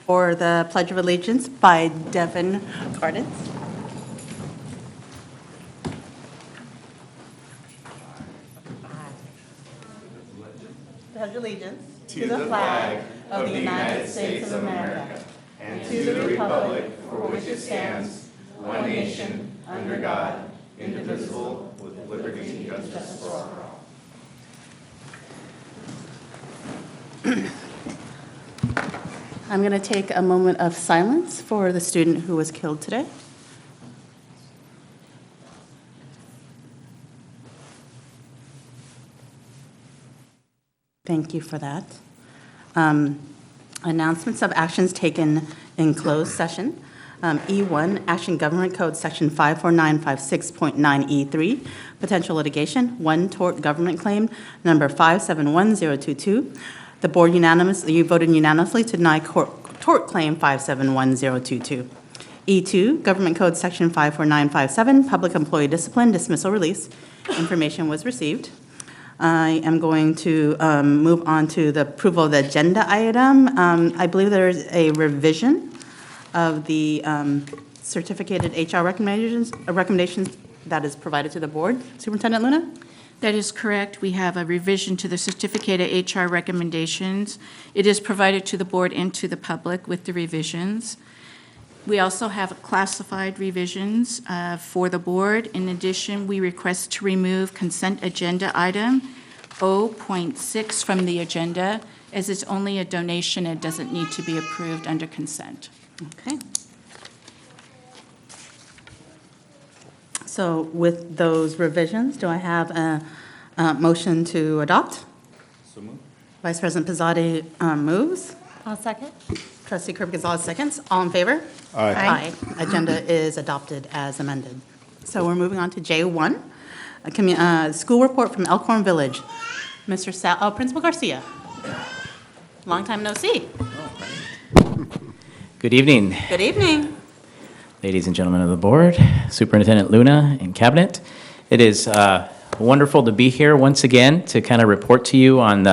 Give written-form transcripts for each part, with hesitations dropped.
For the Pledge of Allegiance by Devin Gardens. Pledge allegiance to the flag of the United States of America and to the republic for which it stands, one nation, under God, indivisible, with liberty and justice for all. I'm going to take a moment of silence for the student who was killed today. Thank you for that. Announcements of actions taken in closed session. E1, Action Government Code Section 54956.9E3, potential litigation. 1, tort government claim number 571022. The board you voted unanimously to deny tort claim 571022. E2, Government Code Section 54957, public employee discipline, dismissal, release. Information was received. I am going to move on to the approval of the agenda item. I believe there is a revision of the certificated HR recommendations that is provided to the board. Superintendent Luna? That is correct. We have a revision to the certificated HR recommendations. It is provided to the board and to the public with the revisions. We also have classified revisions for the board. In addition, we request to remove consent agenda item 0.6 from the agenda, as it's only a donation. It doesn't need to be approved under consent. Okay. So with those revisions, do I have a motion to adopt? So moved. Vice President Pizzotti moves. I'll second. Trustee Kirby-Gonzalez seconds. All in favor? Aye. Agenda is adopted as amended. So we're moving on to J1, school report from Elkhorn Village. Mr. Principal Garcia. Long time no see. Good evening, Good evening. ladies and gentlemen of the board, Superintendent Luna and Cabinet. It is wonderful to be here once again to kind of report to you on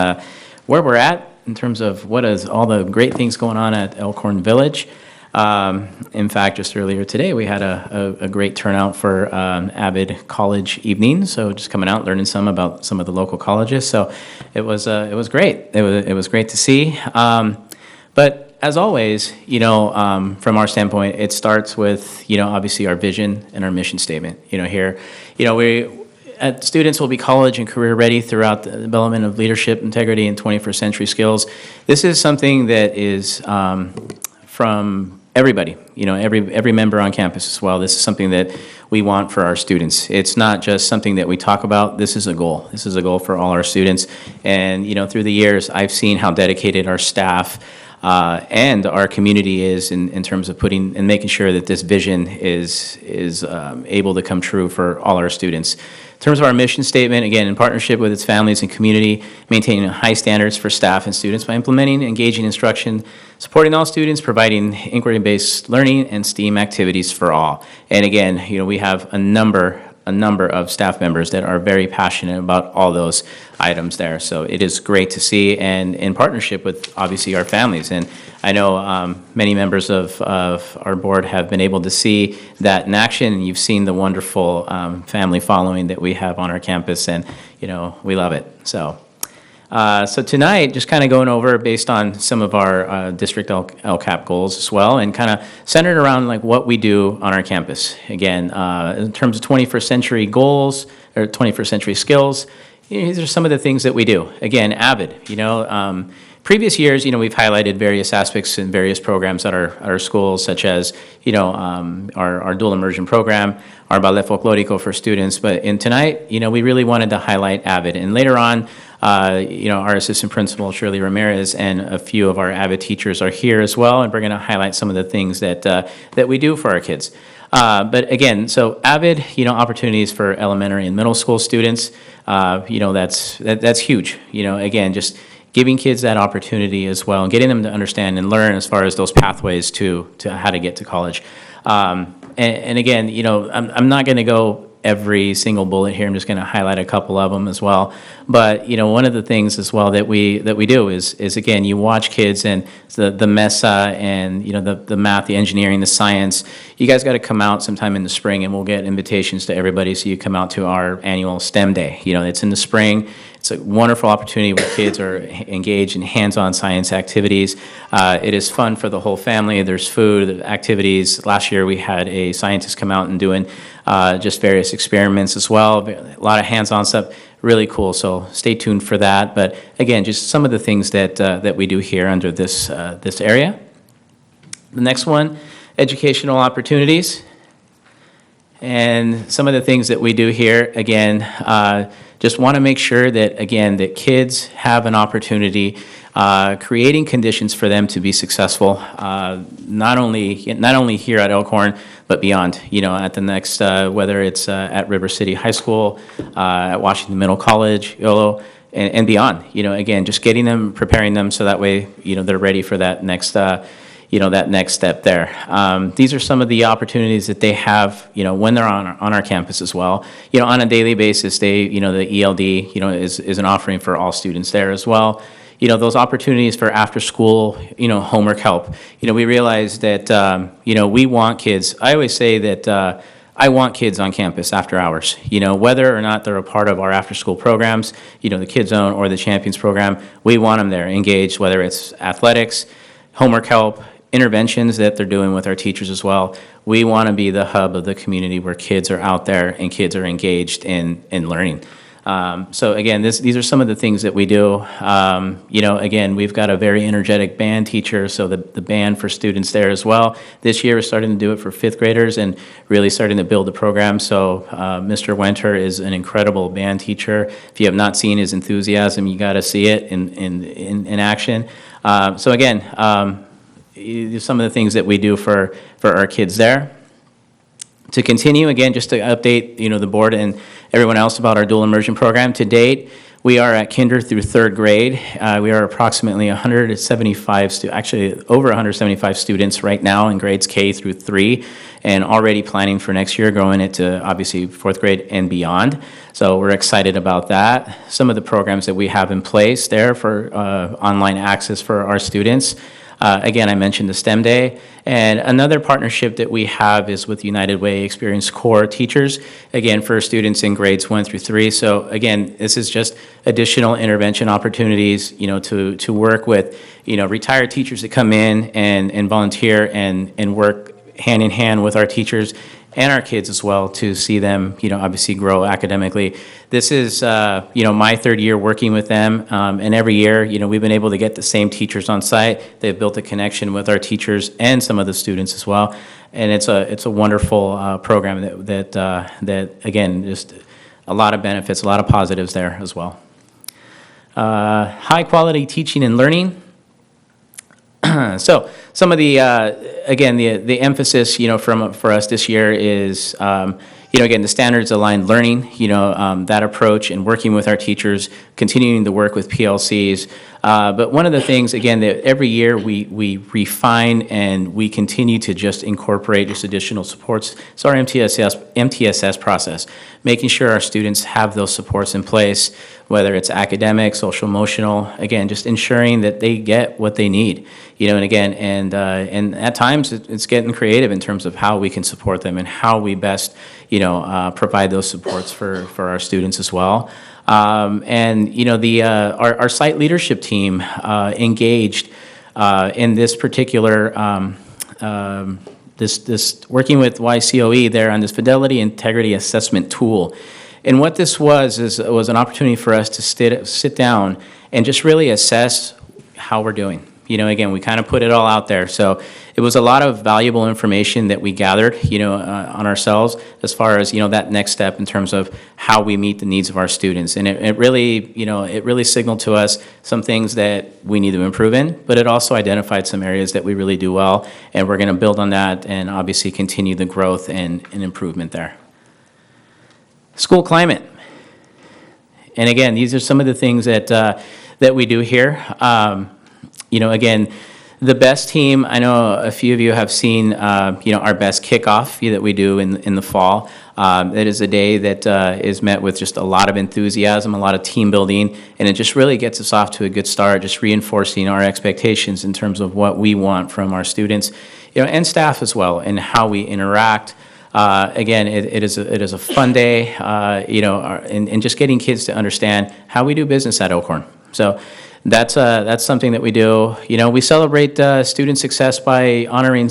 where we're at in terms of what is all the great things going on at Elkhorn Village. In fact, just earlier today, we had a great turnout for Avid College Evening. So just coming out, learning some about some of the local colleges. So it was great. It was great to see. But as always, from our standpoint, it starts with, obviously our vision and our mission statement. Here, students will be college and career ready throughout the development of leadership, integrity, and 21st century skills. This is something that is from everybody, every member on campus as well. This is something that we want for our students. It's not just something that we talk about. This is a goal. This is a goal for all our students. And, through the years, I've seen how dedicated our staff and our community is in terms of putting and making sure that this vision is able to come true for all our students. In terms of our mission statement, again, in partnership with its families and community, maintaining high standards for staff and students by implementing engaging instruction, supporting all students, providing inquiry-based learning and STEAM activities for all. And again, we have a number of staff members that are very passionate about all those items there. So it is great to see, and in partnership with obviously our families. And I know many members of our board have been able to see that in action, and you've seen the wonderful family following that we have on our campus, and we love it. So tonight, just kind of going over based on some of our district LCAP goals as well, and kind of centered around like what we do on our campus. Again, in terms of 21st century goals or 21st century skills, these are some of the things that we do. Again, AVID, previous years, we've highlighted various aspects and various programs at our schools, such as, our dual immersion program, our ballet folklorico for students. But tonight, we really wanted to highlight AVID. And later on, our assistant principal, Shirley Ramirez, and a few of our AVID teachers are here as well, and we're going to highlight some of the things that we do for our kids. But again, so AVID, opportunities for elementary and middle school students, that's huge. Again, just giving kids that opportunity as well, and getting them to understand and learn as far as those pathways to how to get to college. And again, I'm not going to go every single bullet here. I'm just going to highlight a couple of them as well. But, one of the things as well that we do is again, you watch kids and the MESA and, the math, the engineering, the science. You guys got to come out sometime in the spring, and we'll get invitations to everybody so you come out to our annual STEM Day. It's in the spring. It's a wonderful opportunity where kids are engaged in hands-on science activities. It is fun for the whole family. There's food, activities. Last year we had a scientist come out and doing just various experiments as well. A lot of hands-on stuff. Really cool. So stay tuned for that. But again, just some of the things that we do here under this area. The next one, educational opportunities. And some of the things that we do here, again, just want to make sure that, again, that kids have an opportunity, creating conditions for them to be successful, not only here at Elkhorn, but beyond, at the next, whether it's at River City High School, at Washington Middle College, YOLO, and beyond. Again, just getting them, preparing them so that way, they're ready for that next that next step there. These are some of the opportunities that they have, when they're on our campus as well. On a daily basis, they, the ELD, is an offering for all students there as well. Those opportunities for after school, homework help. We realize that, we want kids. I always say that I want kids on campus after hours, whether or not they're a part of our after school programs, the Kids Zone or the Champions program, we want them there engaged, whether it's athletics, homework help, interventions that they're doing with our teachers as well. We want to be the hub of the community where kids are out there and kids are engaged in learning. So again, these are some of the things that we do. Again, we've got a very energetic band teacher, so the band for students there as well. This year we're starting to do it for fifth graders and really starting to build the program. So Mr. Winter is an incredible band teacher. If you have not seen his enthusiasm, you got to see it in action. So again, some of the things that we do for our kids there. To continue, again, just to update, the board and everyone else about our dual immersion program. To date, we are at kinder through third grade. We are approximately 175, actually over 175 students right now in grades K through 3, and already planning for next year, growing it to obviously fourth grade and beyond. So we're excited about that. Some of the programs that we have in place there for online access for our students. Again, I mentioned the STEM Day, and another partnership that we have is with United Way Experienced Core teachers, again, for students in grades 1 through 3. So again, this is just additional intervention opportunities, to work with, retired teachers that come in and volunteer and work hand in hand with our teachers and our kids as well to see them, obviously grow academically. This is, my third year working with them, and every year, we've been able to get the same teachers on site. They've built a connection with our teachers and some of the students as well, and it's a wonderful program that again, just a lot of benefits, a lot of positives there as well. High quality teaching and learning. So some of the, again, the emphasis, for us this year is, again, the standards aligned learning, that approach and working with our teachers, continuing to work with PLCs. But one of the things, again, that every year we refine and we continue to just incorporate just additional supports. So our MTSS process, making sure our students have those supports in place, whether it's academic, social, emotional, again, just ensuring that they get what they need, and again, and at times it's getting creative in terms of how we can support them and how we best, provide those supports for our students as well. And our site leadership team engaged in this particular this working with YCOE there on this fidelity integrity assessment tool. And what this was an opportunity for us to sit down and just really assess how we're doing. Again, we kind of put it all out there. So it was a lot of valuable information that we gathered, on ourselves as far as, that next step in terms of how we meet the needs of our students. And it really signaled to us some things that we need to improve in, but it also identified some areas that we really do well. And we're going to build on that and obviously continue the growth and improvement there. School climate. And again, these are some of the things that we do here. Again, the best team, I know a few of you have seen, our best kickoff that we do in the fall. It is a day that is met with just a lot of enthusiasm, a lot of team building, and it just really gets us off to a good start, just reinforcing our expectations in terms of what we want from our students, and staff as well, and how we interact. Again, it is a fun day, and just getting kids to understand how we do business at Elkhorn. So that's something that we do. We celebrate student success by honoring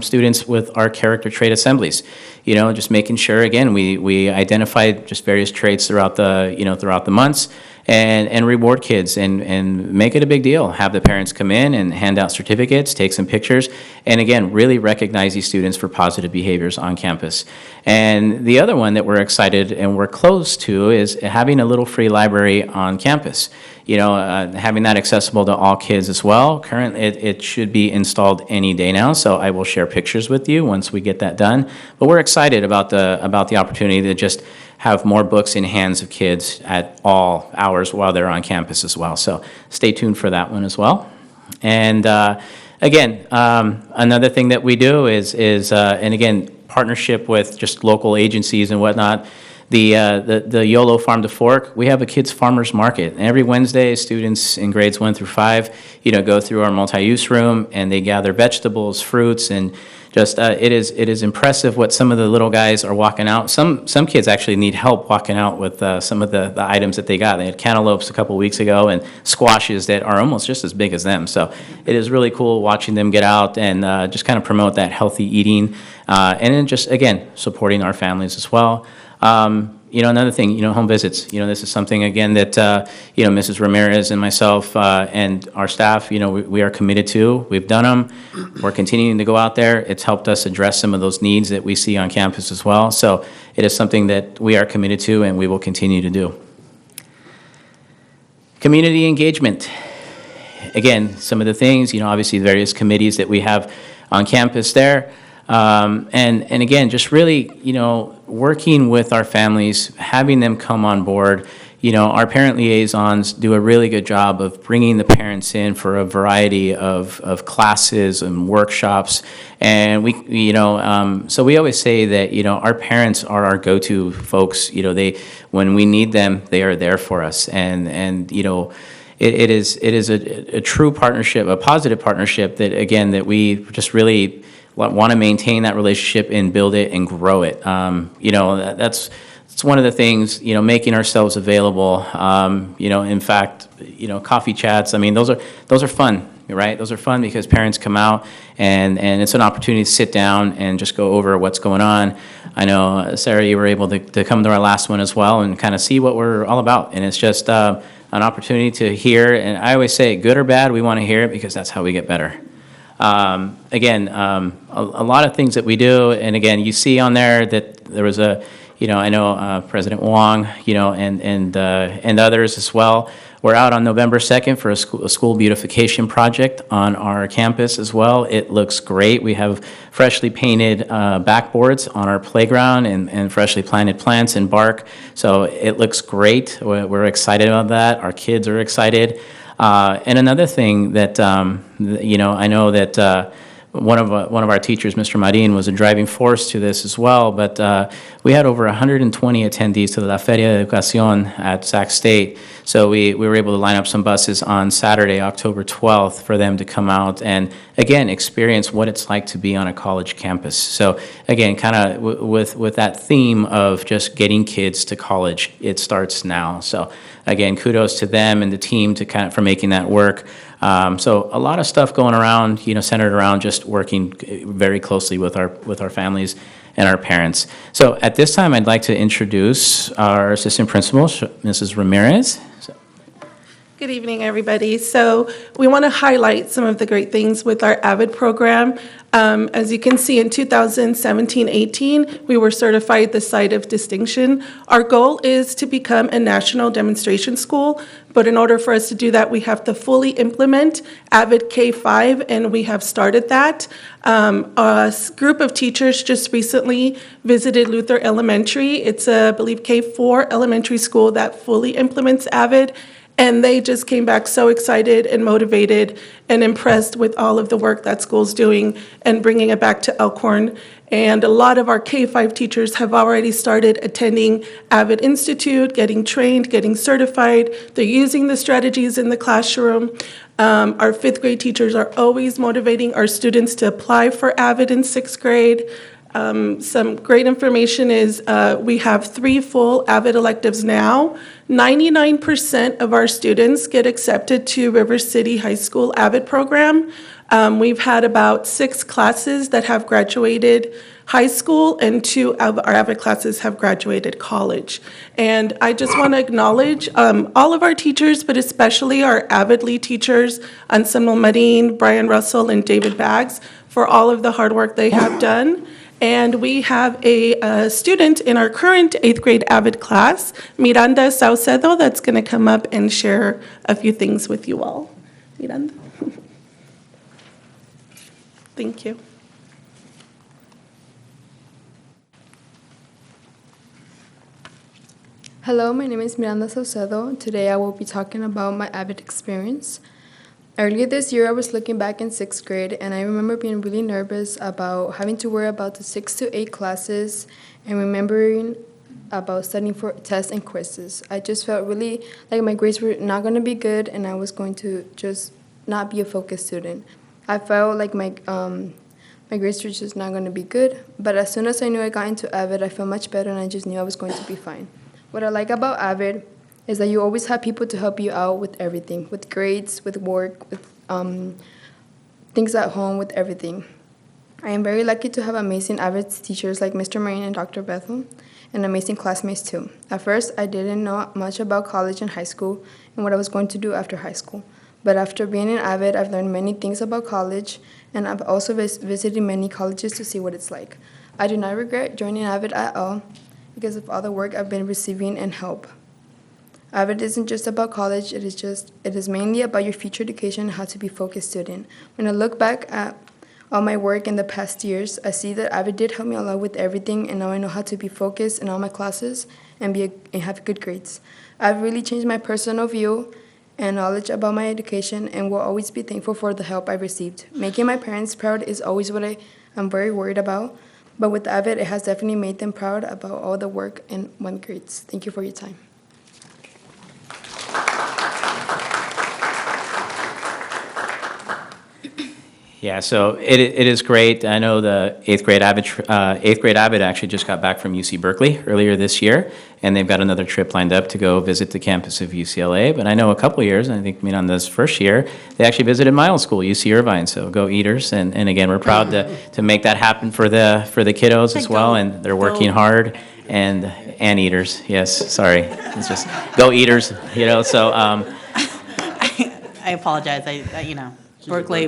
students with our character trait assemblies. Just making sure, again, we identify just various traits throughout the months, and reward kids and make it a big deal. Have the parents come in and hand out certificates, take some pictures, and again, really recognize these students for positive behaviors on campus. And the other one that we're excited and we're close to is having a little free library on campus. Having that accessible to all kids as well. Currently, it should be installed any day now, so I will share pictures with you once we get that done. But we're excited about the opportunity to just have more books in hands of kids at all hours while they're on campus as well. So stay tuned for that one as well. And again, another thing that we do is and again, partnership with just local agencies and whatnot. The YOLO Farm to Fork, we have a kids farmers market. And every Wednesday, students in grades 1 through 5, go through our multi-use room and they gather vegetables, fruits, and just it is impressive what some of the little guys are walking out. Some kids actually need help walking out with some of the items that they got. They had cantaloupes a couple weeks ago and squashes that are almost just as big as them. So it is really cool watching them get out and just kind of promote that healthy eating, and then just again supporting our families as well. Another thing, home visits. This is something, again, that, Mrs. Ramirez and myself and our staff, we are committed to. We've done them. We're continuing to go out there. It's helped us address some of those needs that we see on campus as well. So it is something that we are committed to and we will continue to do. Community engagement. Again, some of the things, obviously the various committees that we have on campus there. And again, just really, working with our families, having them come on board. Our parent liaisons do a really good job of bringing the parents in for a variety of classes and workshops. And so we always say that, our parents are our go-to folks. When we need them, they are there for us. And it is a true partnership, a positive partnership that, again, that we just really want to maintain that relationship and build it and grow it. That's one of the things, making ourselves available. In fact, coffee chats, those are fun, right? Those are fun because parents come out and it's an opportunity to sit down and just go over what's going on. I know, Sarah, you were able to come to our last one as well and kind of see what we're all about. And it's just an opportunity to hear, and I always say, good or bad, we want to hear it because that's how we get better. Again, a lot of things that we do, and again, you see on there that there was I know President Wong, and others as well. We're out on November 2nd for a school beautification project on our campus as well. It looks great. We have freshly painted backboards on our playground and freshly planted plants and bark. So it looks great. We're excited about that. Our kids are excited. And another thing that, I know that one of our teachers, Mr. Marin, was a driving force to this as well, but we had over 120 attendees to La Feria de Educación at Sac State. So we were able to line up some buses on Saturday, October 12th, for them to come out and, again, experience what it's like to be on a college campus. So, again, kind of with that theme of just getting kids to college, it starts now. So, again, kudos to them and the team for making that work. So a lot of stuff going around, centered around just working very closely with our families and our parents. So at this time, I'd like to introduce our assistant principal, Mrs. Ramirez. Good evening, everybody. So we want to highlight some of the great things with our AVID program. As you can see, in 2017-18, we were certified the Site of Distinction. Our goal is to become a national demonstration school, but in order for us to do that, we have to fully implement AVID K-5, and we have started that. A group of teachers just recently visited Luther Elementary. It's I believe, K-4 elementary school that fully implements AVID. And they just came back so excited and motivated and impressed with all of the work that school's doing and bringing it back to Elkhorn. And a lot of our K-5 teachers have already started attending AVID Institute, getting trained, getting certified. They're using the strategies in the classroom. Our fifth grade teachers are always motivating our students to apply for AVID in sixth grade. Some great information is we have 3 full AVID electives now. 99% of our students get accepted to River City High School AVID program. We've had about 6 classes that have graduated high school, and 2 of our AVID classes have graduated college. And I just want to acknowledge all of our teachers, but especially our AVID lead teachers, Anselmo Marin, Brian Russell, and David Baggs, for all of the hard work they have done. And we have a student in our current 8th grade AVID class, Miranda Saucedo, that's going to come up and share a few things with you all. Miranda. Thank you. Hello, my name is Miranda Saucedo. Today I will be talking about my AVID experience. Earlier this year, I was looking back in 6th grade, and I remember being really nervous about having to worry about the 6 to 8 classes and remembering about studying for tests and quizzes. I just felt really like my grades were not going to be good, and I was going to just not be a focused student. I felt like my grades were just not going to be good, but as soon as I knew I got into AVID, I felt much better, and I just knew I was going to be fine. What I like about AVID is that you always have people to help you out with everything, with grades, with work, with things at home, with everything. I am very lucky to have amazing AVID teachers like Mr. Marine and Dr. Bethel, and amazing classmates too. At first, I didn't know much about college and high school and what I was going to do after high school. But after being in AVID, I've learned many things about college, and I've also visited many colleges to see what it's like. I do not regret joining AVID at all because of all the work I've been receiving and help. AVID isn't just about college, it is mainly about your future education and how to be a focused student. When I look back at all my work in the past years, I see that AVID did help me a lot with everything, and now I know how to be focused in all my classes and have good grades. I've really changed my personal view and knowledge about my education, and will always be thankful for the help I've received. Making my parents proud is always what I'm very worried about, but with AVID, it has definitely made them proud about all the work and won grades. Thank you for your time. Yeah, so it is great. I know the 8th grade AVID actually just got back from UC Berkeley earlier this year, and they've got another trip lined up to go visit the campus of UCLA. But I know a couple of years, and I think on this first year, they actually visited my old school, UC Irvine. So go Eaters, and again, we're proud to make that happen for the kiddos as well, and they're working hard. And Eaters, yes, sorry, it's just go Eaters, So I apologize, Berkeley.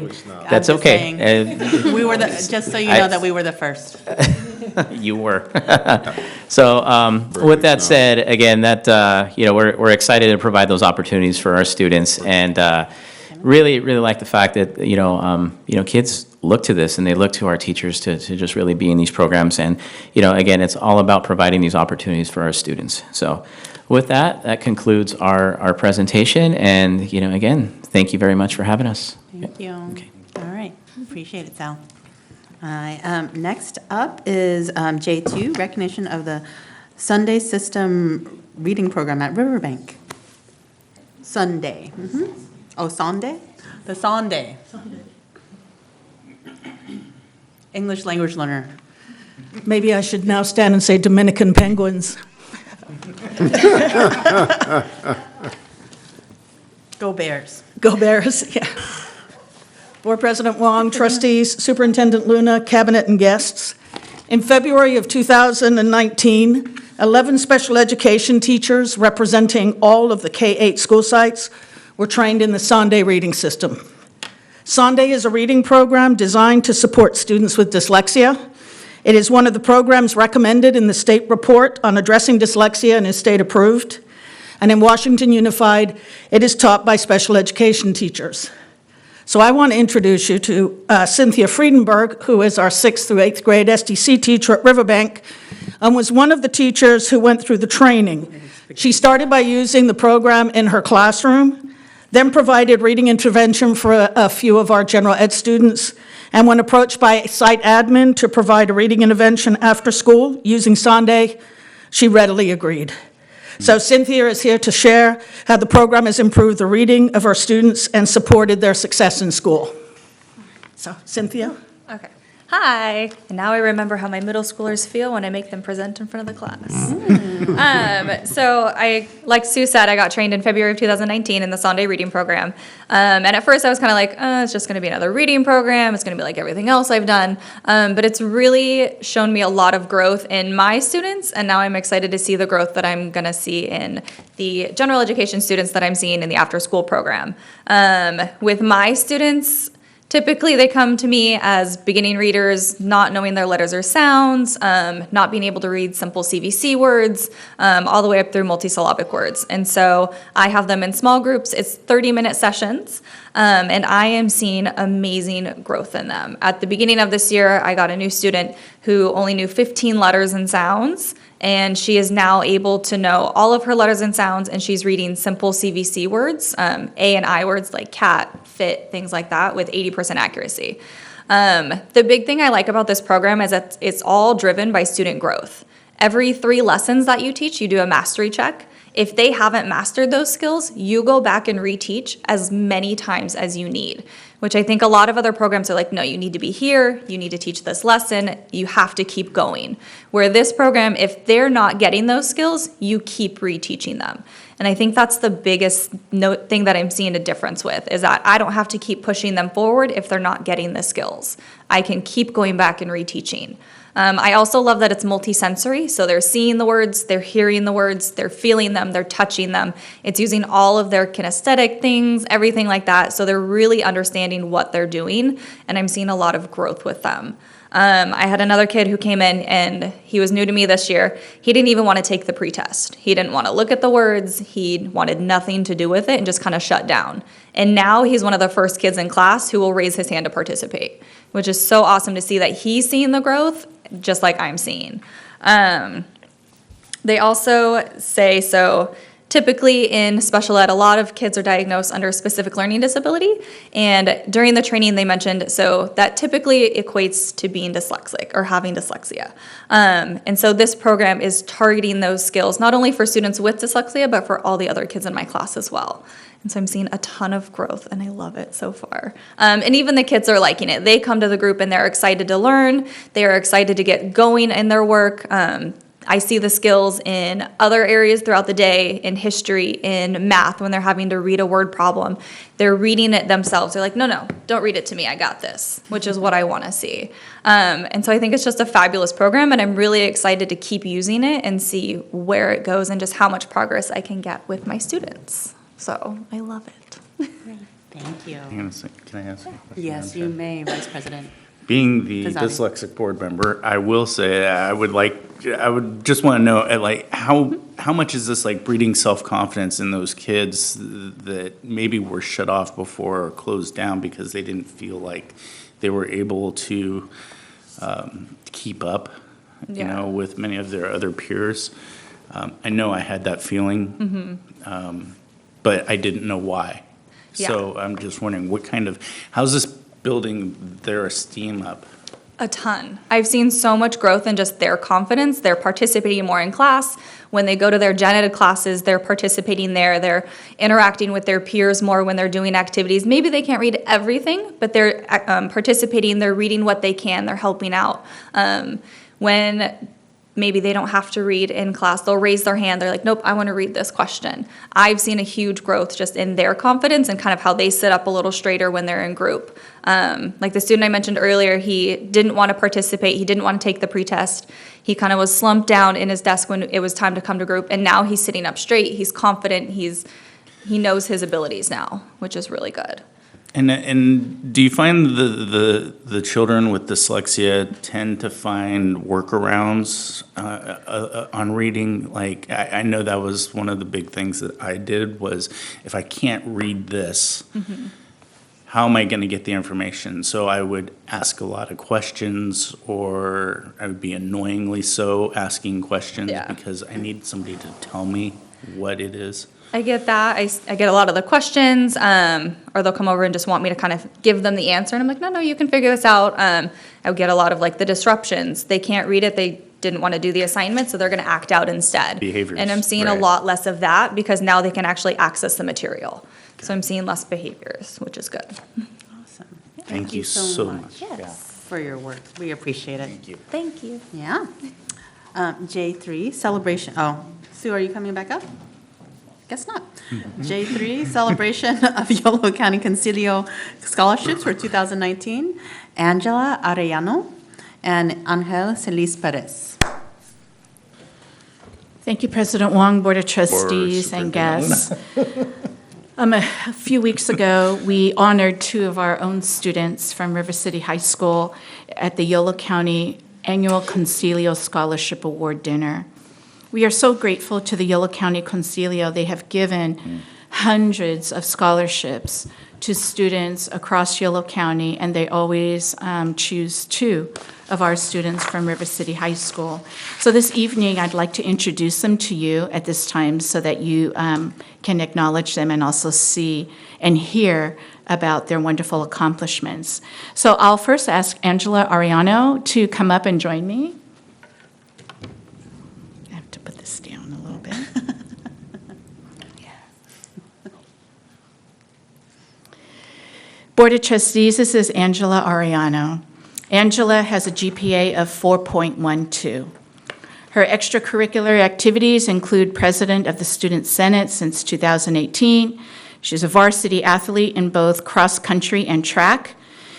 That's okay. We were just so you know that we were the first. You were. So with that said, again, we're excited to provide those opportunities for our students, and really like the fact that kids look to this and they look to our teachers to just really be in these programs, and again, it's all about providing these opportunities for our students. So with that concludes our presentation, and again, thank you very much for having us. Thank you. Okay. All right. Appreciate it, Sal. Next up is J2, recognition of the Sunday System Reading Program at Riverbank. Sunday. Mm-hmm. Oh, Sunday? The Sunday. English language learner. Maybe I should now stand and say Dominican penguins. Go Bears. Go Bears, yeah. Board President Wong, trustees, Superintendent Luna, cabinet, and guests. In February of 2019, 11 special education teachers representing all of the K-8 school sites were trained in the Sunday reading system. Sunday is a reading program designed to support students with dyslexia. It is one of the programs recommended in the state report on addressing dyslexia and is state approved. And in Washington Unified, it is taught by special education teachers. So I want to introduce you to Cynthia Friedenberg, who is our 6th through 8th grade SDC teacher at Riverbank, and was one of the teachers who went through the training. She started by using the program in her classroom. then provided reading intervention for a few of our general ed students, and when approached by site admin to provide a reading intervention after school using Sunday, she readily agreed. So Cynthia is here to share how the program has improved the reading of our students and supported their success in school. So, Cynthia? Okay. Hi. And now I remember how my middle schoolers feel when I make them present in front of the class. So like Sue said, I got trained in February of 2019 in the Sunday reading program. And at first I was kind of like, it's just going to be another reading program. It's going to be like everything else I've done. But it's really shown me a lot of growth in my students. And now I'm excited to see the growth that I'm going to see in the general education students that I'm seeing in the after school program. With my students, typically, they come to me as beginning readers, not knowing their letters or sounds, not being able to read simple CVC words, all the way up through multisyllabic words. And so I have them in small groups. It's 30-minute sessions, and I am seeing amazing growth in them. At the beginning of this year, I got a new student who only knew 15 letters and sounds, and she is now able to know all of her letters and sounds, and she's reading simple CVC words, A and I words like cat, fit, things like that, with 80% accuracy. The big thing I like about this program is that it's all driven by student growth. Every 3 lessons that you teach, you do a mastery check. If they haven't mastered those skills, you go back and reteach as many times as you need, which I think a lot of other programs are like, no, you need to be here, you need to teach this lesson, you have to keep going. Where this program, if they're not getting those skills, you keep reteaching them. And I think that's the biggest thing that I'm seeing a difference with, is that I don't have to keep pushing them forward if they're not getting the skills. I can keep going back and reteaching. I also love that it's multisensory, so they're seeing the words, they're hearing the words, they're feeling them, they're touching them. It's using all of their kinesthetic things, everything like that, so they're really understanding what they're doing, and I'm seeing a lot of growth with them. I had another kid who came in, and he was new to me this year. He didn't even want to take the pretest. He didn't want to look at the words. He wanted nothing to do with it and just kind of shut down. And now he's one of the first kids in class who will raise his hand to participate, which is so awesome to see that he's seeing the growth just like I'm seeing. They also say, so typically in special ed, a lot of kids are diagnosed under a specific learning disability, and during the training they mentioned, so that typically equates to being dyslexic or having dyslexia. And so this program is targeting those skills, not only for students with dyslexia, but for all the other kids in my class as well. And so I'm seeing a ton of growth, and I love it so far. And even the kids are liking it. They come to the group, and they're excited to learn. They are excited to get going in their work. I see the skills in other areas throughout the day, in history, in math, when they're having to read a word problem. They're reading it themselves. They're like, no, don't read it to me. I got this, which is what I want to see. And so I think it's just a fabulous program, and I'm really excited to keep using it and see where it goes and just how much progress I can get with my students. So I love it. Thank you. Hang on a second. Can I ask you a question? Yes, you may, Vice President. Being the Kazadi. dyslexic board member, I will say I would just want to know, like, how much is this like breeding self-confidence in those kids that maybe were shut off before or closed down because they didn't feel like they were able to keep up, Yeah. with many of their other peers. I know I had that feeling, but I didn't know why. So I'm just wondering how's this building their esteem up? A ton. I've seen so much growth in just their confidence. They're participating more in class. When they go to their gen ed classes, they're participating there. They're interacting with their peers more when they're doing activities. Maybe they can't read everything, but they're participating. They're reading what they can. They're helping out. When maybe they don't have to read in class, they'll raise their hand. They're like, nope, I want to read this question. I've seen a huge growth just in their confidence and kind of how they sit up a little straighter when they're in group. Like the student I mentioned earlier, he didn't want to participate. He didn't want to take the pretest. He kind of was slumped down in his desk when it was time to come to group. And now he's sitting up straight. He's confident. He knows his abilities now, which is really good. And do you find the children with dyslexia tend to find workarounds on reading? Like, I know that was one of the big things that I did was, if I can't read this, how am I going to get the information? So I would ask a lot of questions, or I would be annoyingly so asking questions Yeah. because I need somebody to tell me. what it is? I get that. I get a lot of the questions, or they'll come over and just want me to kind of give them the answer. And I'm like, no, you can figure this out. I would get a lot of like the disruptions. They can't read it. They didn't want to do the assignment, so they're going to act out instead. Behaviors, And I'm seeing a right. lot less of that because now they can actually access the material. So I'm seeing less behaviors, which is good. Awesome. Thank you so much. Yes. For your work. We appreciate it. Thank you. Thank you. Yeah. J3, celebration, oh, Sue, are you coming back up? Guess not. J3, celebration of Yolo County Concilio scholarships for 2019. Angela Arellano and Angel Celis Perez. Thank you, President Wong, Board of Trustees, and guests. A few weeks ago, we honored two of our own students from River City High School at the Yolo County Annual Concilio Scholarship Award Dinner. We are so grateful to the Yolo County Concilio. They have given hundreds of scholarships to students across Yolo County, and they always choose two of our students from River City High School. So this evening, I'd like to introduce them to you at this time so that you can acknowledge them and also see and hear about their wonderful accomplishments. So I'll first ask Angela Arellano to come up and join me. I have to put this down a little bit. Board of Trustees, this is Angela Arellano. Angela has a GPA of 4.12. Her extracurricular activities include president of the Student Senate since 2018. She's a varsity athlete in both cross-country and track.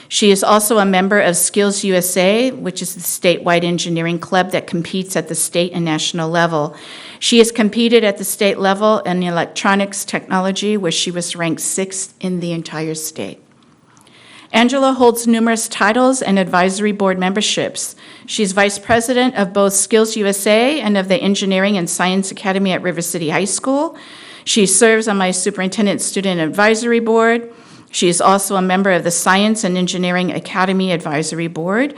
She is also a member of Skills USA, which is the statewide engineering club that competes at the state and national level. She has competed at the state level in electronics technology, where she was ranked 6th in the entire state. Angela holds numerous titles and advisory board memberships. She's vice president of both Skills USA and of the Engineering and Science Academy at River City High School. She serves on my Superintendent Student Advisory Board. She is also a member of the Science and Engineering Academy Advisory Board.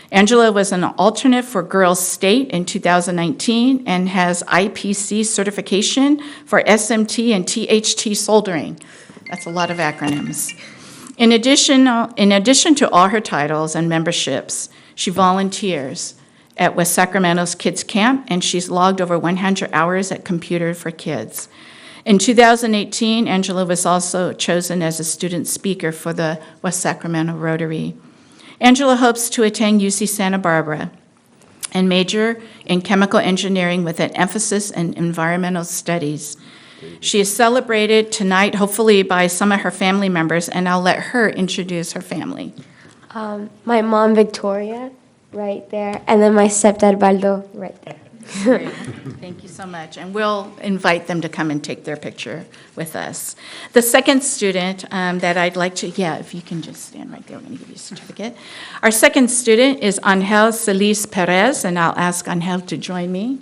Angela was an alternate for Girls State in 2019 and has IPC certification for SMT and THT soldering. That's a lot of acronyms. In addition to all her titles and memberships, she volunteers at West Sacramento's Kids Camp, and she's logged over 100 hours at Computer for Kids. In 2018, Angela was also chosen as a student speaker for the West Sacramento Rotary. Angela hopes to attend UC Santa Barbara and major in chemical engineering with an emphasis in environmental studies. She is celebrated tonight, hopefully by some of her family members, and I'll let her introduce her family. My mom, Victoria, right there, and then my stepdad, Baldo, right there. Thank you so much, and we'll invite them to come and take their picture with us. The second student that I'd like to, if you can just stand right there, we're going to give you a certificate. Our second student is Angel Celis Perez, and I'll ask Angel to join me.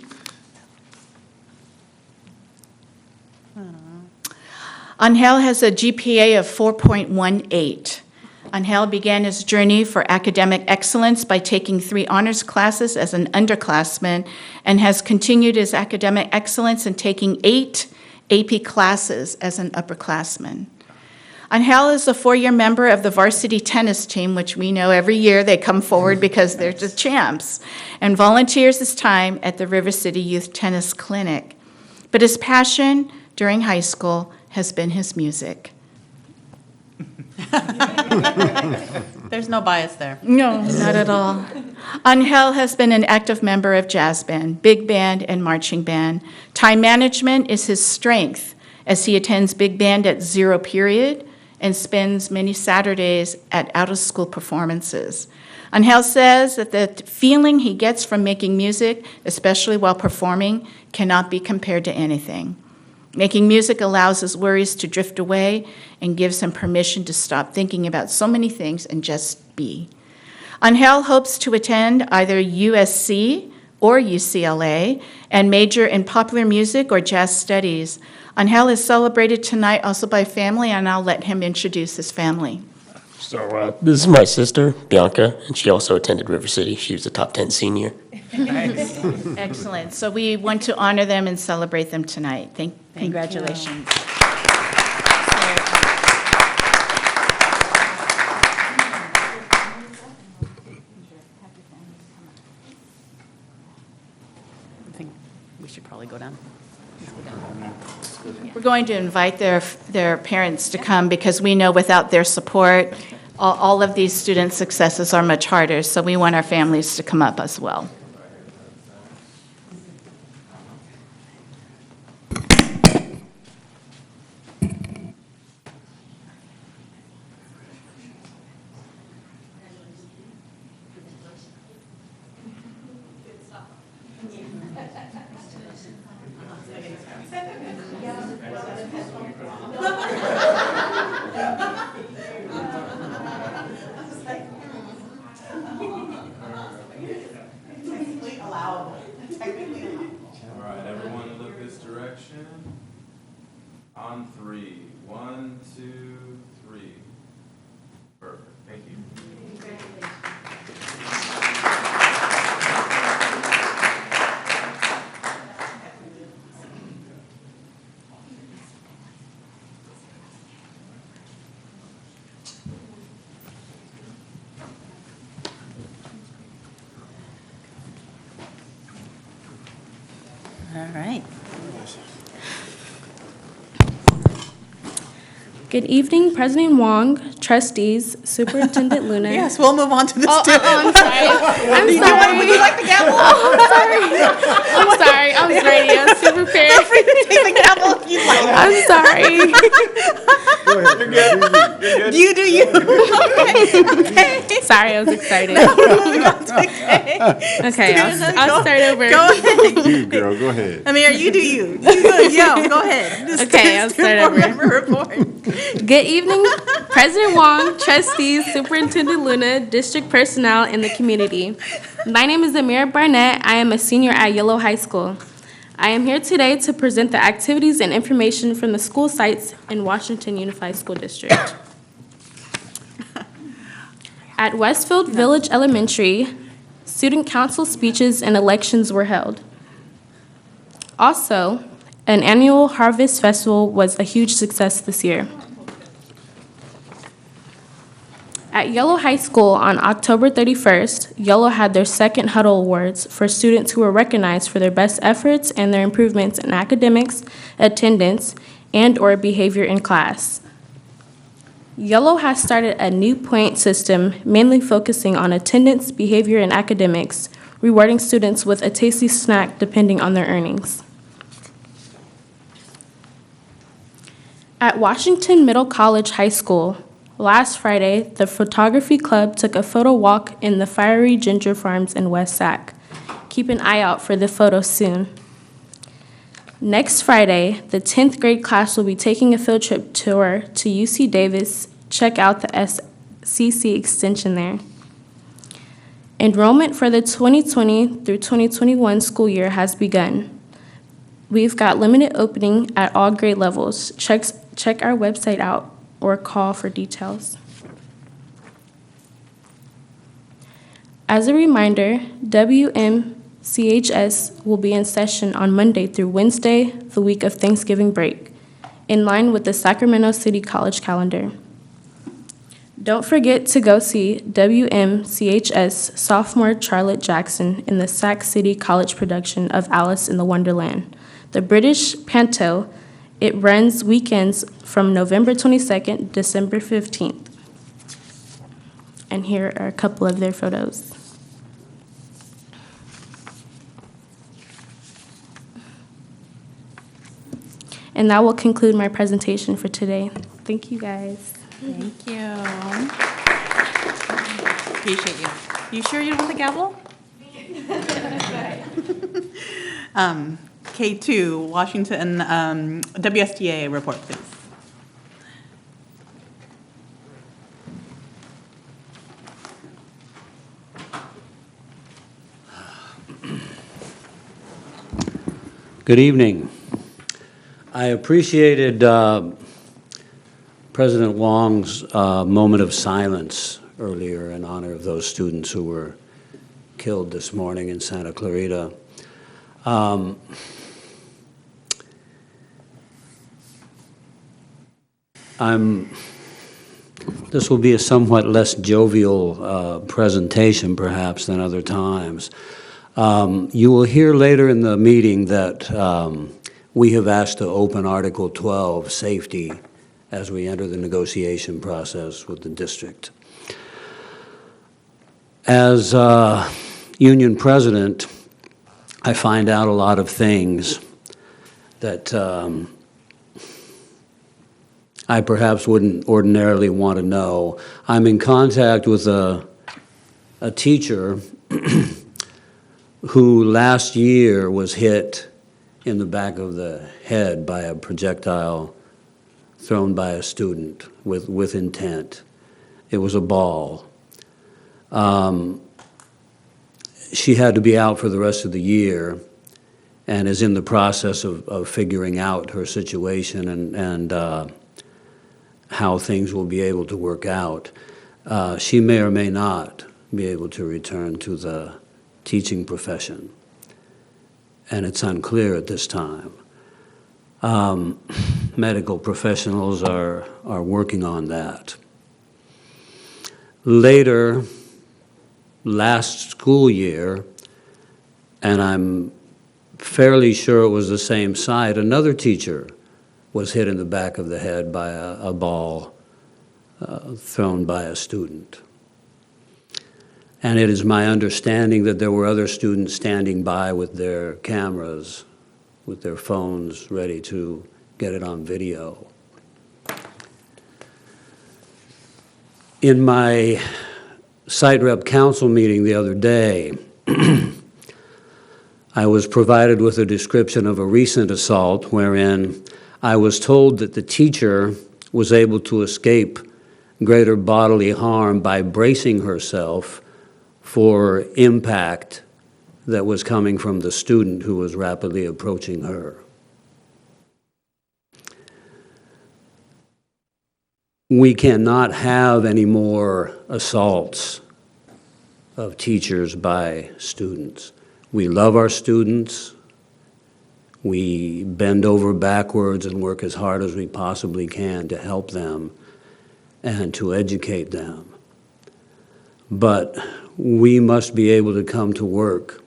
Angel has a GPA of 4.18. Angel began his journey for academic excellence by taking 3 honors classes as an underclassman and has continued his academic excellence in taking 8 AP classes as an upperclassman. Angel is a 4-year member of the varsity tennis team, which we know every year they come forward because they're the champs, and volunteers his time at the River City Youth Tennis Clinic. But his passion during high school has been his music. There's no bias there. No, not at all. Angel has been an active member of jazz band, big band, and marching band. Time management is his strength as he attends big band at 0 period and spends many Saturdays at out-of-school performances. Angel says that the feeling he gets from making music, especially while performing, cannot be compared to anything. Making music allows his worries to drift away and gives him permission to stop thinking about so many things and just be. Angel hopes to attend either USC or UCLA and major in popular music or jazz studies. Angel is celebrated tonight also by family, and I'll let him introduce his family. So this is my sister, Bianca, and she also attended River City. She was a top 10 senior. Excellent. So we want to honor them and celebrate them tonight. Congratulations. I think we should probably go down. We're going to invite their parents to come because we know without their support, all of these students' successes are much harder. So we want our families to come up as well. All right, everyone look this direction. On three. 1, 2, 3. Perfect. Thank you. All right. Good evening, President Wong, trustees, Superintendent Luna. Yes, we'll move on to this too. I'm sorry. I'm sorry. Would you like the gavel? I'm sorry. I was ready. I was super prepared. Feel free to take the gavel if you'd like. I'm sorry. You do you. Okay. Sorry, I was excited. That's okay. Okay, I'll start over. Go ahead. You, girl, go ahead. Amir, you do you. You good. Yo, go ahead. Just Okay, I'll start over. Member report. Good evening, President Wong, trustees, Superintendent Luna, district personnel, and the community. My name is Amira Barnett. I am a senior at Yellow High School. I am here today to present the activities and information from the school sites in Washington Unified School District. At Westfield Village Elementary, student council speeches and elections were held. Also, an annual Harvest Festival was a huge success this year. At Yellow High School on October 31st, Yellow had their second Huddle Awards for students who were recognized for their best efforts and their improvements in academics, attendance, and/or behavior in class. Yellow has started a new point system mainly focusing on attendance, behavior, and academics, rewarding students with a tasty snack depending on their earnings. At Washington Middle College High School, last Friday, the photography club took a photo walk in the Fiery Ginger Farms in West Sac. Keep an eye out for the photos soon. Next Friday, the 10th grade class will be taking a field trip tour to UC Davis. Check out the SCC extension there. Enrollment for the 2020 through 2021 school year has begun. We've got limited opening at all grade levels. Check our website out or call for details. As a reminder, WMCHS will be in session on Monday through Wednesday, the week of Thanksgiving break, in line with the Sacramento City College calendar. Don't forget to go see WMCHS sophomore Charlotte Jackson in the Sac City College production of Alice in the Wonderland, the British panto. It runs weekends from November 22nd, December 15th. And here are a couple of their photos. And that will conclude my presentation for today. Thank you, guys. Thank you. Appreciate you. You sure you don't want the gavel? K2, Washington, WSTA report, please. Good evening. I appreciated President Wong's moment of silence earlier in honor of those students who were killed this morning in Santa Clarita. This will be a somewhat less jovial presentation, perhaps, than other times. You will hear later in the meeting that we have asked to open Article 12, safety, as we enter the negotiation process with the district. As union president, I find out a lot of things that I perhaps wouldn't ordinarily want to know. I'm in contact with a teacher who last year was hit in the back of the head by a projectile thrown by a student with intent. It was a ball. She had to be out for the rest of the year and is in the process of figuring out her situation and how things will be able to work out. She may or may not be able to return to the teaching profession, and it's unclear at this time. Medical professionals are working on that. Later, last school year, and I'm fairly sure it was the same site, another teacher was hit in the back of the head by a ball thrown by a student. And it is my understanding that there were other students standing by with their cameras, with their phones, ready to get it on video. In my site rep council meeting the other day, I was provided with a description of a recent assault wherein I was told that the teacher was able to escape greater bodily harm by bracing herself for impact that was coming from the student who was rapidly approaching her. We cannot have any more assaults of teachers by students. We love our students. We bend over backwards and work as hard as we possibly can to help them and to educate them. But we must be able to come to work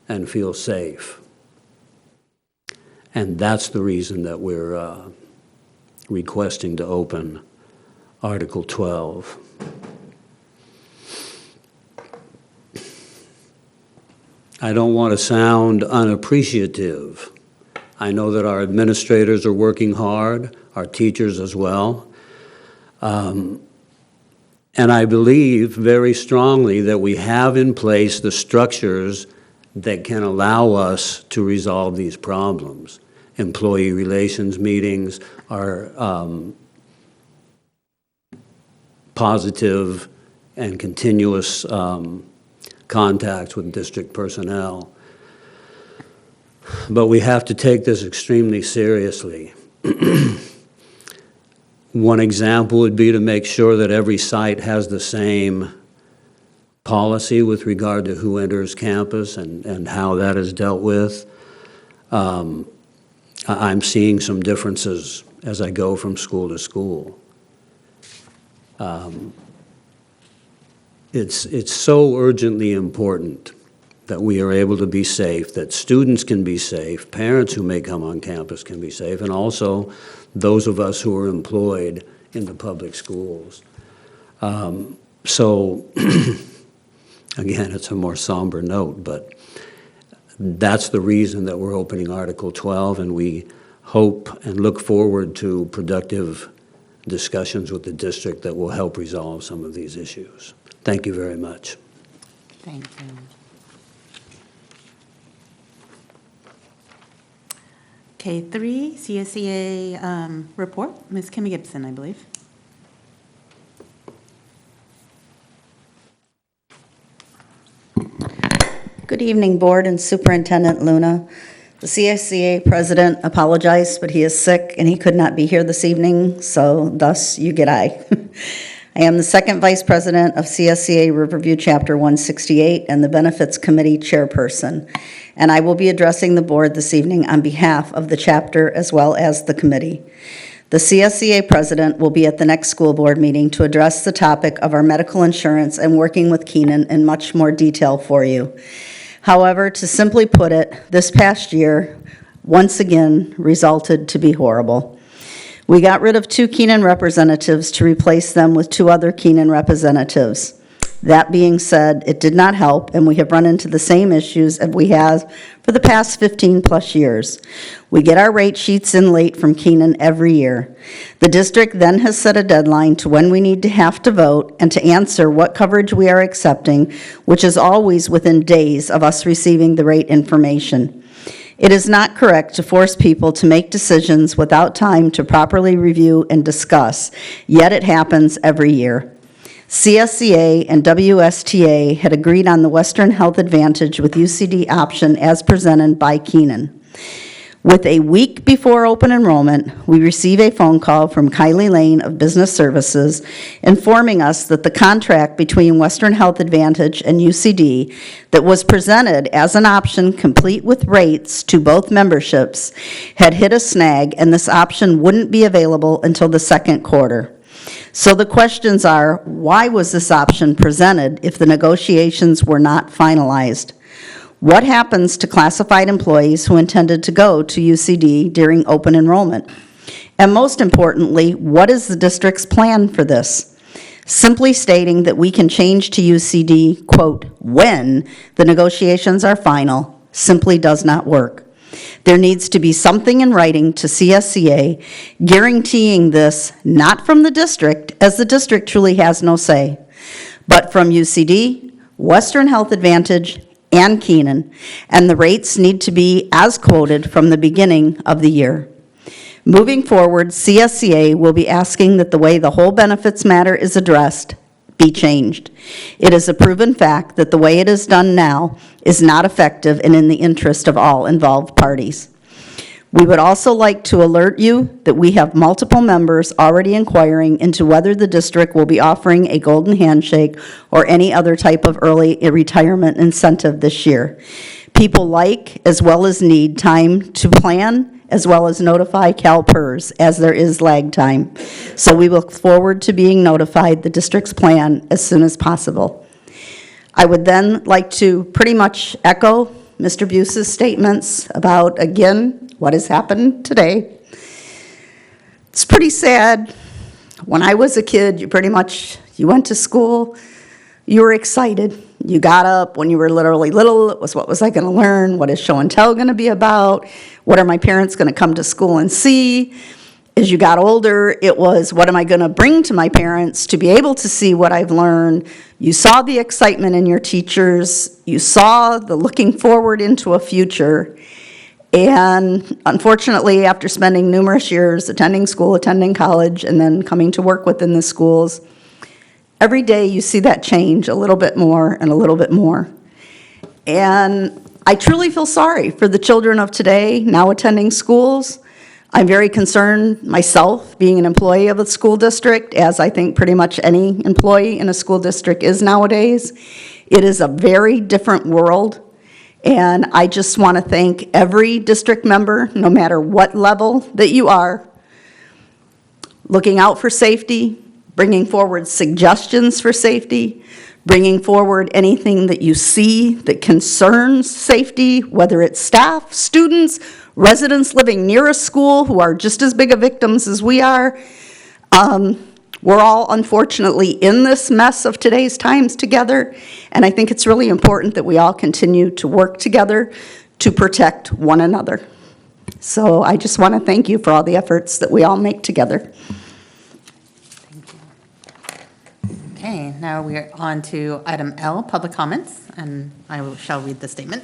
and feel safe. And that's the reason that we're requesting to open Article 12. I don't want to sound unappreciative. I know that our administrators are working hard, our teachers as well. And I believe very strongly that we have in place the structures that can allow us to resolve these problems. Employee relations meetings are positive and continuous contacts with district personnel. But we have to take this extremely seriously. One example would be to make sure that every site has the same policy with regard to who enters campus and how that is dealt with. I'm seeing some differences as I go from school to school. It's so urgently important that we are able to be safe, that students can be safe, parents who may come on campus can be safe, and also those of us who are employed in the public schools. So, again, it's a more somber note, but that's the reason that we're opening Article 12, and we hope and look forward to productive discussions with the district that will help resolve some of these issues. Thank you very much. Thank you. K3, CSEA report. Ms. Kimmy Gibson, I believe. Good evening, Board and Superintendent Luna. The CSEA president apologized, but he is sick and he could not be here this evening, so thus you get I. I am the second Vice President of CSCA Riverview Chapter 168 and the Benefits Committee Chairperson, and I will be addressing the board this evening on behalf of the chapter as well as the committee. The CSCA President will be at the next school board meeting to address the topic of our medical insurance and working with Keenan in much more detail for you. However, to simply put it, this past year, once again, resulted to be horrible. We got rid of 2 Keenan representatives to replace them with 2 other Keenan representatives. That being said, it did not help, and we have run into the same issues as we have for the past 15-plus years. We get our rate sheets in late from Keenan every year. The district then has set a deadline to when we need to have to vote and to answer what coverage we are accepting, which is always within days of us receiving the rate information. It is not correct to force people to make decisions without time to properly review and discuss, yet it happens every year. CSCA and WSTA had agreed on the Western Health Advantage with UCD option as presented by Keenan. With a week before open enrollment, we receive a phone call from Kylie Lane of Business Services informing us that the contract between Western Health Advantage and UCD that was presented as an option complete with rates to both memberships had hit a snag, and this option wouldn't be available until the second quarter. So the questions are, why was this option presented if the negotiations were not finalized? What happens to classified employees who intended to go to UCD during open enrollment? And most importantly, what is the district's plan for this? Simply stating that we can change to UCD, quote, when the negotiations are final, simply does not work. There needs to be something in writing to CSCA guaranteeing this, not from the district, as the district truly has no say, but from UCD, Western Health Advantage, and Keenan, and the rates need to be as quoted from the beginning of the year. Moving forward, CSCA will be asking that the way the whole benefits matter is addressed be changed. It is a proven fact that the way it is done now is not effective and in the interest of all involved parties. We would also like to alert you that we have multiple members already inquiring into whether the district will be offering a golden handshake or any other type of early retirement incentive this year. People like as well as need time to plan as well as notify CalPERS as there is lag time. So we look forward to being notified the district's plan as soon as possible. I would then like to pretty much echo Mr. Buse's statements about, again, what has happened today. It's pretty sad. When I was a kid, you went to school, you were excited. You got up when you were literally little. It was, what was I going to learn? What is show and tell going to be about? What are my parents going to come to school and see? As you got older, it was, what am I going to bring to my parents to be able to see what I've learned? You saw the excitement in your teachers. You saw the looking forward into a future. And unfortunately, after spending numerous years attending school, attending college, and then coming to work within the schools, every day you see that change a little bit more and a little bit more. And I truly feel sorry for the children of today now attending schools. I'm very concerned myself, being an employee of a school district, as I think pretty much any employee in a school district is nowadays. It is a very different world. And I just want to thank every district member, no matter what level that you are, looking out for safety, bringing forward suggestions for safety, bringing forward anything that you see that concerns safety, whether it's staff, students, residents living near a school who are just as big of victims as we are. We're all unfortunately in this mess of today's times together, and I think it's really important that we all continue to work together to protect one another. So I just want to thank you for all the efforts that we all make together. Okay, now we're on to item L, public comments, and I shall read the statement.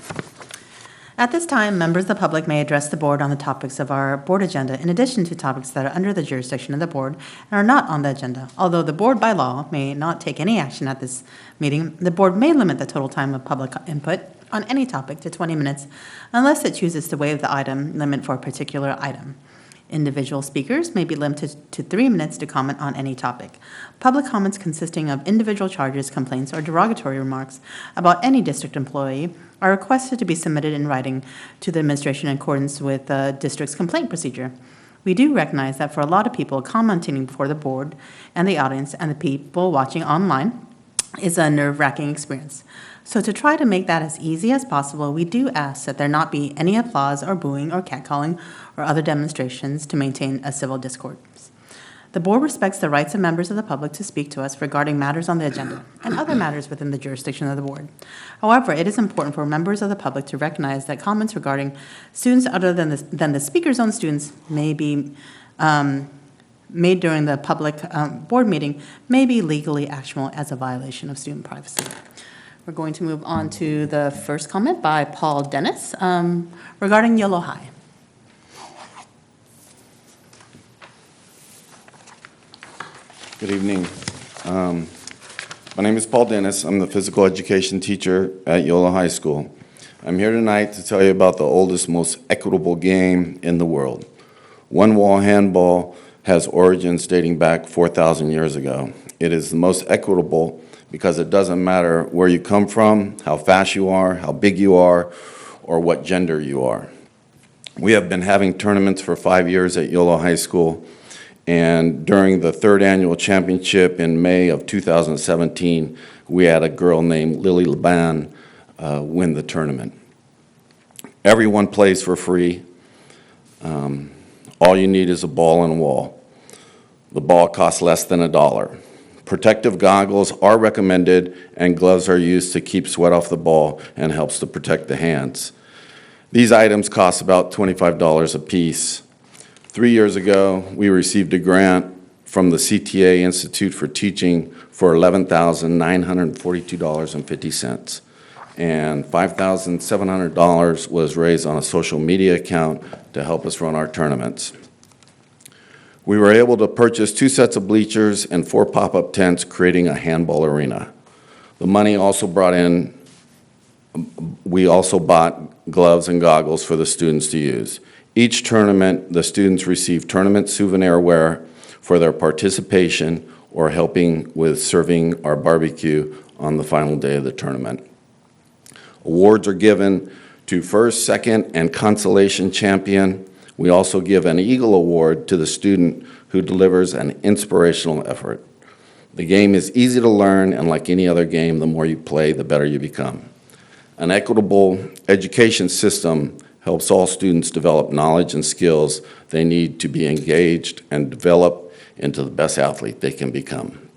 At this time, members of the public may address the board on the topics of our board agenda, in addition to topics that are under the jurisdiction of the board and are not on the agenda. Although the board by law may not take any action at this meeting, the board may limit the total time of public input on any topic to 20 minutes unless it chooses to waive the item limit for a particular item. Individual speakers may be limited to 3 minutes to comment on any topic. Public comments consisting of individual charges, complaints, or derogatory remarks about any district employee are requested to be submitted in writing to the administration in accordance with the district's complaint procedure. We do recognize that for a lot of people, commenting before the board and the audience and the people watching online is a nerve-wracking experience. So to try to make that as easy as possible, we do ask that there not be any applause or booing or catcalling or other demonstrations to maintain a civil discourse. The board respects the rights of members of the public to speak to us regarding matters on the agenda and other matters within the jurisdiction of the board. However, it is important for members of the public to recognize that comments regarding students other than the speaker's own students may be made during the public board meeting may be legally actionable as a violation of student privacy. We're going to move on to the first comment by Paul Dennis regarding Yolo High. Good evening. My name is Paul Dennis. I'm the physical education teacher at Yolo High School. I'm here tonight to tell you about the oldest, most equitable game in the world. One-wall handball has origins dating back 4,000 years ago. It is the most equitable because it doesn't matter where you come from, how fast you are, how big you are, or what gender you are. We have been having tournaments for 5 years at Yolo High School, and during the 3rd annual championship in May of 2017, we had a girl named Lily Laban win the tournament. Everyone plays for free. All you need is a ball and a wall. The ball costs less than $1. Protective goggles are recommended, and gloves are used to keep sweat off the ball and helps to protect the hands. These items cost about $25 a piece. 3 years ago, we received a grant from the CTA Institute for Teaching for $11,942.50, and $5,700 was raised on a social media account to help us run our tournaments. We were able to purchase 2 sets of bleachers and 4 pop-up tents, creating a handball arena. The money also brought in, we also bought gloves and goggles for the students to use. Each tournament, the students receive tournament souvenir wear for their participation or helping with serving our barbecue on the final day of the tournament. Awards are given to first, second, and consolation champion. We also give an Eagle Award to the student who delivers an inspirational effort. The game is easy to learn, and like any other game, the more you play, the better you become. An equitable education system helps all students develop knowledge and skills they need to be engaged and develop into the best athlete they can become.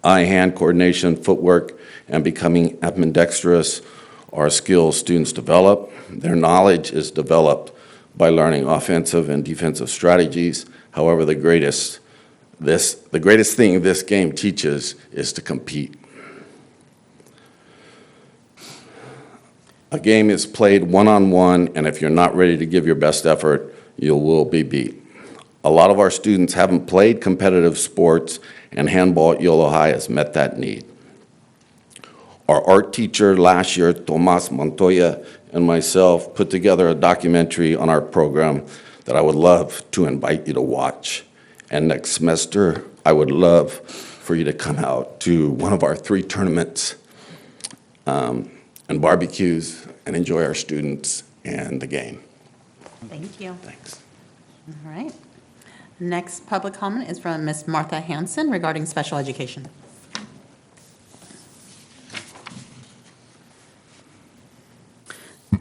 Eye-hand coordination, footwork, and becoming ambidextrous are skills students develop. Their knowledge is developed by learning offensive and defensive strategies. However, the greatest thing this game teaches is to compete. A game is played one-on-one, and if you're not ready to give your best effort, you will be beat. A lot of our students haven't played competitive sports, and handball at Yolo High has met that need. Our art teacher last year, Tomas Montoya, and myself put together a documentary on our program that I would love to invite you to watch. And next semester, I would love for you to come out to one of our 3 tournaments and barbecues and enjoy our students and the game. Thank you. Thanks. All right. Next public comment is from Ms. Martha Hansen regarding special education.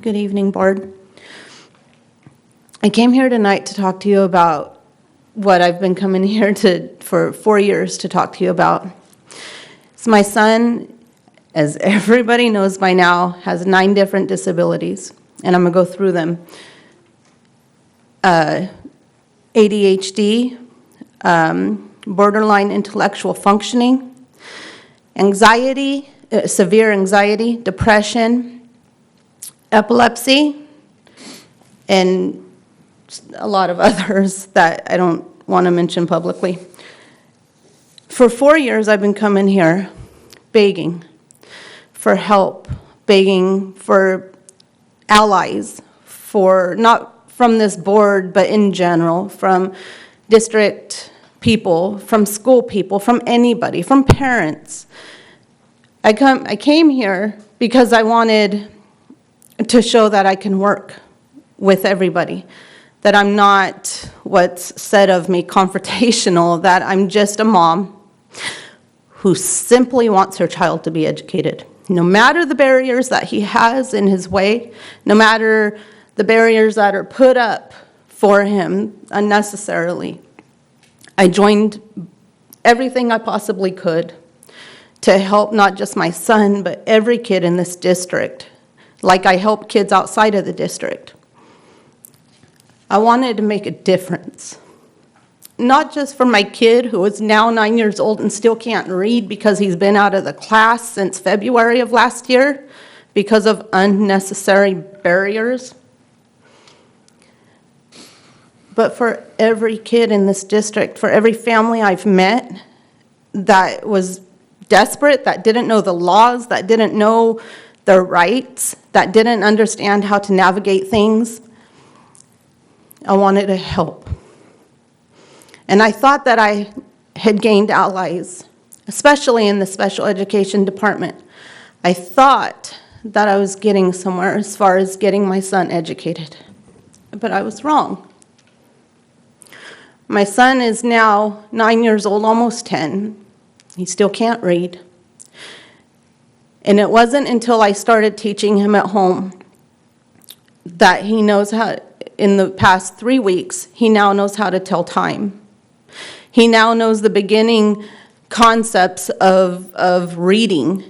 Good evening, Board. I came here tonight to talk to you about what I've been coming here for 4 years to talk to you about. So my son, as everybody knows by now, has 9 different disabilities, and I'm going to go through them. ADHD, borderline intellectual functioning, anxiety, severe anxiety, depression, epilepsy, and a lot of others that I don't want to mention publicly. For 4 years, I've been coming here begging for help, begging for allies, not from this board, but in general, from district people, from school people, from anybody, from parents. I came here because I wanted to show that I can work with everybody, that I'm not what's said of me confrontational, that I'm just a mom who simply wants her child to be educated. No matter the barriers that he has in his way, no matter the barriers that are put up for him unnecessarily, I joined everything I possibly could to help not just my son, but every kid in this district, like I help kids outside of the district. I wanted to make a difference. Not just for my kid, who is now 9 years old and still can't read because he's been out of the class since February of last year because of unnecessary barriers, but for every kid in this district, for every family I've met that was desperate, that didn't know the laws, that didn't know their rights, that didn't understand how to navigate things. I wanted to help. And I thought that I had gained allies, especially in the special education department. I thought that I was getting somewhere as far as getting my son educated, but I was wrong. My son is now 9 years old, almost 10. He still can't read. And it wasn't until I started teaching him at home that he knows how, in the past 3 weeks, he now knows how to tell time. He now knows the beginning concepts of reading.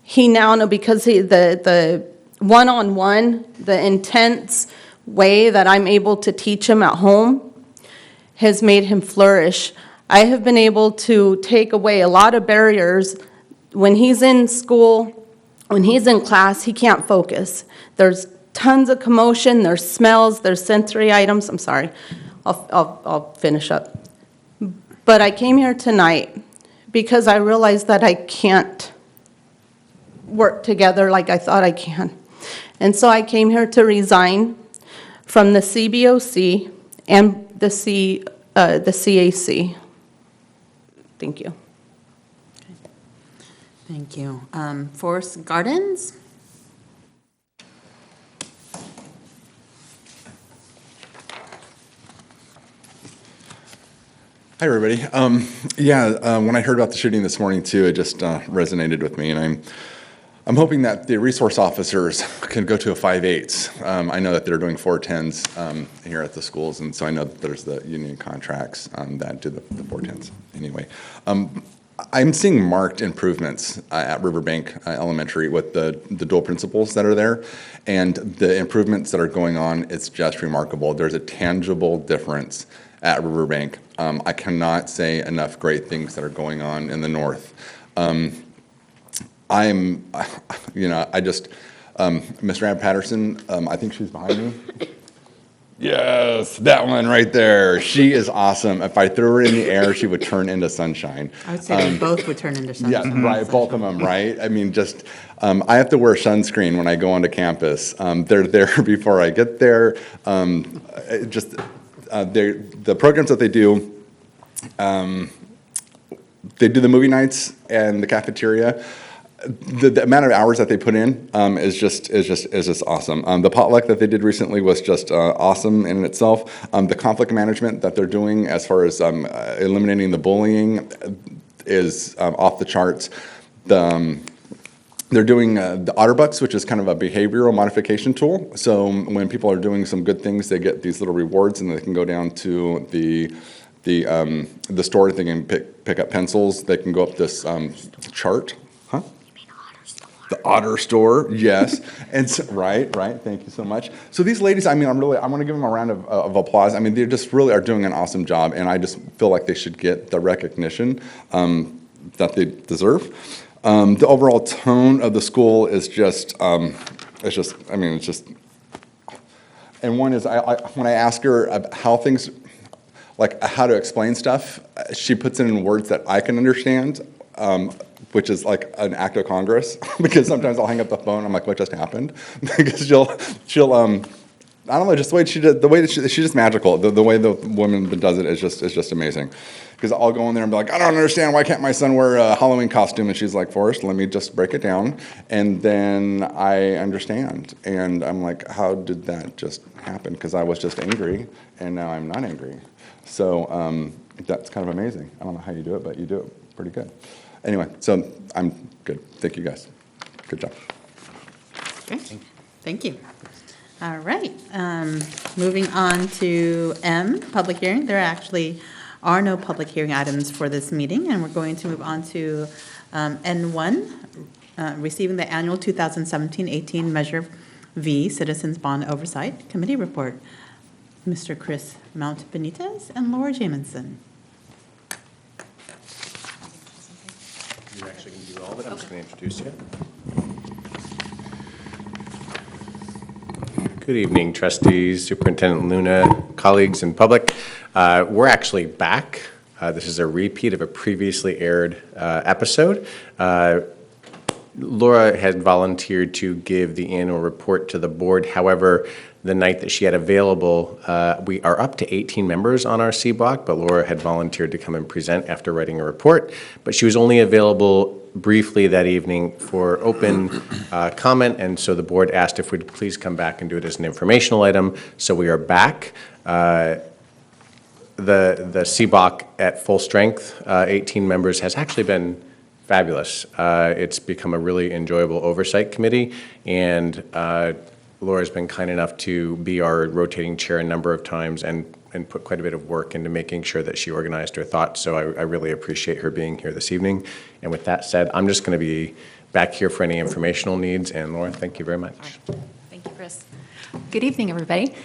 He now knows, because the one-on-one, the intense way that I'm able to teach him at home has made him flourish. I have been able to take away a lot of barriers. When he's in school, when he's in class, he can't focus. There's tons of commotion, there's smells, there's sensory items. I'm sorry, I'll finish up. But I came here tonight because I realized that I can't work together like I thought I can. And so I came here to resign from the CBOC and the CAC. Thank you. Thank you. Forest Gardens? Hi, everybody. When I heard about the shooting this morning too, it just resonated with me, and I'm hoping that the resource officers can go to a 5/8. I know that they're doing 410s here at the schools, and so I know that there's the union contracts that do the 410s. Anyway, I'm seeing marked improvements at Riverbank Elementary with the dual principals that are there, and the improvements that are going on. It's just remarkable. There's a tangible difference at Riverbank. I cannot say enough great things that are going on in the north. Miss Rand Patterson, I think she's behind me. Yes, that one right there. She is awesome. If I threw her in the air, she would turn into sunshine. I would say they both would turn into sunshine. Yeah, right, both of them, right? I mean, I have to wear sunscreen when I go onto campus. They're there before I get there. The programs that they do the movie nights and the cafeteria. The amount of hours that they put in is just awesome. The potluck that they did recently was just awesome in itself. The conflict management that they're doing as far as eliminating the bullying is off the charts. They're doing the OtterBucks, which is kind of a behavioral modification tool. So when people are doing some good things, they get these little rewards, and they can go down to the store. They can pick up pencils. They can go up this chart. Huh? The Otter Store, yes. And so, right, thank you so much. So these ladies, I want to give them a round of applause. I mean, they just really are doing an awesome job, and I just feel like they should get the recognition that they deserve. The overall tone of the school is and one is, when I ask her how things, like how to explain stuff, she puts it in words that I can understand, which is like an act of Congress, because sometimes I'll hang up the phone, I'm like, what just happened? Because she'll I don't know, just the way she did, the way that she's just magical. The way the woman does it is just amazing. Because I'll go in there and be like, I don't understand, why can't my son wear a Halloween costume? And she's like, Forrest, let me just break it down. And then I understand. And I'm like, how did that just happen? Because I was just angry, and now I'm not angry. So that's kind of amazing. I don't know how you do it, but you do it pretty good. Anyway, so I'm good. Thank you, guys. Good job. Great. Thank you. All right. Moving on to M, public hearing. There actually are no public hearing items for this meeting, and we're going to move on to N1, receiving the annual 2017-18 Measure V Citizens Bond Oversight Committee report. Mr. Chris Mount Benitez and Laura Jamison. You're actually going to do all of it. I'm just going to introduce you. Good evening, trustees, Superintendent Luna, colleagues, and public. We're actually back. This is a repeat of a previously aired episode. Laura had volunteered to give the annual report to the board. However, the night that she had available, we are up to 18 members on our C block, but Laura had volunteered to come and present after writing a report. But she was only available briefly that evening for open comment, and so the board asked if we'd please come back and do it as an informational item. So we are back. The CBOC at full strength, 18 members, has actually been fabulous. It's become a really enjoyable oversight committee, and Laura's been kind enough to be our rotating chair a number of times and put quite a bit of work into making sure that she organized her thoughts. So I really appreciate her being here this evening. And with that said, I'm just going to be back here for any informational needs. And Laura, thank you very much. Thank you, Chris. Good evening, everybody.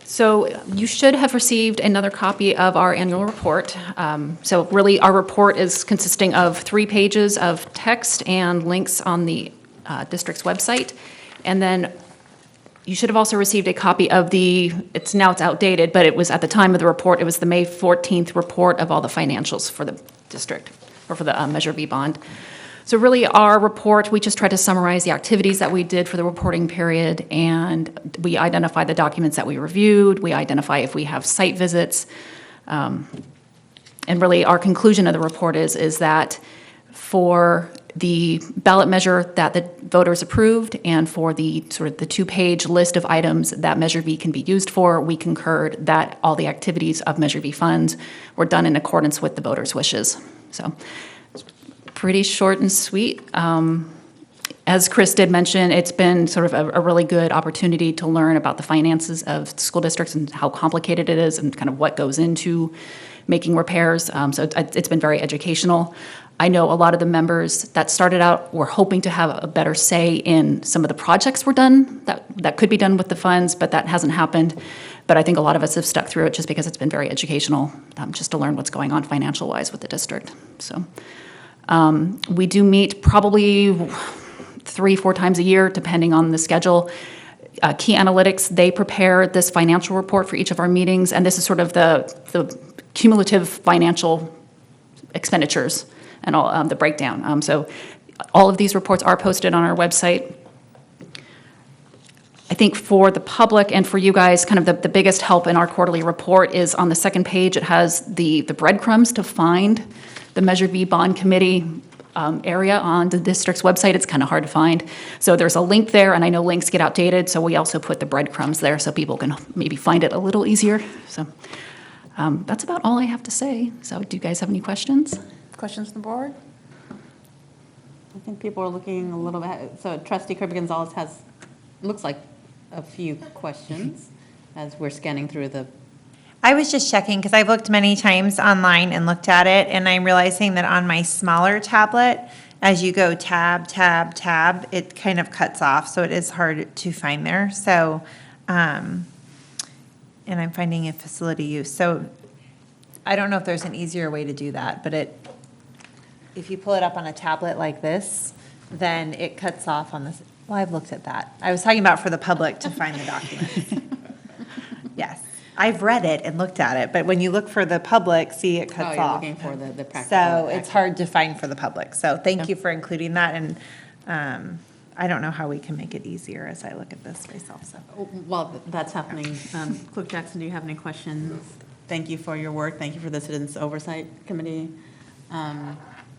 So you should have received another copy of our annual report. So really, our report is consisting of 3 pages of text and links on the district's website. And then you should have also received a copy of it's outdated, but it was at the time of the report, it was the May 14th report of all the financials for the district, or for the Measure V bond. So really, our report, we just tried to summarize the activities that we did for the reporting period, and we identify the documents that we reviewed, we identify if we have site visits, and really, our conclusion of the report is that for the ballot measure that the voters approved and for the sort of the 2-page list of items that Measure V can be used for, we concurred that all the activities of Measure V funds were done in accordance with the voters' wishes. So it's pretty short and sweet. As Chris did mention, it's been sort of a really good opportunity to learn about the finances of school districts and how complicated it is and kind of what goes into making repairs. So it's been very educational. I know a lot of the members that started out were hoping to have a better say in some of the projects were done that could be done with the funds, but that hasn't happened. But I think a lot of us have stuck through it just because it's been very educational, just to learn what's going on financial-wise with the district. So we do meet probably 3-4 times a year, depending on the schedule. Key Analytics, they prepare this financial report for each of our meetings, and this is sort of the cumulative financial expenditures and all the breakdown. So all of these reports are posted on our website. I think for the public and for you guys, kind of the biggest help in our quarterly report is on the second page. It has the breadcrumbs to find the Measure V Bond Committee area on the district's website. It's kind of hard to find. So there's a link there, and I know links get outdated, so we also put the breadcrumbs there so people can maybe find it a little easier. So that's about all I have to say. So do you guys have any questions? Questions from the board? I think people are looking a little bit, so Trustee Kirby Gonzalez looks like a few questions as we're scanning through the. I was just checking because I've looked many times online and looked at it, and I'm realizing that on my smaller tablet, as you go tab, tab, tab, it kind of cuts off, so it is hard to find there. So, and I'm finding a facility use. So I don't know if there's an easier way to do that, but if you pull it up on a tablet like this, then it cuts off on this. Well, I've looked at that. I was talking about for the public to find the documents. Yes. I've read it and looked at it, but when you look for the public, see, it cuts you're off. looking for the practical. So it's hard to find for the public. So thank you for including that, and I don't know how we can make it easier as I look at this myself, so. While that's happening, Clerk Jackson, do you have any questions? Thank you for your work. Thank you for the Citizens Oversight Committee.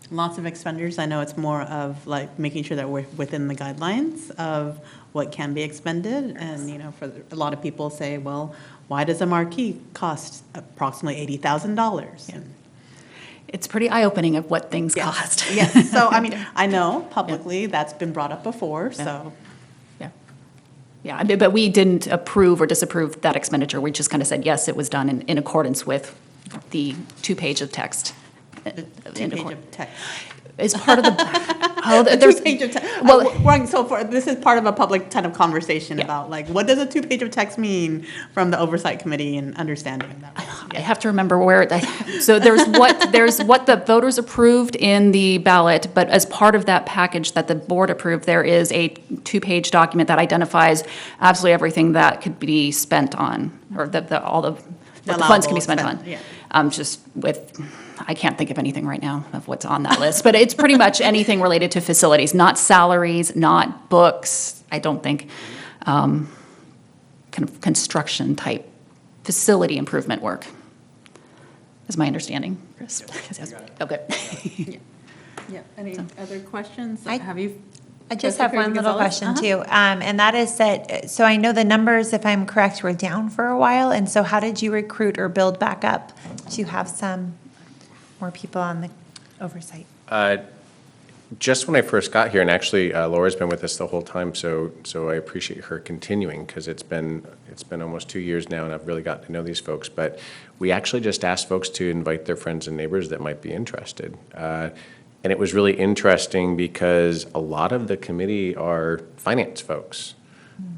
Lots of expenditures. I know it's more of like making sure that we're within the guidelines of what can be expended. And, you know, for a lot of people say, well, why does a marquee cost approximately $80,000? Yeah. It's pretty eye-opening of what things cost. Yes, so I mean, I know publicly that's been brought up before, so. Yeah, I mean, but we didn't approve or disapprove that expenditure. We just kind of said, yes, it was done in accordance with the 2-page of text. The 2-page of text. Is part of the, there's 2-page of text. Well, so for, this is part of a public kind of conversation about like, what does a 2-page of text mean from the Oversight Committee and understanding of that? I have to remember where, so there's what the voters approved in the ballot, but as part of that package that the board approved, there is a 2-page document that identifies absolutely everything that could be spent on, or all the what the funds can be spent on. Yeah. Just with, I can't think of anything right now of what's on that list, but it's pretty much anything related to facilities, not salaries, not books, I don't think, kind of construction type facility improvement work, is my understanding, Chris. Okay. Yeah, any other questions? Have you? I just have one little question too, and that is that, so I know the numbers, if I'm correct, were down for a while, and so how did you recruit or build back up to have some more people on the oversight? Just when I first got here, and actually Laura's been with us the whole time, so I appreciate her continuing, because it's been almost 2 years now, and I've really gotten to know these folks. But we actually just asked folks to invite their friends and neighbors that might be interested. And it was really interesting because a lot of the committee are finance folks.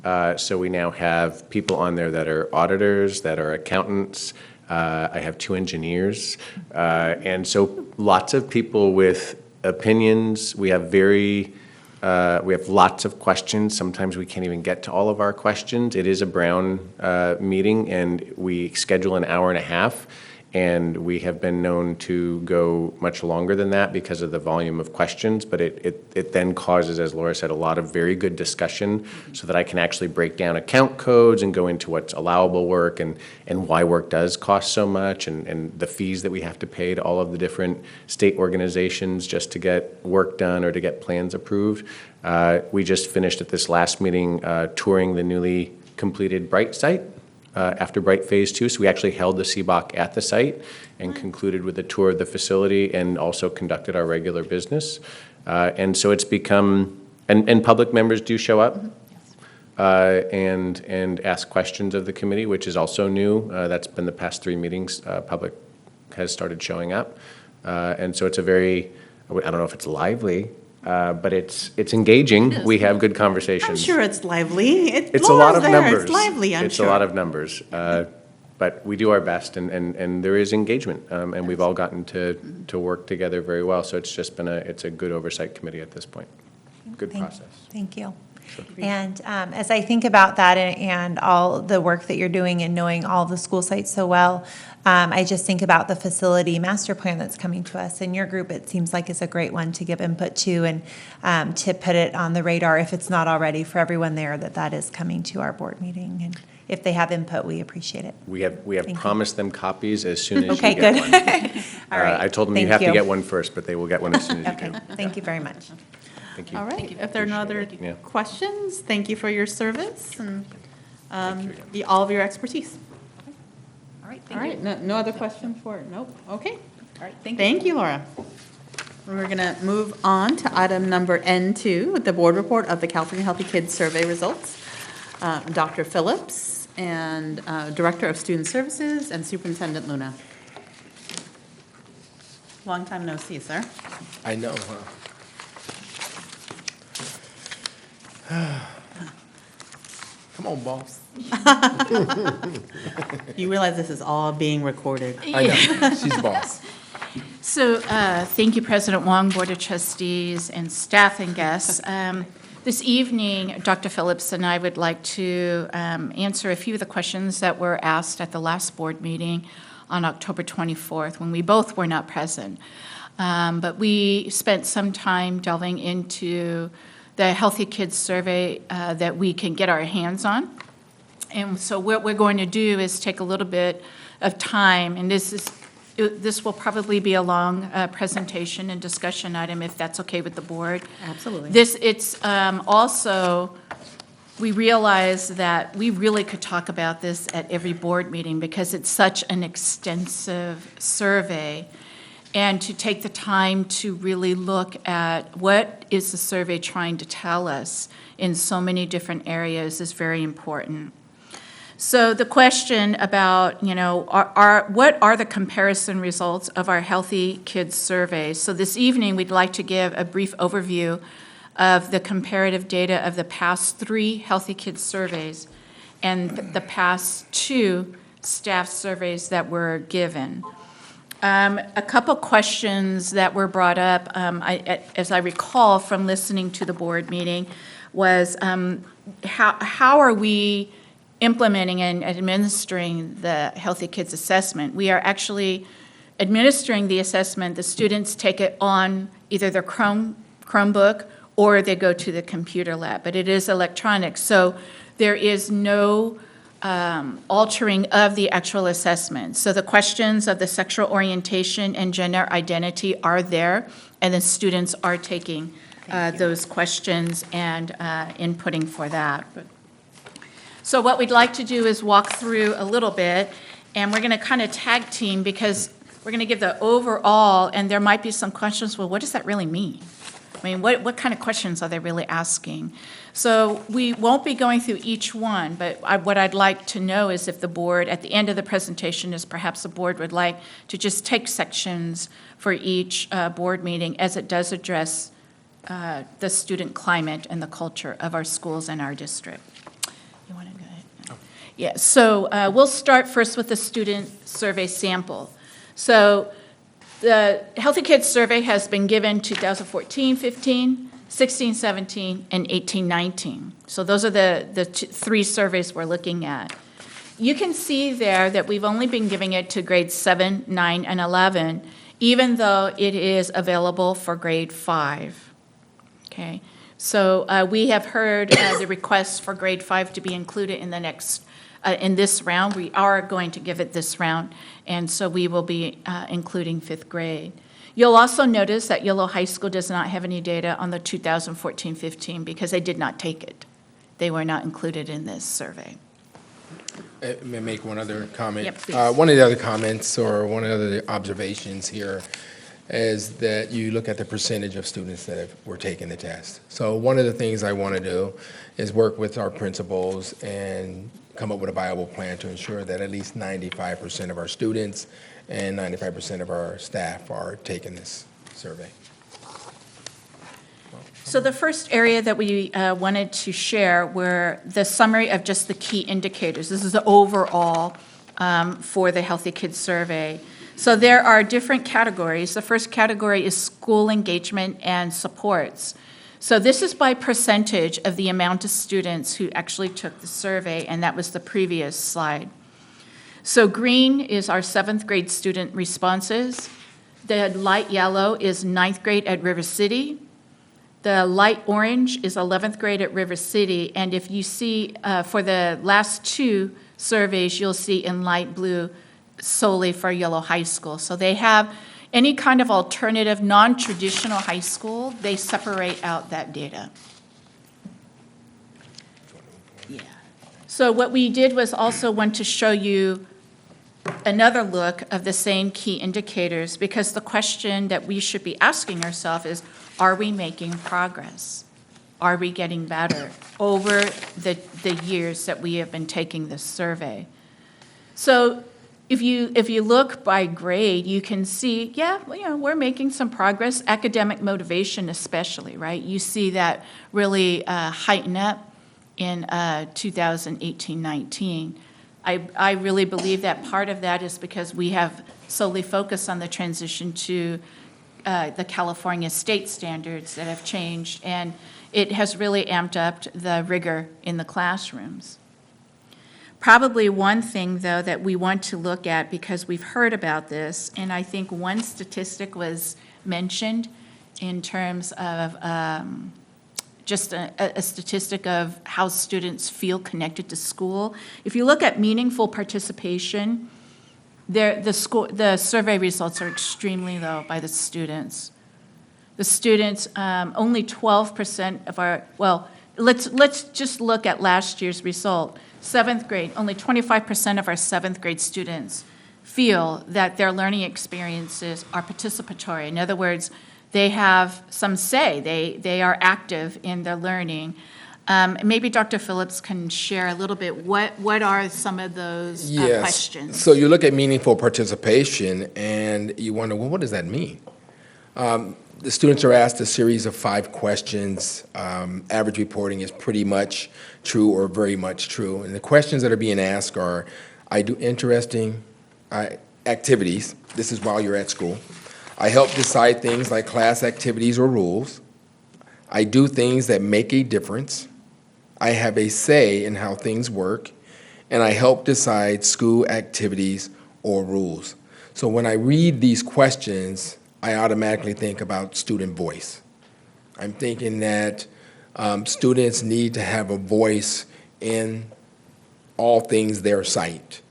So we now have people on there that are auditors, that are accountants. I have 2 engineers. And so lots of people with opinions. We have lots of questions. Sometimes we can't even get to all of our questions. It is a Brown meeting, and we schedule an hour and a half. And we have been known to go much longer than that because of the volume of questions, but it then causes, as Laura said, a lot of very good discussion so that I can actually break down account codes and go into what's allowable work and why work does cost so much and the fees that we have to pay to all of the different state organizations just to get work done or to get plans approved. We just finished at this last meeting touring the newly completed Bright site. After Bright Phase 2, so we actually held the CBOC at the site and concluded with a tour of the facility and also conducted our regular business. And so it's become, and public members do show up and ask questions of the committee, which is also new. That's been the past 3 meetings. Public has started showing up. And so it's a very, I don't know if it's lively, but it's engaging. We have good conversations. I'm sure it's lively. It's a lot of numbers. It's lively, I'm sure. It's a lot of numbers. But we do our best, and there is engagement, and we've all gotten to work together very well. So it's just been it's a good oversight committee at this point. Good process. Thank you. Sure. And as I think about that and all the work that you're doing and knowing all the school sites so well, I just think about the facility master plan that's coming to us. And your group, it seems like, is a great one to give input to and to put it on the radar, if it's not already, for everyone there, that is coming to our board meeting. And if they have input, we appreciate it. We have promised them copies as soon as you get one. All right. I told them you have to get one first, but they will get one as soon as you do. Thank you very much. Thank you. All right, if there are no other questions, thank you for your service and all of your expertise. All right, All right, no other questions for it? Nope, okay. All right, thank you. Thank you, Laura. We're going to move on to item number N2, the board report of the California Healthy Kids Survey results. Dr. Phillips and Director of Student Services and Superintendent Luna. Long time no see, sir. I know, huh? Come on, boss. You realize this is all being recorded. I know. She's boss. So thank you, President Wong, Board of Trustees, and staff and guests. This evening, Dr. Phillips and I would like to answer a few of the questions that were asked at the last board meeting on October 24th, when we both were not present. But we spent some time delving into the Healthy Kids survey that we can get our hands on. And so what we're going to do is take a little bit of time, and this will probably be a long presentation and discussion item, if that's okay with the board. Absolutely. It's also, we realize that we really could talk about this at every board meeting because it's such an extensive survey. And to take the time to really look at what is the survey trying to tell us in so many different areas is very important. So the question about, what are the comparison results of our Healthy Kids survey? So this evening, we'd like to give a brief overview of the comparative data of the past 3 Healthy Kids surveys and the past 2 staff surveys that were given. A couple questions that were brought up, as I recall from listening to the board meeting, was how are we implementing and administering the Healthy Kids assessment? We are actually administering the assessment. The students take it on either their Chromebook or they go to the computer lab, but it is electronic. So there is no altering of the actual assessment. So the questions of the sexual orientation and gender identity are there, and the students are taking those questions and inputting for that. So what we'd like to do is walk through a little bit, and we're going to kind of tag team because we're going to give the overall, and there might be some questions, well, what does that really mean? I mean, what kind of questions are they really asking? So we won't be going through each one, but what I'd like to know is if the board, at the end of the presentation, is perhaps the board would like to just take sections for each board meeting as it does address the student climate and the culture of our schools and our district. You want to go ahead? Yeah, so we'll start first with the student survey sample. So the Healthy Kids survey has been given 2014, 15, 16, 17, and 18, 19. So those are the 3 surveys we're looking at. You can see there that we've only been giving it to grades 7, 9, and 11, even though it is available for grade 5. Okay, so we have heard the request for grade 5 to be included in the next, in this round. We are going to give it this round, and so we will be including 5th grade. You'll also notice that Yolo High School does not have any data on the 2014-15 because they did not take it. They were not included in this survey. May I make one other comment? Yep, please. One of the other comments or one of the observations here is that you look at the percentage of students that were taking the test. So one of the things I want to do is work with our principals and come up with a viable plan to ensure that at least 95% of our students and 95% of our staff are taking this survey. So the first area that we wanted to share were the summary of just the key indicators. This is the overall for the Healthy Kids survey. So there are different categories. The first category is school engagement and supports. So this is by percentage of the amount of students who actually took the survey, and that was the previous slide. So green is our 7th grade student responses. The light yellow is 9th grade at River City. The light orange is 11th grade at River City. And if you see for the last 2 surveys, you'll see in light blue solely for Yolo High School. So they have any kind of alternative, non-traditional high school, they separate out that data. Yeah. So what we did was also want to show you another look of the same key indicators, because the question that we should be asking ourselves is, are we making progress? Are we getting better over the years that we have been taking this survey? So if you look by grade, you can see, yeah, we're making some progress. Academic motivation especially, right? You see that really heighten up in 2018-19. I really believe that part of that is because we have solely focused on the transition to the California state standards that have changed, and it has really amped up the rigor in the classrooms. Probably one thing, though, that we want to look at, because we've heard about this, and I think one statistic was mentioned in terms of just a statistic of how students feel connected to school. If you look at meaningful participation, the survey results are extremely low by the students. The students, only 12% of our, well, let's just look at last year's result. 7th grade, only 25% of our 7th grade students feel that their learning experiences are participatory. In other words, they have some say, they are active in their learning. Maybe Dr. Phillips can share a little bit, what are some of those questions? So you look at meaningful participation and you wonder, well, what does that mean? The students are asked a series of 5 questions. Average reporting is pretty much true or very much true. And the questions that are being asked are, I do interesting activities. This is while you're at school. I help decide things like class activities or rules. I do things that make a difference. I have a say in how things work. And I help decide school activities or rules. So when I read these questions, I automatically think about student voice. I'm thinking that students need to have a voice in all things their site,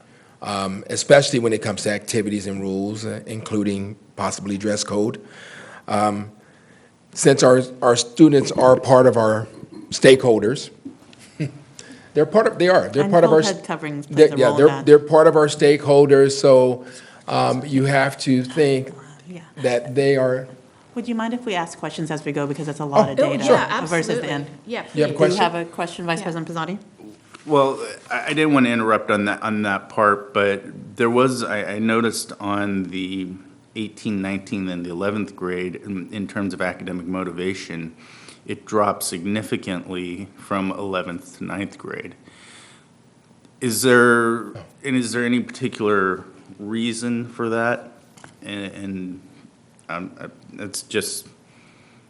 especially when it comes to activities and rules, including possibly dress code. Since our students are part of our stakeholders, they're part of our head coverings plays a role in that. they're part of our stakeholders. So you have to think that they are. Would you mind if we ask questions as we go, because it's a lot of Oh, data sure. versus the end? Yeah, You have a Do question? you have a question, Vice President Pizzotti? Well, I didn't want to interrupt on that part, but there was, I noticed on the 18, 19, and the 11th grade, in terms of academic motivation, it dropped significantly from 11th to 9th grade. Is there any particular reason for that? And it's just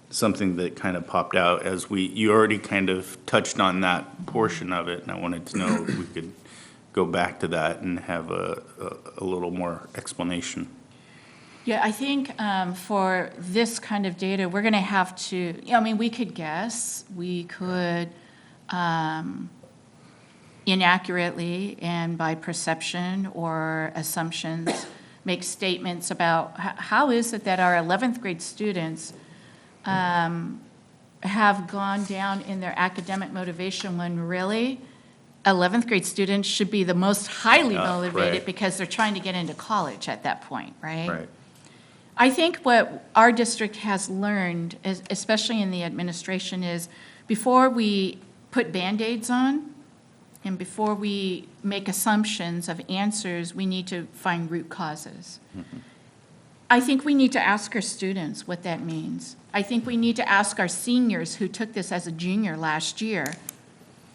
something that kind of popped out as you already kind of touched on that portion of it, and I wanted to know if we could go back to that and have a little more explanation. Yeah, I think for this kind of data, we're going to have to, we could guess, we could inaccurately and by perception or assumptions make statements about how is it that our 11th grade students have gone down in their academic motivation when really 11th grade students should be the most highly motivated right. because they're trying to get into college at that point, right? Right. I think what our district has learned, especially in the administration, is before we put Band-Aids on and before we make assumptions of answers, we need to find root causes. Mm-hmm. I think we need to ask our students what that means. I think we need to ask our seniors who took this as a junior last year,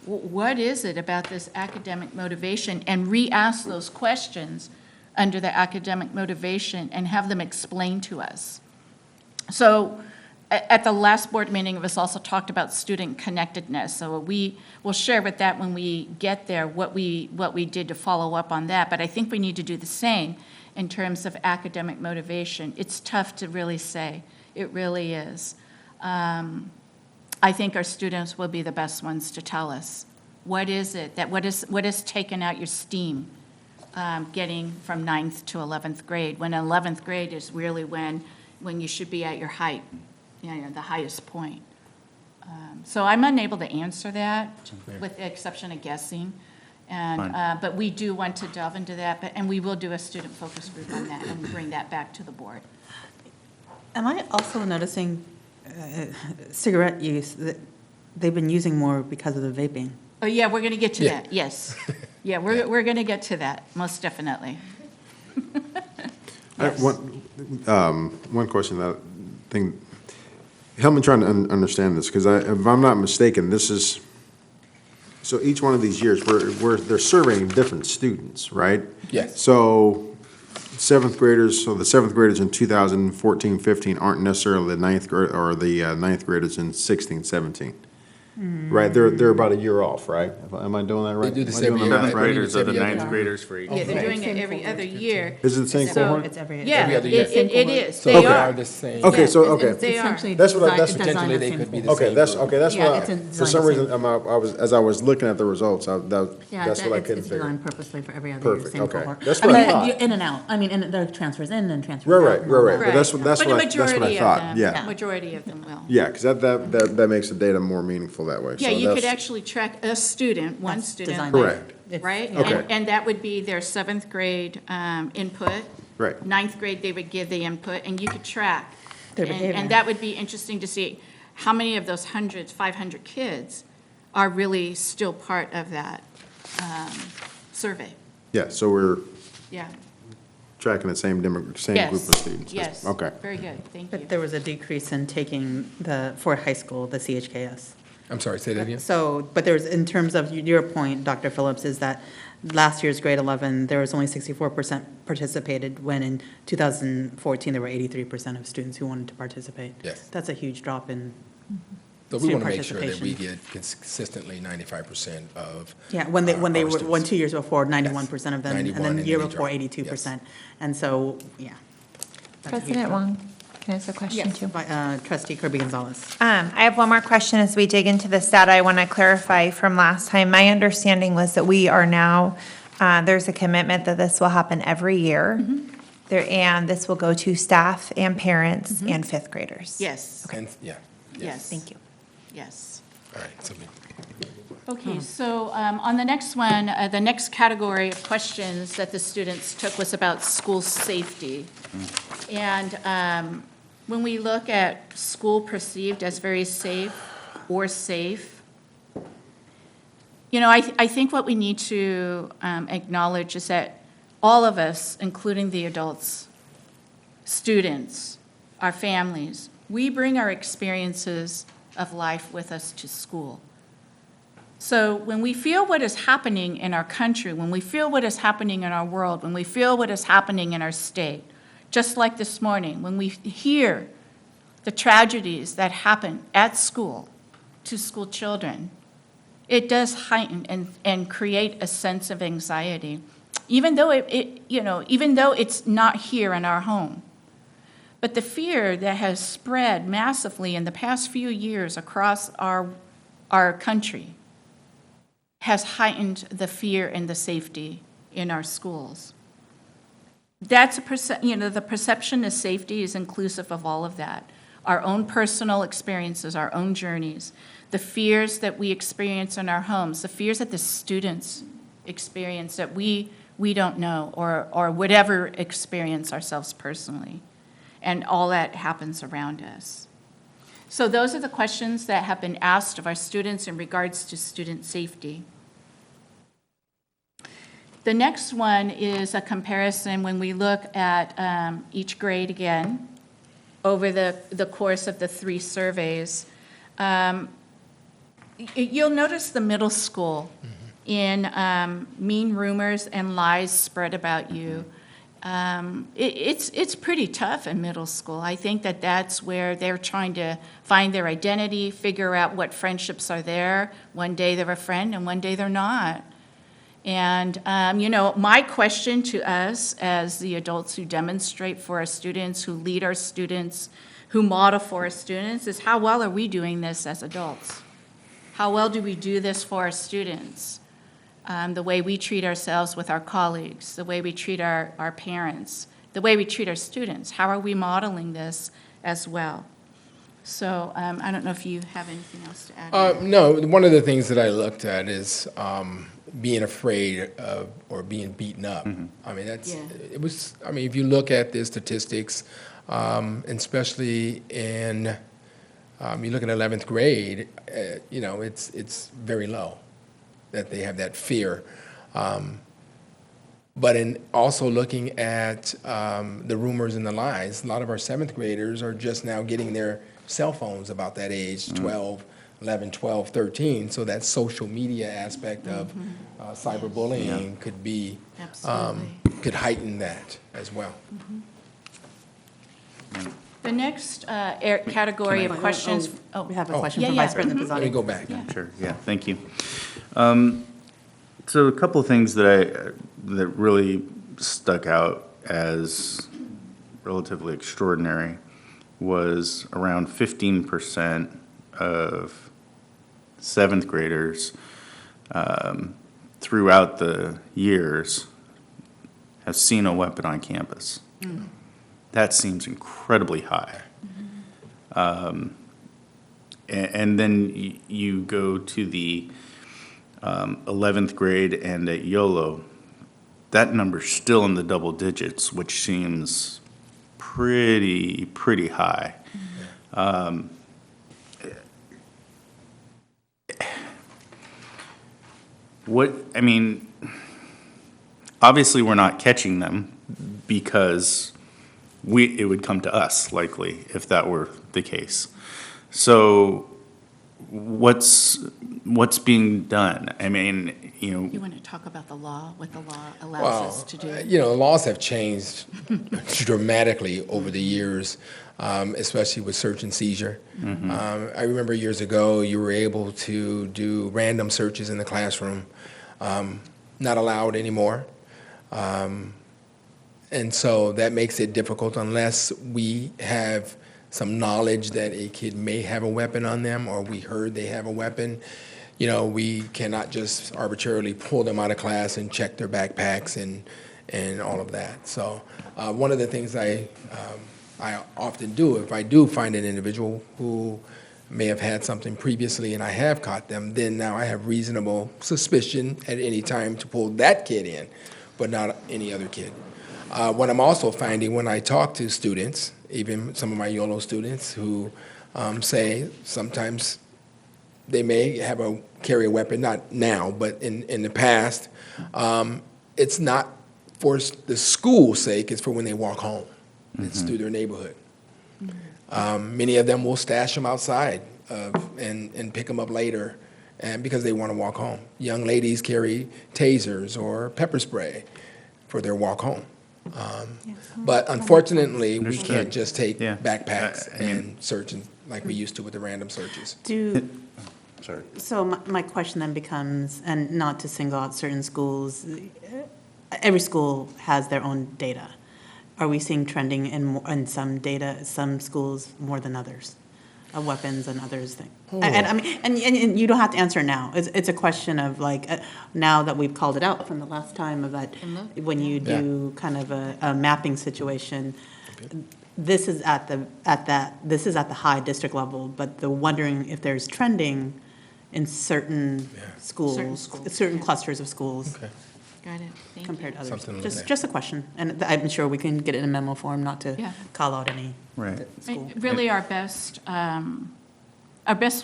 what is it about this academic motivation? And re-ask those questions under the academic motivation and have them explained to us. So at the last board meeting, it was also talked about student connectedness. So we will share with that when we get there what we did to follow up on that. But I think we need to do the same in terms of academic motivation. It's tough to really say. It really is. I think our students will be the best ones to tell us. What is it that what has taken out your steam getting from 9th to 11th grade, when 11th grade is really when you should be at your height, the highest point. So I'm unable to answer that with the exception of guessing. And, but we do want to delve into that, and we will do a student focus group on that and bring that back to the board. Am I also noticing cigarette use, that they've been using more because of the vaping? Oh, yeah, we're going to get to that, yes. Yeah, we're going to get to that, most definitely. Yes. One question, that thing, help me try to understand this, because if I'm not mistaken, this is, so each one of these years, they're surveying different students, right? Yes. So the 7th graders in 2014, 15 aren't necessarily the 9th grade, or the 9th graders in 16, 17. right? They're about a year off, right? Am I doing that right? do this Am I doing every the year. math Seventh right? graders are the Every other ninth year. graders for each. Yeah, they're doing it every other year. Is it the same So- cohort? It's every. Yeah, Every other year. it is. So They they are. are the same. Okay, Yeah, so, okay. They are. Essentially That's what I- designed- that's- it's designed Potentially the they same could be the cohort. Okay, same that's, group. okay, that's Yeah, what, it's designed for some the same. reason, as I was looking at the results, Yeah, that's what I it's couldn't figure. designed purposely for every other year, Perfect, same okay. cohort. That's I what I mean, thought. you're in and out. I mean, and there are transfers in and transfers Right, out. right, and all right, that. but that's what But a I majority of thought, them, yeah. majority of them will. Yeah, because that makes the data more meaningful that way. Yeah, So you could that's- actually track a student, one That's student. designed Correct. Right? Okay. And that would be their seventh grade input. Right. Ninth grade, they would give the input, and you could track. Their And- behavior. And that would be interesting to see how many of those 500 kids are really still part of that survey. Yeah, so we're Yeah. tracking the same group of students. Yes. Okay. Very good, thank you. But there was a decrease in taking for high school, the CHKS. I'm sorry, say that again? So, but there's, in terms of your point, Dr. Phillips, is that last year's grade 11, there was only 64% participated, when in 2014, there were 83% of students who wanted to participate. Yes. That's a huge drop in So we student want to make sure that we participation. get consistently 95% of. Yeah, when they our were, students. 2 years before, 91% of them, and 91, then and the year then they before, dropped. 82%. And so, yeah. That's a huge President drop. Wong, can I ask a question Yes, too? Trustee Kirby Gonzalez. I have one more question as we dig into this data. I want to clarify from last time. My understanding was that we are now, there's a commitment that this will happen every year. And this will go to staff and parents and fifth graders. Yes, And, yeah, yes. Thank you. Yes. all right. So Okay, so on the next one, the next category of questions that the students took was about school safety. And when we look at school perceived as very safe or safe, you know, I think what we need to acknowledge is that all of us, including the adults, students, our families, we bring our experiences of life with us to school. So when we feel what is happening in our country, when we feel what is happening in our world, when we feel what is happening in our state, just like this morning, when we hear the tragedies that happen at school to school children, it does heighten and create a sense of anxiety, even though even though it's not here in our home. But the fear that has spread massively in the past few years across our country has heightened the fear and the safety in our schools. That's the perception of safety is inclusive of all of that. Our own personal experiences, our own journeys, the fears that we experience in our homes, the fears that the students experience that we don't know or would ever experience ourselves personally. And all that happens around us. So those are the questions that have been asked of our students in regards to student safety. The next one is a comparison when we look at each grade again over the course of the 3 surveys. You'll notice the middle school in mean rumors and lies spread about you. It's pretty tough in middle school. I think that's where they're trying to find their identity, figure out what friendships are there. One day they're a friend and one day they're not. And, my question to us as the adults who demonstrate for our students, who lead our students, who model for our students, is how well are we doing this as adults? How well do we do this for our students? The way we treat ourselves with our colleagues, the way we treat our parents, the way we treat our students. How are we modeling this as well? So I don't know if you have anything else to add. No, one of the things that I looked at is being afraid of or being beaten up. I mean, if you look at the statistics, and especially in, you look at 11th grade, it's very low that they have that fear. But in also looking at the rumors and the lies, a lot of our 7th graders are just now getting their cell phones about that age, 11, 12, 13. So that social media aspect of cyberbullying could be, could heighten that as well. The next category of questions. We have a question Yeah, from yeah. Vice President Mhm. Pizzani. Let me go back. Sure, yeah, thank you. So a couple of things that really stuck out as relatively extraordinary was around 15% of seventh graders throughout the years have seen a weapon on campus. That seems incredibly high. And then you go to the 11th grade and at YOLO, that number's still in the double digits, which seems pretty high. Obviously, we're not catching them because it would come to us likely if that were the case. So what's being done? You want to talk about the law, what the law allows us to do? Laws have changed dramatically over the years, especially with search and seizure. I remember years ago, you were able to do random searches in the classroom, not allowed anymore. And so that makes it difficult unless we have some knowledge that a kid may have a weapon on them or we heard they have a weapon. We cannot just arbitrarily pull them out of class and check their backpacks and all of that. So one of the things I often do, if I do find an individual who may have had something previously and I have caught them, then now I have reasonable suspicion at any time to pull that kid in, but not any other kid. What I'm also finding when I talk to students, even some of my YOLO students who say sometimes they may carry a weapon, not now, but in the past, it's not for the school's sake, it's for when they walk home. It's through their neighborhood. Many of them will stash them outside and pick them up later and because they want to walk home. Young ladies carry tasers or pepper spray for their walk home. But unfortunately, we can't just take backpacks and search like we used to with the random searches. Sorry. So my question then becomes, and not to single out certain schools, every school has their own data. Are we seeing trending in some data, some schools more than others, of weapons and others things? And you don't have to answer now. It's a question of now that we've called it out from the last time of that, when you do kind of a mapping situation, this is at the high district level, but the wondering if there's trending in certain schools, certain clusters of schools. Okay. Got it. Thank compared you. to others. Something to look at. Just a question, and I'm sure we can get it in a memo form, not to call out any school. Really, our best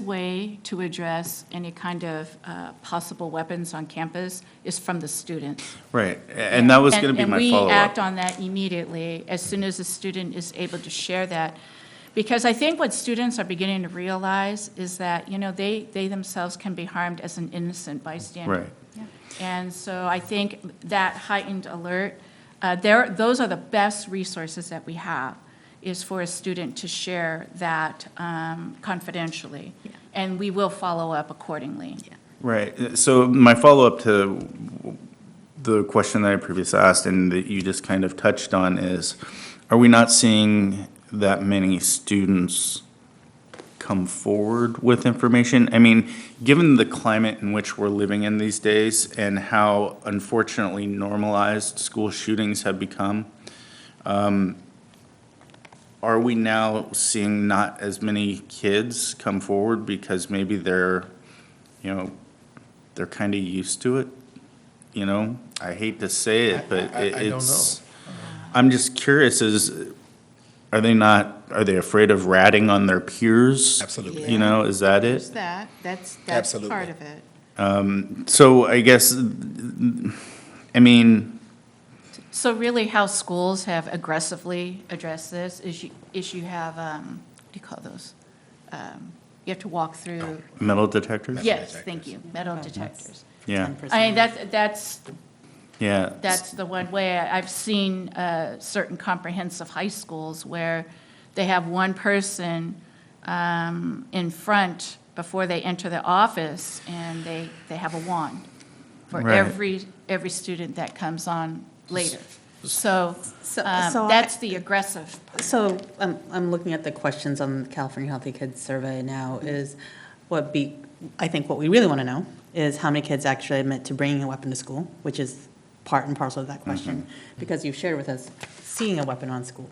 way to address any kind of possible weapons on campus is from the students. Right, and that was going to be my And we follow-up. act on that immediately as soon as the student is able to share that. Because I think what students are beginning to realize is that, they themselves can be harmed as an innocent bystander. Right. And so I think that heightened alert, those are the best resources that we have, is for a student to share that confidentially. And we will follow up accordingly. Right. So my follow-up to the question that I previously asked and that you just kind of touched on is, are we not seeing that many students come forward with information? Given the climate in which we're living in these days and how unfortunately normalized school shootings have become, are we now seeing not as many kids come forward because maybe they're kind of used to it? I hate to say it, but I don't it's. know. I'm just curious: are they afraid of ratting on their peers? Absolutely. Is that There's it? that's Absolutely. part of it. So I guess, So really how schools have aggressively addressed this is you have, what do you call those? You have to walk through. metal detectors? Yes, thank you, metal detectors. Yeah. That's Yeah. the one way. I've seen certain comprehensive high schools where they have one person in front before they enter the office, and they have a wand for Right. every student that comes on later. So So that's the aggressive part. So I'm looking at the questions on the California Healthy Kids Survey now is I think what we really want to know is how many kids actually admit to bringing a weapon to school, which is part and parcel of that question, because you've shared with us seeing a weapon on school.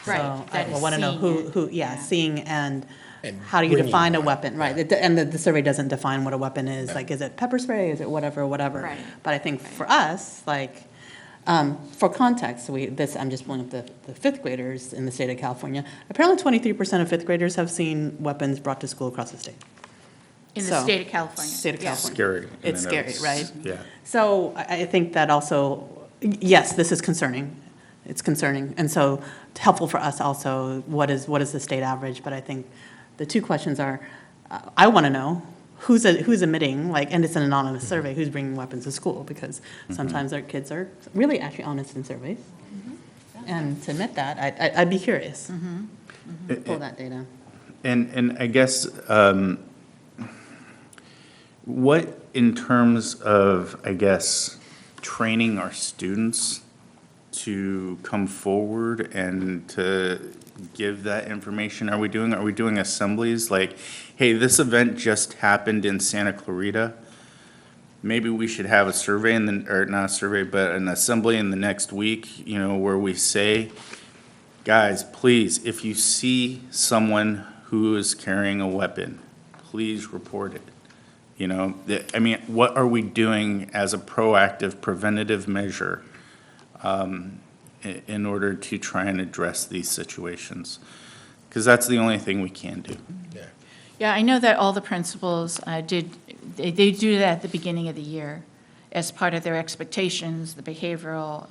Right, So that I is want to know seeing it. seeing and And how do you bringing define a a weapon, right? And the survey doesn't define what a weapon is, like, is it pepper spray, is it whatever. Right. But I think for us, like, for context, I'm just pulling up the fifth graders in the state of California. Apparently 23% of fifth graders have seen weapons brought to school across the state. In the state of California. State of Yeah. California. Scary. It's And I know scary, it's- right? Yeah. So I think that also, yes, this is concerning. It's concerning. And so it's helpful for us also, what is the state average? But I think the two questions are, I want to know who's admitting, like, and it's an anonymous survey, who's bringing weapons to school? Because sometimes our kids are really actually honest in surveys. And to admit that, I'd be curious. Pull that data. And I guess, what in terms of, I guess, training our students to come forward and to give that information, are we doing assemblies like, hey, this event just happened in Santa Clarita? Maybe we should have a survey or not a survey, but an assembly in the next week, where we say, guys, please, if you see someone who is carrying a weapon, please report it. What are we doing as a proactive, preventative measure in order to try and address these situations? Because that's the only thing we can do. Yeah, I know that all the principals they do that at the beginning of the year as part of their expectations, the behavioral,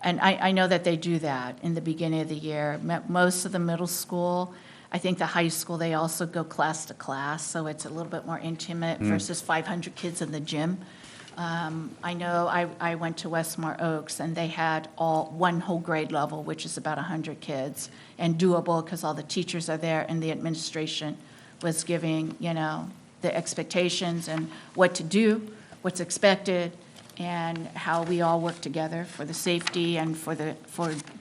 and I know that they do that in the beginning of the year. Most of the middle school, I think the high school, they also go class to class, so it's a little bit more intimate versus 500 kids in the gym. I know I went to Westmore Oaks, and they had one whole grade level, which is about 100 kids, and doable because all the teachers are there, and the administration was giving, the expectations and what to do, what's expected, and how we all work together for the safety and for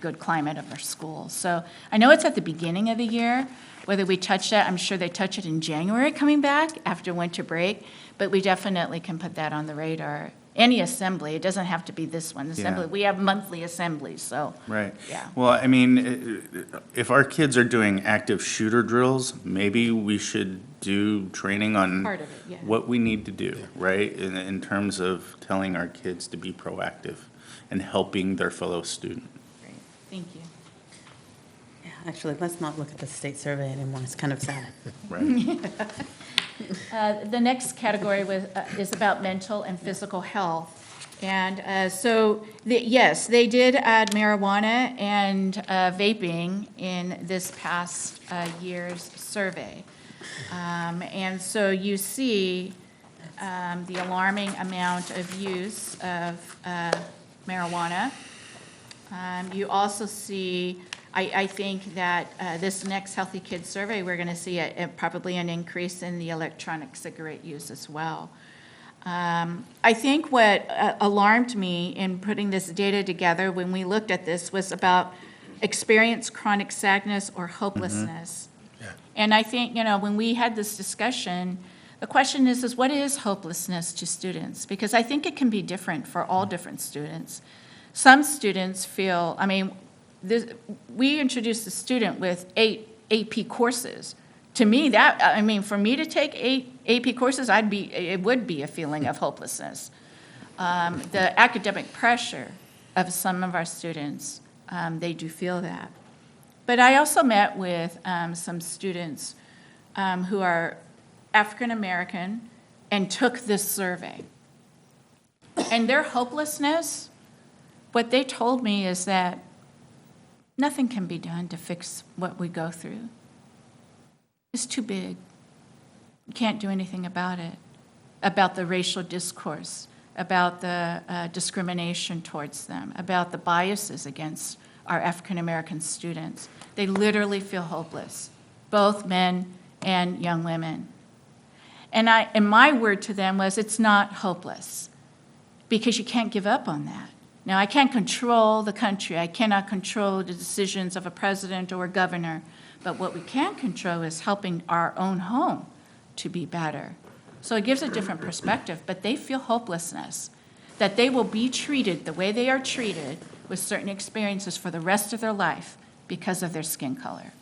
good climate of our schools. So I know it's at the beginning of the year. Whether we touch that, I'm sure they touch it in January coming back after winter break, but we definitely can put that on the radar. Any assembly, it doesn't have to be this one. Assembly, we have monthly assemblies, so. Right. Yeah. Well, if our kids are doing active shooter drills, maybe we should do training on Part of it, yeah. what we need to do, right? In terms of telling our kids to be proactive and helping their fellow student. Great, thank you. Yeah, actually, let's not look at the state survey anymore. It's kind of sad. Right. The next category is about mental and physical health. And yes, they did add marijuana and vaping in this past year's survey. And so you see the alarming amount of use of marijuana. You also see, I think that this next Healthy Kids survey, we're going to see probably an increase in the electronic cigarette use as well. I think what alarmed me in putting this data together when we looked at this was about experienced chronic sadness or hopelessness. And I think, when we had this discussion, the question is what is hopelessness to students? Because I think it can be different for all different students. Some students feel, we introduced a student with 8 AP courses. To me, for me to take 8 AP courses, it would be a feeling of hopelessness. The academic pressure of some of our students, they do feel that. But I also met with some students who are African American and took this survey. And their hopelessness, what they told me is that nothing can be done to fix what we go through. It's too big. You can't do anything about it, about the racial discourse, about the discrimination towards them, about the biases against our African-American students. They literally feel hopeless, both men and young women. And my word to them was, it's not hopeless, because you can't give up on that. Now, I can't control the country. I cannot control the decisions of a president or a governor. But what we can control is helping our own home to be better. So it gives a different perspective, but they feel hopelessness, that they will be treated the way they are treated with certain experiences for the rest of their life because of their skin color.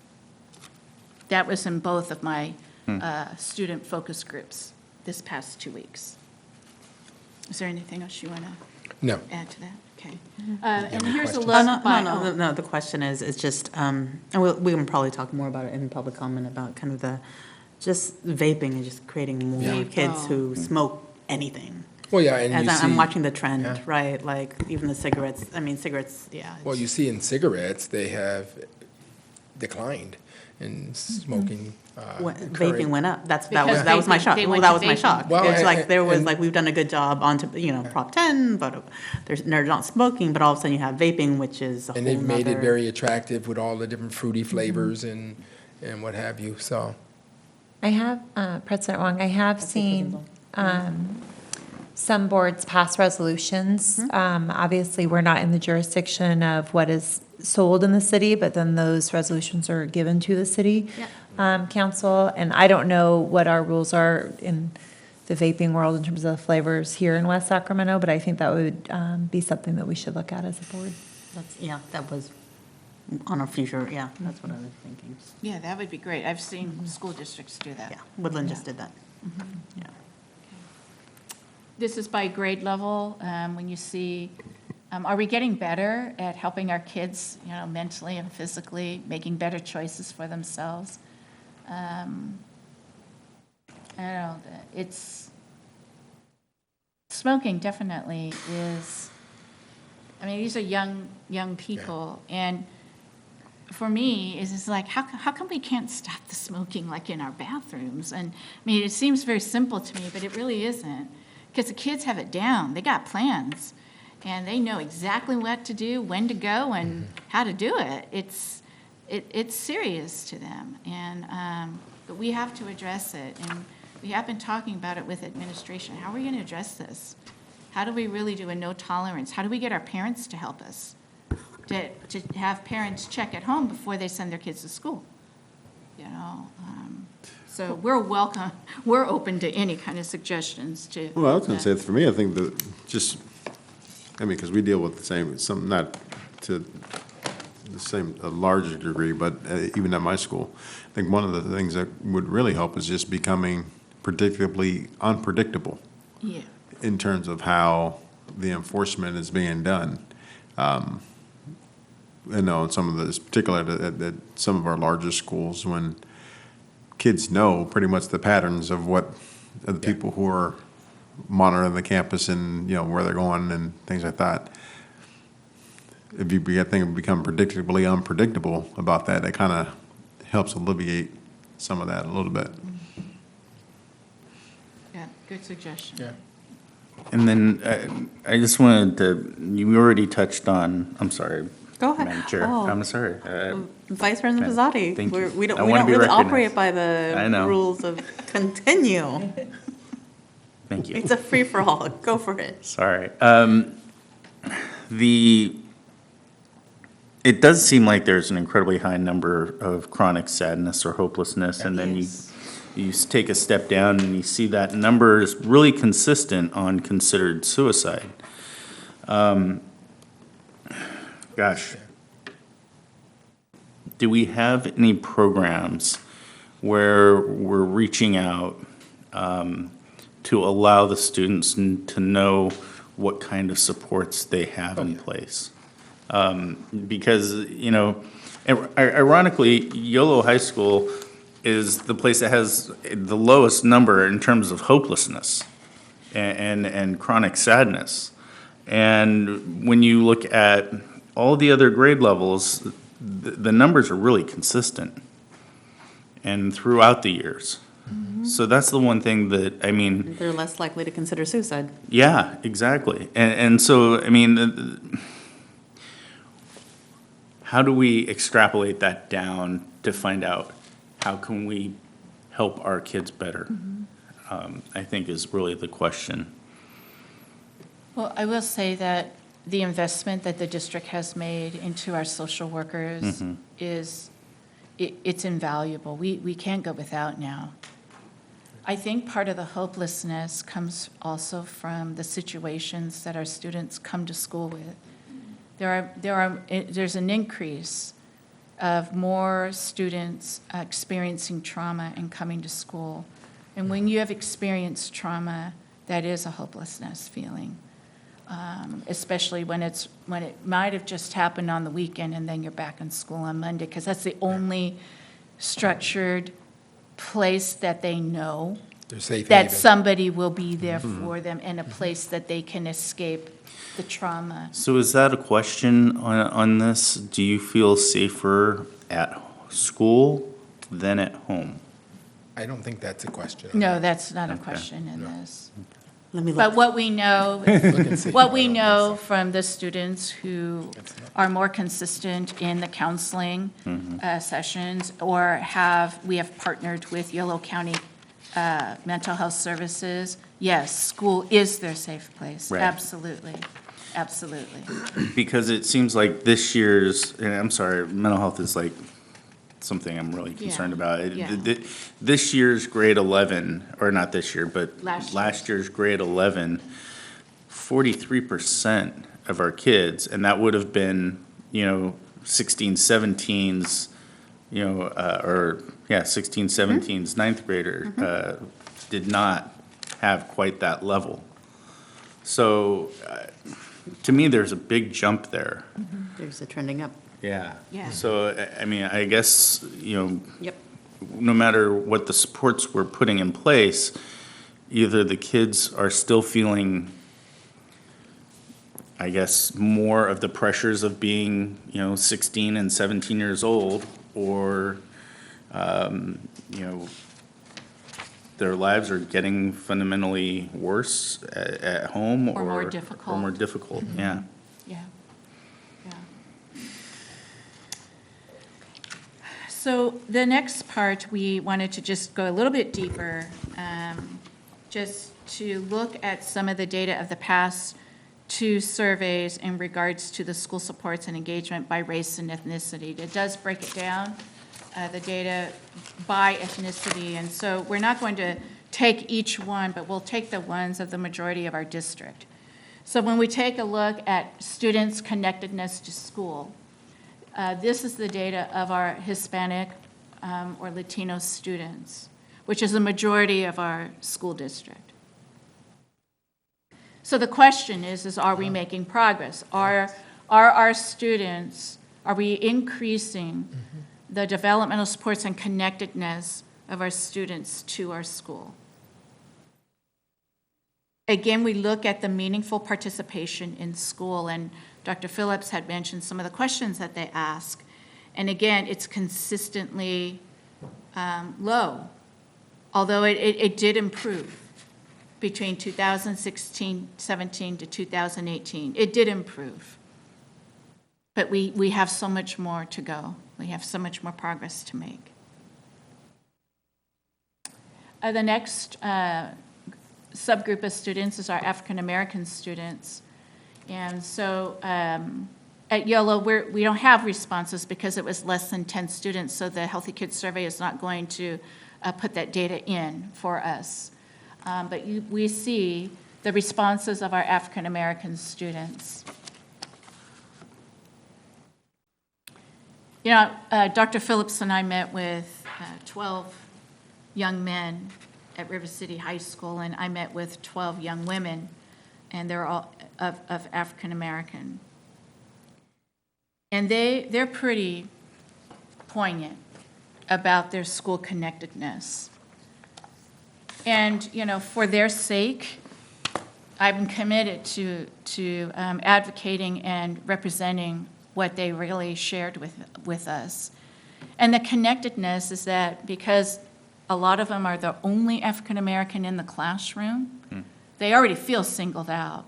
That was in both of my student focus groups this past 2 weeks. Is there anything else you want to add to that? Okay. And here's a look by... No, the question is just, and we can probably talk more about it in public comment about kind of just vaping and just creating more kids who smoke anything. Well, yeah, and As you I'm see, watching the trend, right? Like even the cigarettes, cigarettes, yeah. well, you see in cigarettes, they have declined in smoking. Vaping went up. That Because was my vaping- shock. they Well, went that to was my vaping. shock. Well, It's like there was and- we've done a good job on Prop 10, but they're not smoking. But all of a sudden you have vaping, which is a And whole they've made it nother- very attractive with all the different fruity flavors and what have you, so. I have, President Wong, I have seen some boards pass resolutions. Obviously, we're not in the jurisdiction of what is sold in the city, but then those resolutions are given to the city council. And I don't know what our rules are in the vaping world in terms of flavors here in West Sacramento, but I think that would be something that we should look at as a board. That was on a future. Yeah, that's what I was thinking. Yeah, that would be great. I've seen school districts do that. Yeah, Woodland just did that. Yeah. This is by grade level, when you see, are we getting better at helping our kids, mentally and physically, making better choices for themselves? I don't know, smoking definitely is, these are young people, and for me, it's just like, how come we can't stop the smoking like in our bathrooms? And it seems very simple to me, but it really isn't. Because the kids have it down. They got plans. And they know exactly what to do, when to go, and how to do it. It's serious to them. And but we have to address it. And we have been talking about it with administration. How are we going to address this? How do we really do a no tolerance? How do we get our parents to help us? To have parents check at home before they send their kids to school. So we're open to any kind of suggestions to. Well, I was going to say, for me, I think because we deal with the same, not to the same, a larger degree, but even at my school, I think one of the things that would really help is just becoming predictably unpredictable. Yeah. In terms of how the enforcement is being done. Some of this, particularly at some of our larger schools, when kids know pretty much the patterns of the people who are monitoring the campus and, where they're going and things like that. If you become predictably unpredictable about that, it kind of helps alleviate some of that a little bit. Yeah, good suggestion. Yeah. And then I just wanted to, you already touched on, I'm sorry. Go ahead. Madam Chair, Oh. I'm sorry. Vice President Pizzotti. Thank you. We don't I wanna be really recognized. operate by the I know. rules of continue. Thank you. It's a free-for-all. Go for it. Sorry. It does seem like there's an incredibly high number of chronic sadness or hopelessness, and then you take a step down and you see that number is really consistent on considered suicide. Gosh. Do we have any programs where we're reaching out to allow the students to know what kind of supports they have in place? Because, ironically, Yolo High School is the place that has the lowest number in terms of hopelessness and chronic sadness. And when you look at all the other grade levels, the numbers are really consistent and throughout the years. So that's the one thing that, They're less likely to consider suicide. yeah, exactly. And so, how do we extrapolate that down to find out how can we help our kids better? I think is really the question. Well, I will say that the investment that the district has made into our social workers is, it's invaluable. We can't go without now. I think part of the hopelessness comes also from the situations that our students come to school with. There's an increase of more students experiencing trauma and coming to school. And when you have experienced trauma, that is a hopelessness feeling, especially when it might have just happened on the weekend and then you're back in school on Monday, because that's the only structured place that they know They're safe that haven. somebody will be there for them, and a place that they can escape the trauma. So is that a question on this? Do you feel safer at school than at home? I don't think that's a question. No, that's not a question in this. Let me look. But what we know, and see. what we know from the students who are more consistent in the counseling sessions, or we have partnered with Yolo County Mental Health Services, yes, school is their safe place. Right. Absolutely, absolutely. Because it seems like this year's, and I'm sorry, mental health is like something I'm really concerned about. This year's grade 11, or not this year, but last year's grade 11, 43% of our kids, and that would have been, 16, 17s, 16, 17s, ninth grader, did not have quite that level. So, to me, there's a big jump there. There's a trending up. Yeah. Yeah. So, I mean, I guess, Yep. no matter what the supports we're putting in place, either the kids are still feeling, I guess, more of the pressures of being, 16 and 17 years old, or, their lives are getting fundamentally worse at home, Or more difficult. Or more difficult, yeah. Yeah, yeah. So the next part, we wanted to just go a little bit deeper, just to look at some of the data of the past two surveys in regards to the school supports and engagement by race and ethnicity. It does break it down, the data by ethnicity, and so we're not going to take each one, but we'll take the ones of the majority of our district. So when we take a look at students' connectedness to school, this is the data of our Hispanic or Latino students, which is the majority of our school district. So the question is are we making progress? Are our students, are we increasing the developmental supports and connectedness of our students to our school? Again, we look at the meaningful participation in school, and Dr. Phillips had mentioned some of the questions that they ask. And again, it's consistently low, although it did improve between 2016-17 to 2018. It did improve. But we have so much more to go. We have so much more progress to make. The next subgroup of students is our African American students. And so at YOLO, we don't have responses because it was less than 10 students, so the Healthy Kids Survey is not going to put that data in for us. But we see the responses of our African American students. Dr. Phillips and I met with 12 young men at River City High School, and I met with 12 young women, and they're all of African American. And they're pretty poignant about their school connectedness. And, for their sake, I'm committed to advocating and representing what they really shared with us. And the connectedness is that because a lot of them are the only African American in the classroom, they already feel singled out.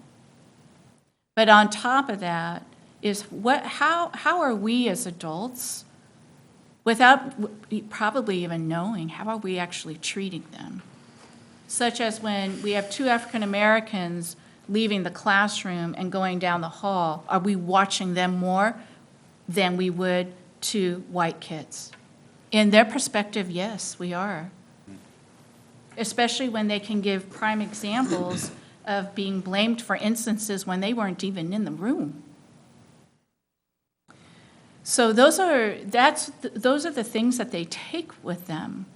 But on top of that, is how are we as adults, without probably even knowing, how are we actually treating them? Such as when we have two African Americans leaving the classroom and going down the hall, are we watching them more than we would to white kids? In their perspective, yes, we are. Especially when they can give prime examples of being blamed for instances when they weren't even in the room. So those are the things that they take with them.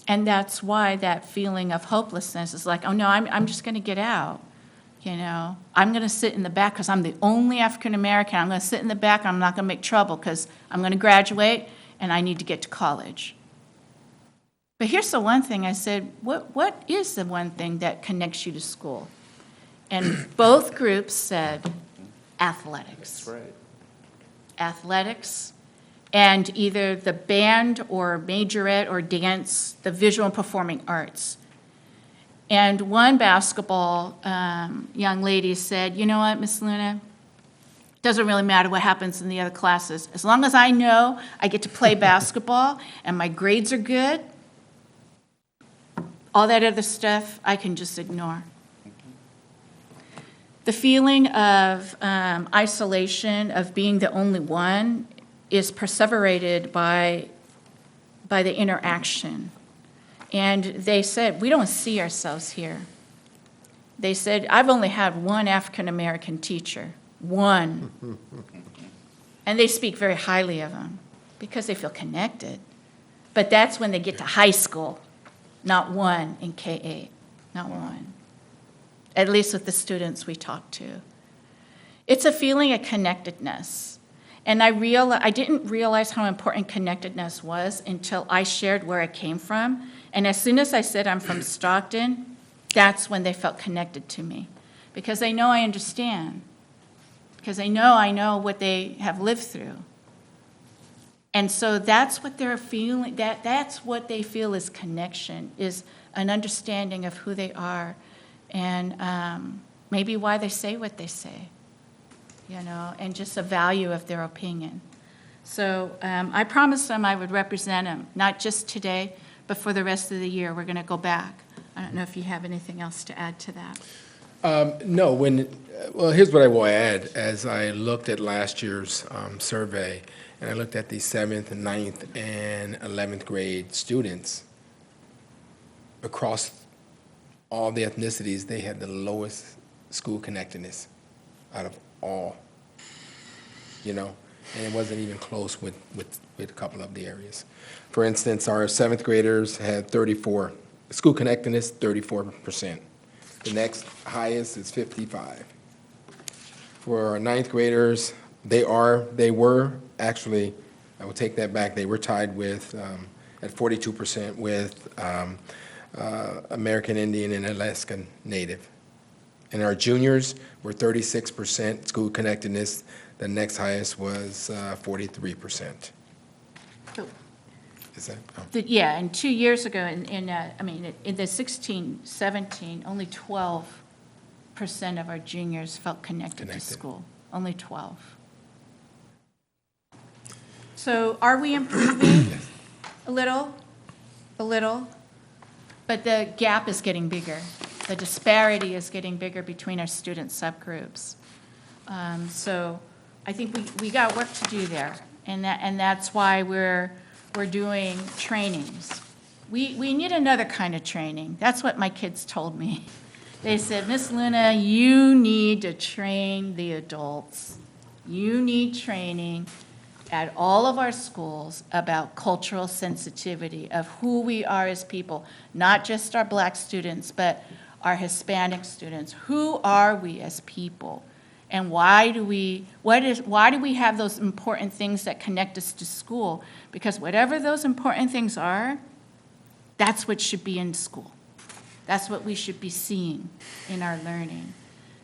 And that's why that feeling of hopelessness is like, oh no, I'm just going to get out. You know, I'm going to sit in the back because I'm the only African American. I'm going to sit in the back. I'm not going to make trouble because I'm going to graduate and I need to get to college. But here's the one thing I said, what is the one thing that connects you to school? And both groups said athletics. That's right. Athletics, and either the band or majorette or dance, the visual and performing arts. And one basketball young lady said, you know what, Miss Luna, doesn't really matter what happens in the other classes. As long as I know I get to play basketball and my grades are good, all that other stuff I can just ignore. The feeling of isolation, of being the only one, is perseverated by the interaction. And they said, we don't see ourselves here. They said, I've only had one African-American teacher, one. And they speak very highly of him because they feel connected. But that's when they get to high school, not one in K-8, not one. At least with the students we talk to. It's a feeling of connectedness. And I didn't realize how important connectedness was until I shared where I came from. And as soon as I said I'm from Stockton, that's when they felt connected to me. Because they know I understand. Because they know I know what they have lived through. And so that's what they're feeling, that's what they feel is connection, is an understanding of who they are. And maybe why they say what they say, you know, and just a value of their opinion. So I promised them I would represent them, not just today, but for the rest of the year. We're going to go back. I don't know if you have anything else to add to that. No, well, here's what I will add. As I looked at last year's survey, and I looked at the 7th, 9th, and 11th grade students across all the ethnicities, they had the lowest school connectedness out of all, you know, and it wasn't even close with a couple of the areas. For instance, our 7th graders had 34, school connectedness, 34%. The next highest is 55. For our 9th graders, they were actually, I will take that back, they were tied with, at 42% with American Indian and Alaskan Native. And our juniors were 36% school connectedness. The next highest was 43%. Oh. Is that? Oh. Yeah, and 2 years ago, in the 16, 17, only 12% of our juniors felt connected to school. Only 12. So are we improving? A little. But the gap is getting bigger. The disparity is getting bigger between our student subgroups. So I think we got work to do there, and that's why we're doing trainings. We need another kind of training. That's what my kids told me. They said, Miss Luna, you need to train the adults. You need training at all of our schools about cultural sensitivity of who we are as people, not just our Black students, but our Hispanic students. Who are we as people? And why do we have those important things that connect us to school? Because whatever those important things are, that's what should be in school. That's what we should be seeing in our learning.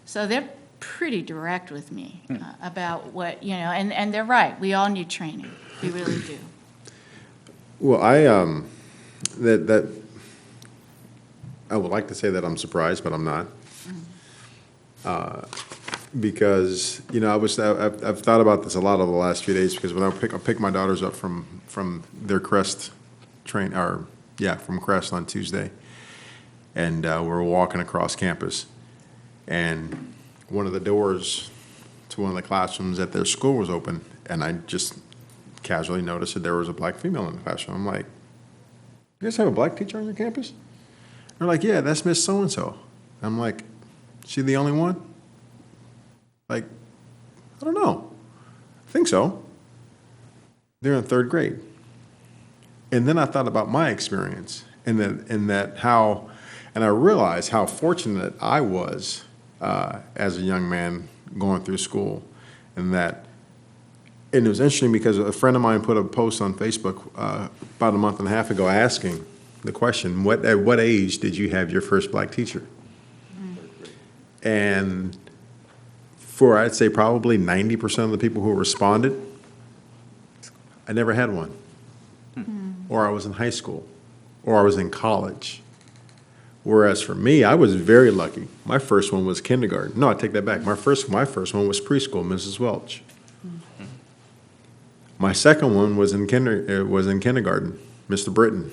So they're pretty direct with me about what, you know, and they're right. We all need training. We really do. Well, I would like to say that I'm surprised, but I'm not. because, you know, I've thought about this a lot over the last few days, because when I pick my daughters up from their Crest from Crest on Tuesday, and we're walking across campus, and one of the doors to one of the classrooms at their school was open, and I just casually noticed that there was a black female in the classroom. I'm like, you guys have a black teacher on your campus? They're like, yeah, that's Miss So-and-so. I'm like, she the only one? Like, I don't know. I think so. They're in third grade. And then I thought about my experience, and I realized how fortunate I was as a young man going through school, and it was interesting because a friend of mine put a post on Facebook about a month and a half ago asking the question, at what age did you have your first black teacher? And for, I'd say, probably 90% of the people who responded, I never had one. Or I was in high school, or I was in college. Whereas for me, I was very lucky. My first one was kindergarten. No, I take that back. My first one was preschool, Mrs. Welch. My second one was in kindergarten, Mr. Britton.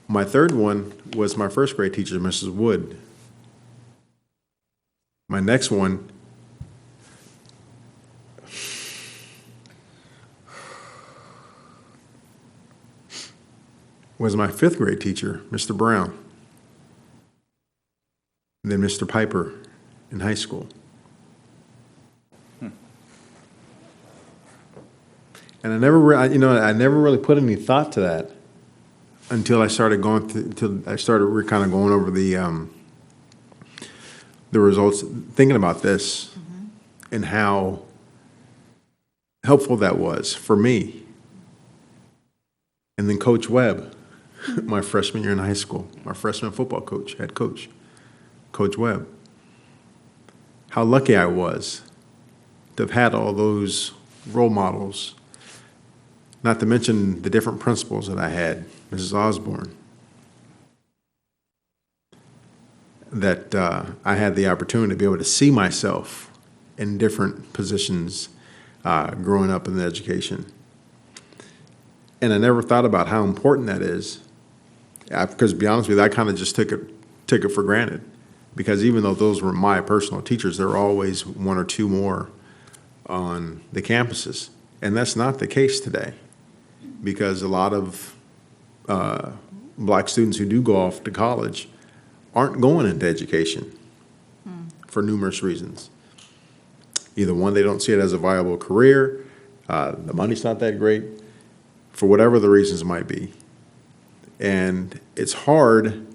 My third one was my first grade teacher, Mrs. Wood. My next one was my fifth grade teacher, Mr. Brown. And then Mr. Piper in high school. And I never really put any thought to that until I started kind of going over the results, thinking about this, and how helpful that was for me. And then Coach Webb, my freshman year in high school, my freshman football coach, head coach, Coach Webb. How lucky I was to have had all those role models, not to mention the different principals that I had, Mrs. Osborne, that I had the opportunity to be able to see myself in different positions growing up in the education. And I never thought about how important that is, because to be honest with you, I kind of just took it for granted. Because even though those were my personal teachers, there were always one or two more on the campuses. And that's not the case today, because a lot of black students who do go off to college aren't going into education for numerous reasons. Either one, they don't see it as a viable career, the money's not that great, for whatever the reasons might be. And it's hard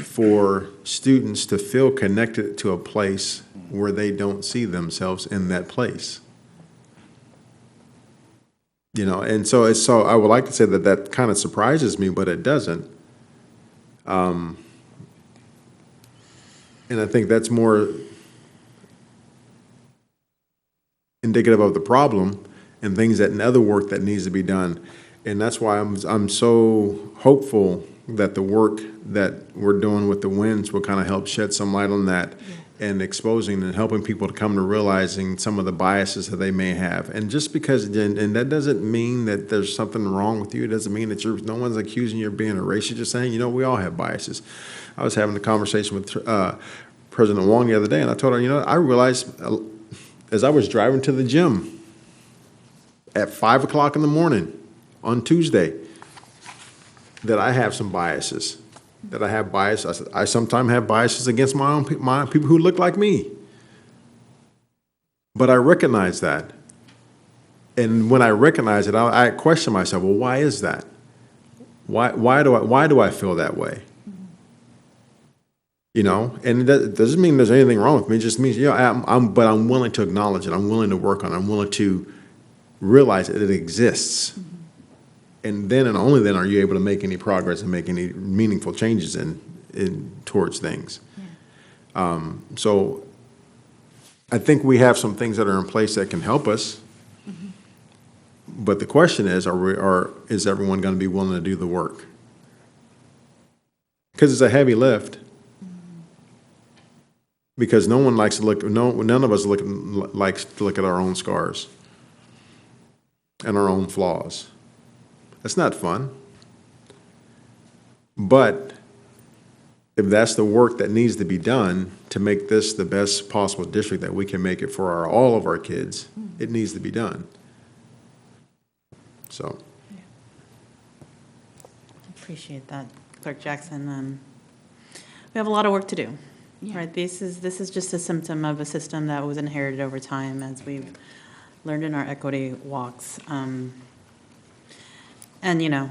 for students to feel connected to a place where they don't see themselves in that place. You know, and so I would like to say that kind of surprises me, but it doesn't. And I think that's more indicative of the problem and things and other work that needs to be done. And that's why I'm so hopeful that the work that we're doing with the WINS will kind of help shed some light on that, and exposing and helping people to come to realizing some of the biases that they may have. And just because, and that doesn't mean that there's something wrong with you. It doesn't mean that no one's accusing you of being a racist. Just saying, we all have biases. I was having a conversation with President Wong the other day, and I told her, I realized as I was driving to the gym at 5 o'clock in the morning on Tuesday, that I have some biases, that I have bias. I sometimes have biases against my people who look like me. But I recognize that. And when I recognize it, I question myself, well, why is that? Why do I feel that way? And it doesn't mean there's anything wrong with me. It just means, but I'm willing to acknowledge it. I'm willing to work on it. I'm willing to realize that it exists. And then and only then are you able to make any progress and make any meaningful changes towards things. Yeah. So I think we have some things that are in place that can help us. Mm-hmm. But the question is, is everyone going to be willing to do the work? Because it's a heavy lift. Because no one likes to look, none of us likes to look at our own scars and our own flaws. That's not fun. But if that's the work that needs to be done to make this the best possible district that we can make it for all of our kids, it needs to be done. So. Appreciate that, Clerk Jackson. We have a lot of work to do. Yeah. Right, this is just a symptom of a system that was inherited over time, as we've learned in our equity walks. And,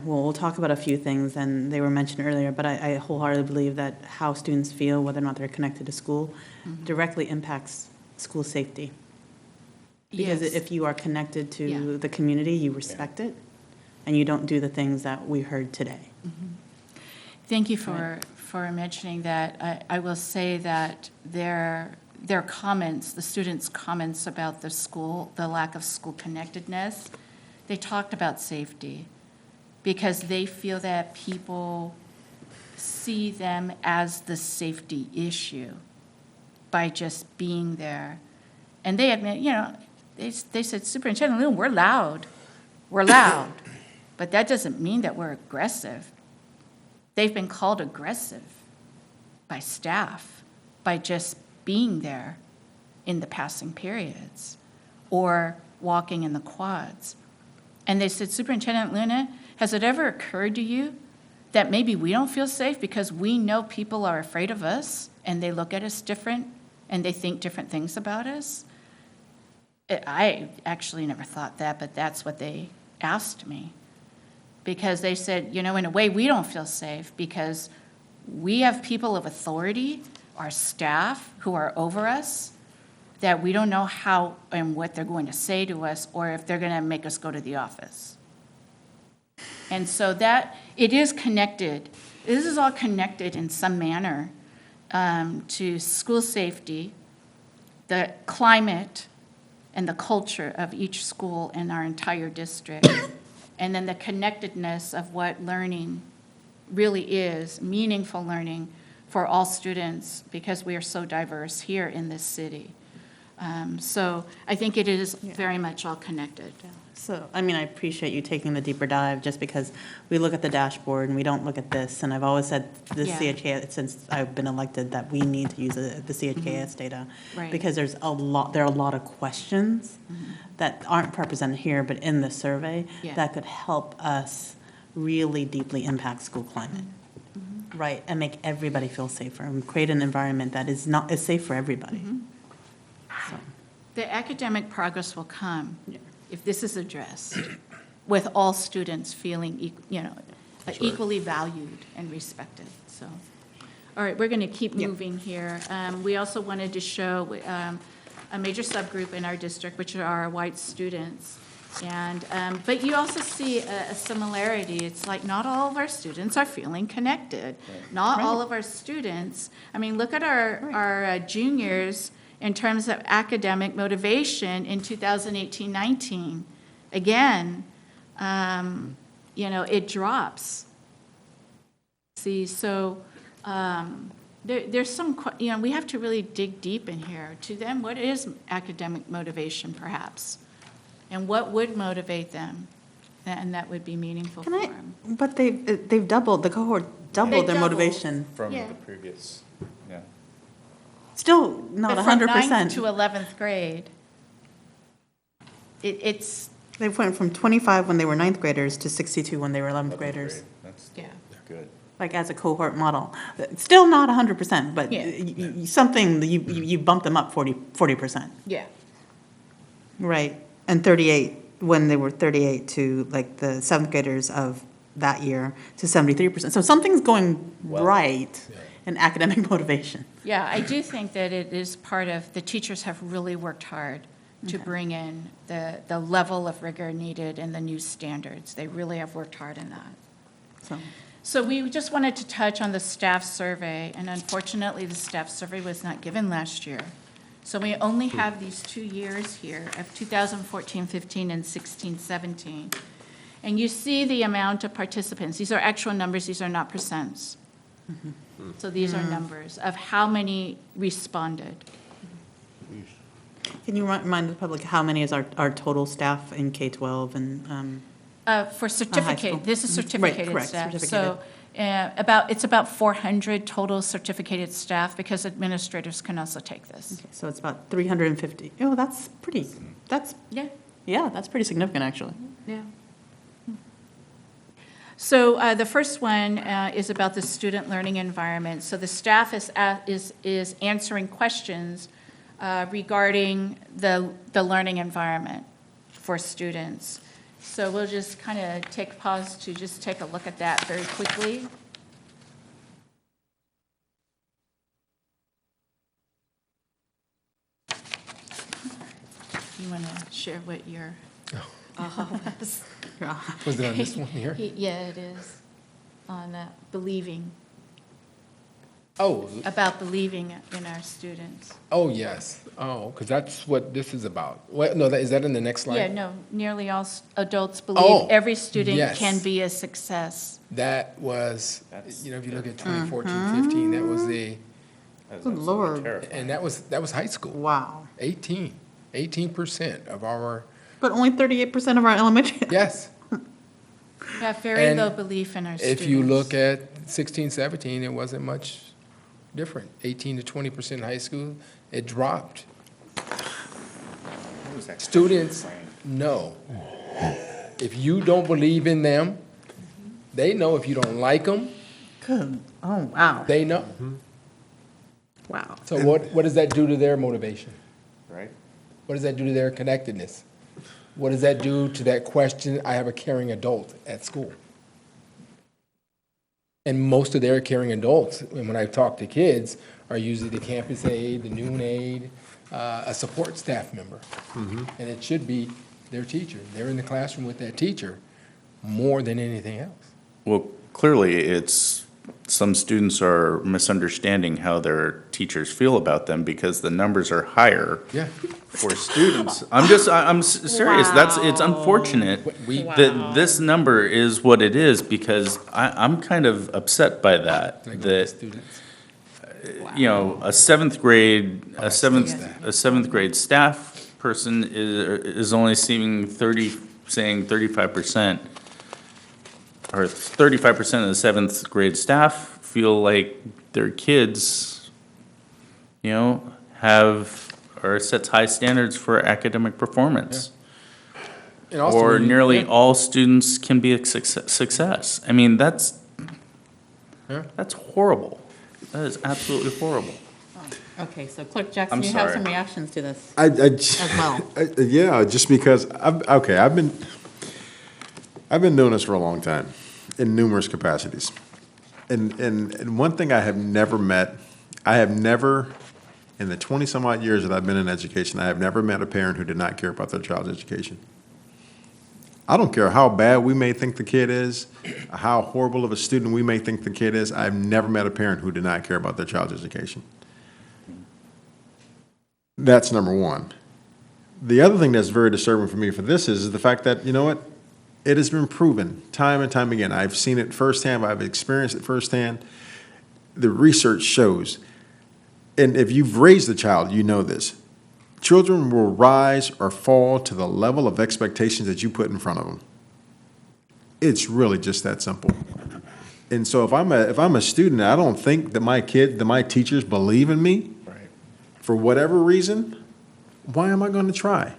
we'll talk about a few things, and they were mentioned earlier, but I wholeheartedly believe that how students feel, whether or not they're connected to school, directly impacts school safety. Because Yes. if you are connected to Yeah. the community, you respect it, and you don't do the things that we heard today. Thank you for mentioning that. I will say that their comments, the students' comments about the school, the lack of school connectedness, they talked about safety because they feel that people see them as the safety issue by just being there. And they admit, they said, Superintendent Lewin, we're loud. We're loud. But that doesn't mean that we're aggressive. They've been called aggressive by staff by just being there in the passing periods or walking in the quads. And they said, Superintendent Luna, has it ever occurred to you that maybe we don't feel safe because we know people are afraid of us and they look at us different and they think different things about us? I actually never thought that, but that's what they asked me. Because they said, in a way, we don't feel safe because we have people of authority, our staff who are over us, that we don't know how and what they're going to say to us or if they're going to make us go to the office. And so that, it is connected. This is all connected in some manner to school safety, the climate, and the culture of each school in our entire district. And then the connectedness of what learning really is, meaningful learning for all students, because we are so diverse here in this city. So I think it is very much all connected. So, I appreciate you taking the deeper dive, just because we look at the dashboard and we don't look at this. And I've always said the Yeah. CHKS, since I've been elected, that we need to use the CHKS data. Right. Because there are a lot of questions that aren't represented here, but in the survey, Yeah. that could help us really deeply impact school climate. Right, and make everybody feel safer and create an environment that is safe for everybody. So. The academic progress will come if this is addressed, with all students feeling, equally valued and respected. So, all right, we're going to keep moving here. We also wanted to show a major subgroup in our district, which are our white students. And but you also see a similarity. It's like not all of our students are feeling connected. Not all of our students. Look at our juniors in terms of academic motivation in 2018-19. Again, it drops. See, so there's some, we have to really dig deep in here. To them, what is academic motivation, perhaps? And what would motivate them? And that would be meaningful for them. But they've doubled, the cohort doubled their motivation. From the previous, Still not But from 100%. 9th to 11th grade, it's... They went from 25 when they were 9th graders to 62 when they were 11th graders. That's Yeah. good. Like as a cohort model. Still not 100%, but Yeah. something, you bump them up 40%. Yeah. Right. And 38, when they were 38 to like the 7th graders of that year to 73%. So something's going right in academic motivation. Yeah, I do think that it is part of, the teachers have really worked hard to bring in the level of rigor needed and the new standards. They really have worked hard in that. So we just wanted to touch on the staff survey, and unfortunately, the staff survey was not given last year. So we only have these 2 years here of 2014-15 and 16-17. And you see the amount of participants. These are actual numbers, these are not percents. So these are numbers of how many responded. Can you remind the public how many is our total staff in K-12 and? For certificate, this is Right, certificated correct, staff. certificated. So it's about 400 total certificated staff, because administrators can also take this. Okay, so it's about 350. Oh, that's pretty, yeah, that's pretty significant, actually. Yeah. So the first one is about the student learning environment. So the staff is answering questions regarding the learning environment for students. So we'll just kind of take pause to just take a look at that very quickly. You want to share what your was? Was it on this one here? Yeah, it is, on believing, Oh, about believing in our students. oh, yes. Oh, because that's what this is about. What, no, is that in the next slide? Yeah, no, nearly all adults believe Oh, every student yes. can be a success. That was, you know, if you look at 2014, 15, that was the, Good Lord. and that was high school. Wow. 18% of our, But only 38% of our elementary. yes. We have very And low belief in our students. If you look at 16, 17, it wasn't much different. 18 to 20% high school, it dropped. Students know. If you don't believe in them, they know. If you don't like them, Good. Oh, wow. they know. Wow. So what does that do to their motivation? Right. What does that do to their connectedness? What does that do to that question, I have a caring adult at school? And most of their caring adults, and when I talk to kids, are usually the campus aide, the noon aide, a support staff member. And it should be their teacher. They're in the classroom with that teacher more than anything else. Well, clearly, it's, some students are misunderstanding how their teachers feel about them because the numbers are higher Yeah. for students. I'm serious. It's unfortunate that this number is what it is, because I'm kind of upset by that. That, Students. you know, a seventh grade staff person is only saying 35%, or 35% of the seventh grade staff feel like their kids, you know, sets high standards for academic performance. And also Or when you- nearly yeah. all students can be a success. I mean, that's horrible. That is absolutely horrible. Okay, so Clerk Jackson, I'm you have sorry. some reactions to this as as well. Yeah, just because I've been doing this for a long time in numerous capacities. And one thing I have never in the 20-some odd years that I've been in education, I have never met a parent who did not care about their child's education. I don't care how bad we may think the kid is, how horrible of a student we may think the kid is, I've never met a parent who did not care about their child's education. That's number one. The other thing that's very disturbing for me for this is the fact that, you know what, it has been proven time and time again. I've seen it firsthand, I've experienced it firsthand. The research shows, and if you've raised a child, you know this. Children will rise or fall to the level of expectations that you put in front of them. It's really just that simple. And so if I'm a student, I don't think that my teachers believe in me, for whatever reason, why am I going to try?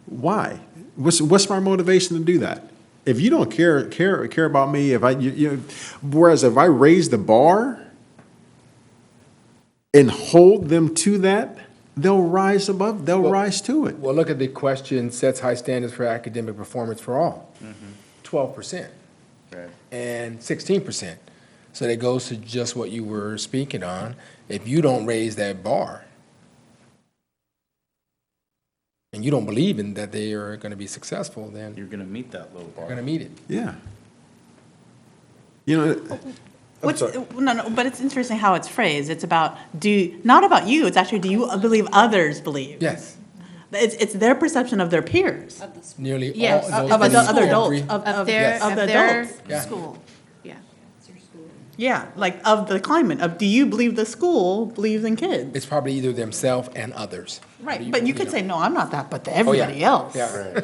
Why? What's my motivation to do that? If you don't care about me, whereas if I raise the bar and hold them to that, they'll rise to it. Well, look at the question, sets high standards for academic performance for all. 12%. And 16%. So that goes to just what you were speaking on. If you don't raise that bar, and you don't believe in that they are going to be successful, then You're going to meet that low bar. you're going to meet it. Yeah. You know, No, but it's interesting how it's phrased. It's about, not about you, it's actually, do you believe others believe? Yes. It's their perception of their peers. Nearly all Yes, adults of believe other adults, every- of Of their the of their adults. Yeah. school, yeah. Yeah, like of the climate, of do you believe the school believes in kids? It's probably either themselves and others. Right, but you could say, no, I'm not that, but to Oh, yeah. everybody else. Yeah.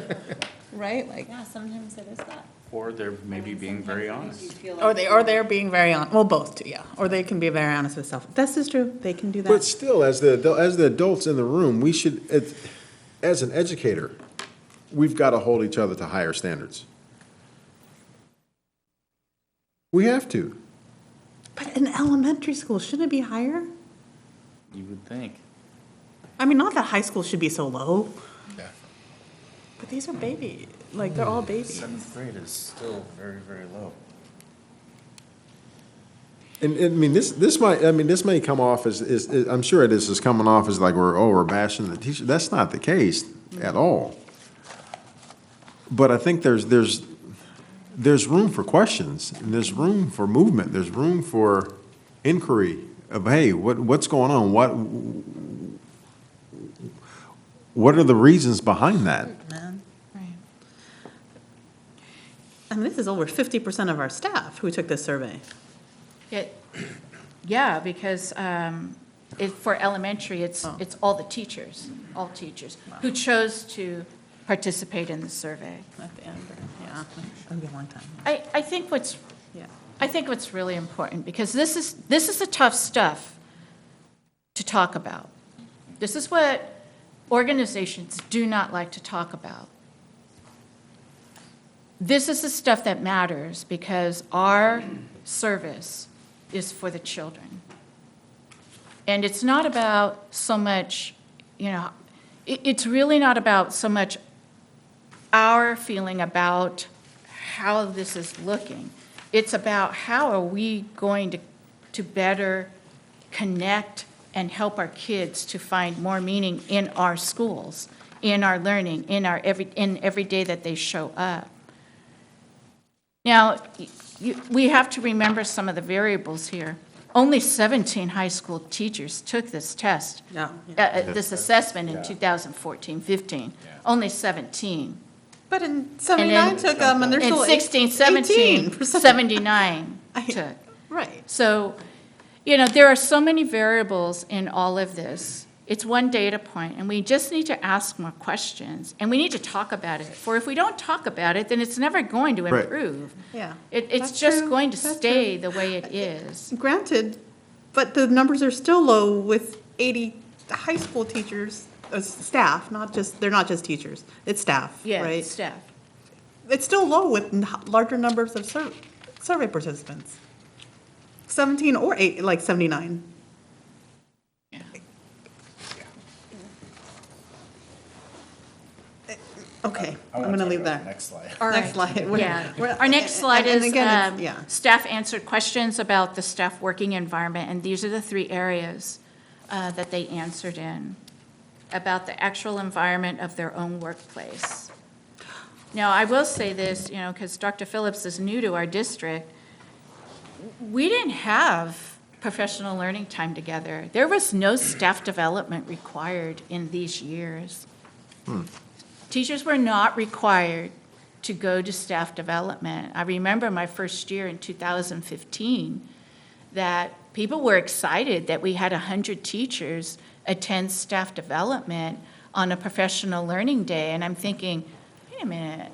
Right, like. Yeah, sometimes it is that. Or they're maybe being very honest. Or they're being very honest, well, both too, yeah, or they can be very honest with self, this is true, they can do But that. still, as the adults in the room, we should, as an educator, we've got to hold each other to higher standards. We have to. But in elementary school, shouldn't it be higher? You would think. I mean, not that high school should be so low. Yeah. But these are babies, like, they're all babies. Seventh grade is still very, very low. And I mean, this may come off as I'm sure this is coming off as like we're bashing the teacher. That's not the case at all. But I think there's room for questions, and there's room for movement, there's room for inquiry of, hey, what's going on? What are the reasons behind that? I mean, this is over 50% of our staff who took this survey. Yeah, because for elementary, it's all the teachers, who chose to participate in the survey. At the end, yeah, it'll be a long time. I think what's really important, because this is the tough stuff to talk about. This is what organizations do not like to talk about. This is the stuff that matters, because our service is for the children. And it's not about so much, it's really not about so much our feeling about how this is looking. It's about how are we going to better connect and help our kids to find more meaning in our schools, in our learning, in every day that they show up. Now, we have to remember some of the variables here. Only 17 high school teachers took this test, this assessment in 2014-15. Only 17. But in 79 took them, and they're still in 16, 17, 79 took. Right. So, there are so many variables in all of this. It's one data point, and we just need to ask more questions, and we need to talk about it. For if we don't talk about it, then it's never going to improve. Yeah. It's just going to stay the way it is. Granted, but the numbers are still low with 80 high school teachers, staff, they're not just teachers, it's staff, Yeah, right? staff. It's still low with larger numbers of survey participants. 17 or 8, like 79. Okay, I'm going to leave that. Next slide. All Next right. slide. Yeah. Our next slide and is again, yeah. staff answered questions about the staff working environment, and these are the 3 areas that they answered in, about the actual environment of their own workplace. Now, I will say this, because Dr. Phillips is new to our district, we didn't have professional learning time together. There was no staff development required in these years. Teachers were not required to go to staff development. I remember my first year in 2015 that people were excited that we had 100 teachers attend staff development on a professional learning day. And I'm thinking, wait a minute,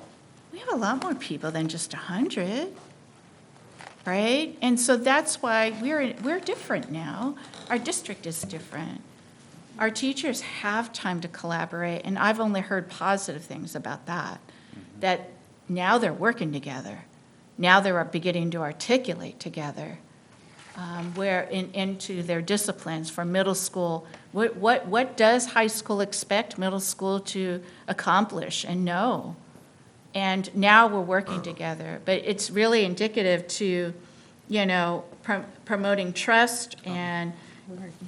we have a lot more people than just 100, right? And so that's why we're different now. Our district is different. Our teachers have time to collaborate, and I've only heard positive things about that, that now they're working together. Now they're beginning to articulate together into their disciplines for middle school. What does high school expect middle school to accomplish and know? And now we're working together. But it's really indicative to, promoting trust and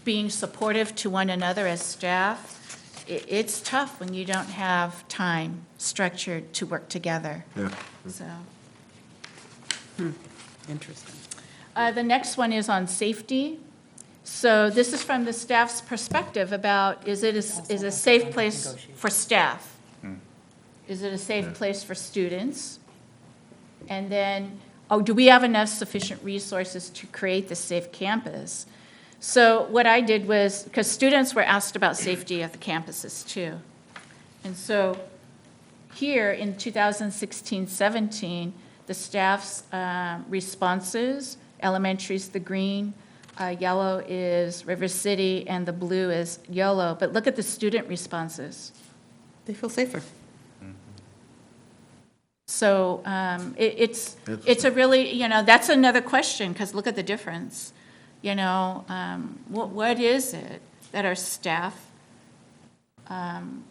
being supportive to one another as staff. It's tough when you don't have time structured to work together. Yeah. So. Interesting. The next one is on safety. So this is from the staff's perspective about, is it a safe place for staff? Is it a safe place for students? And then do we have enough sufficient resources to create the safe campus? So what I did was, because students were asked about safety at the campuses too. And so here in 2016-17, the staff's responses, elementary's the green, yellow is River City, and the blue is yellow. But look at the student responses. They feel safer. So it's a really, that's another question, because look at the difference. What is it that our staff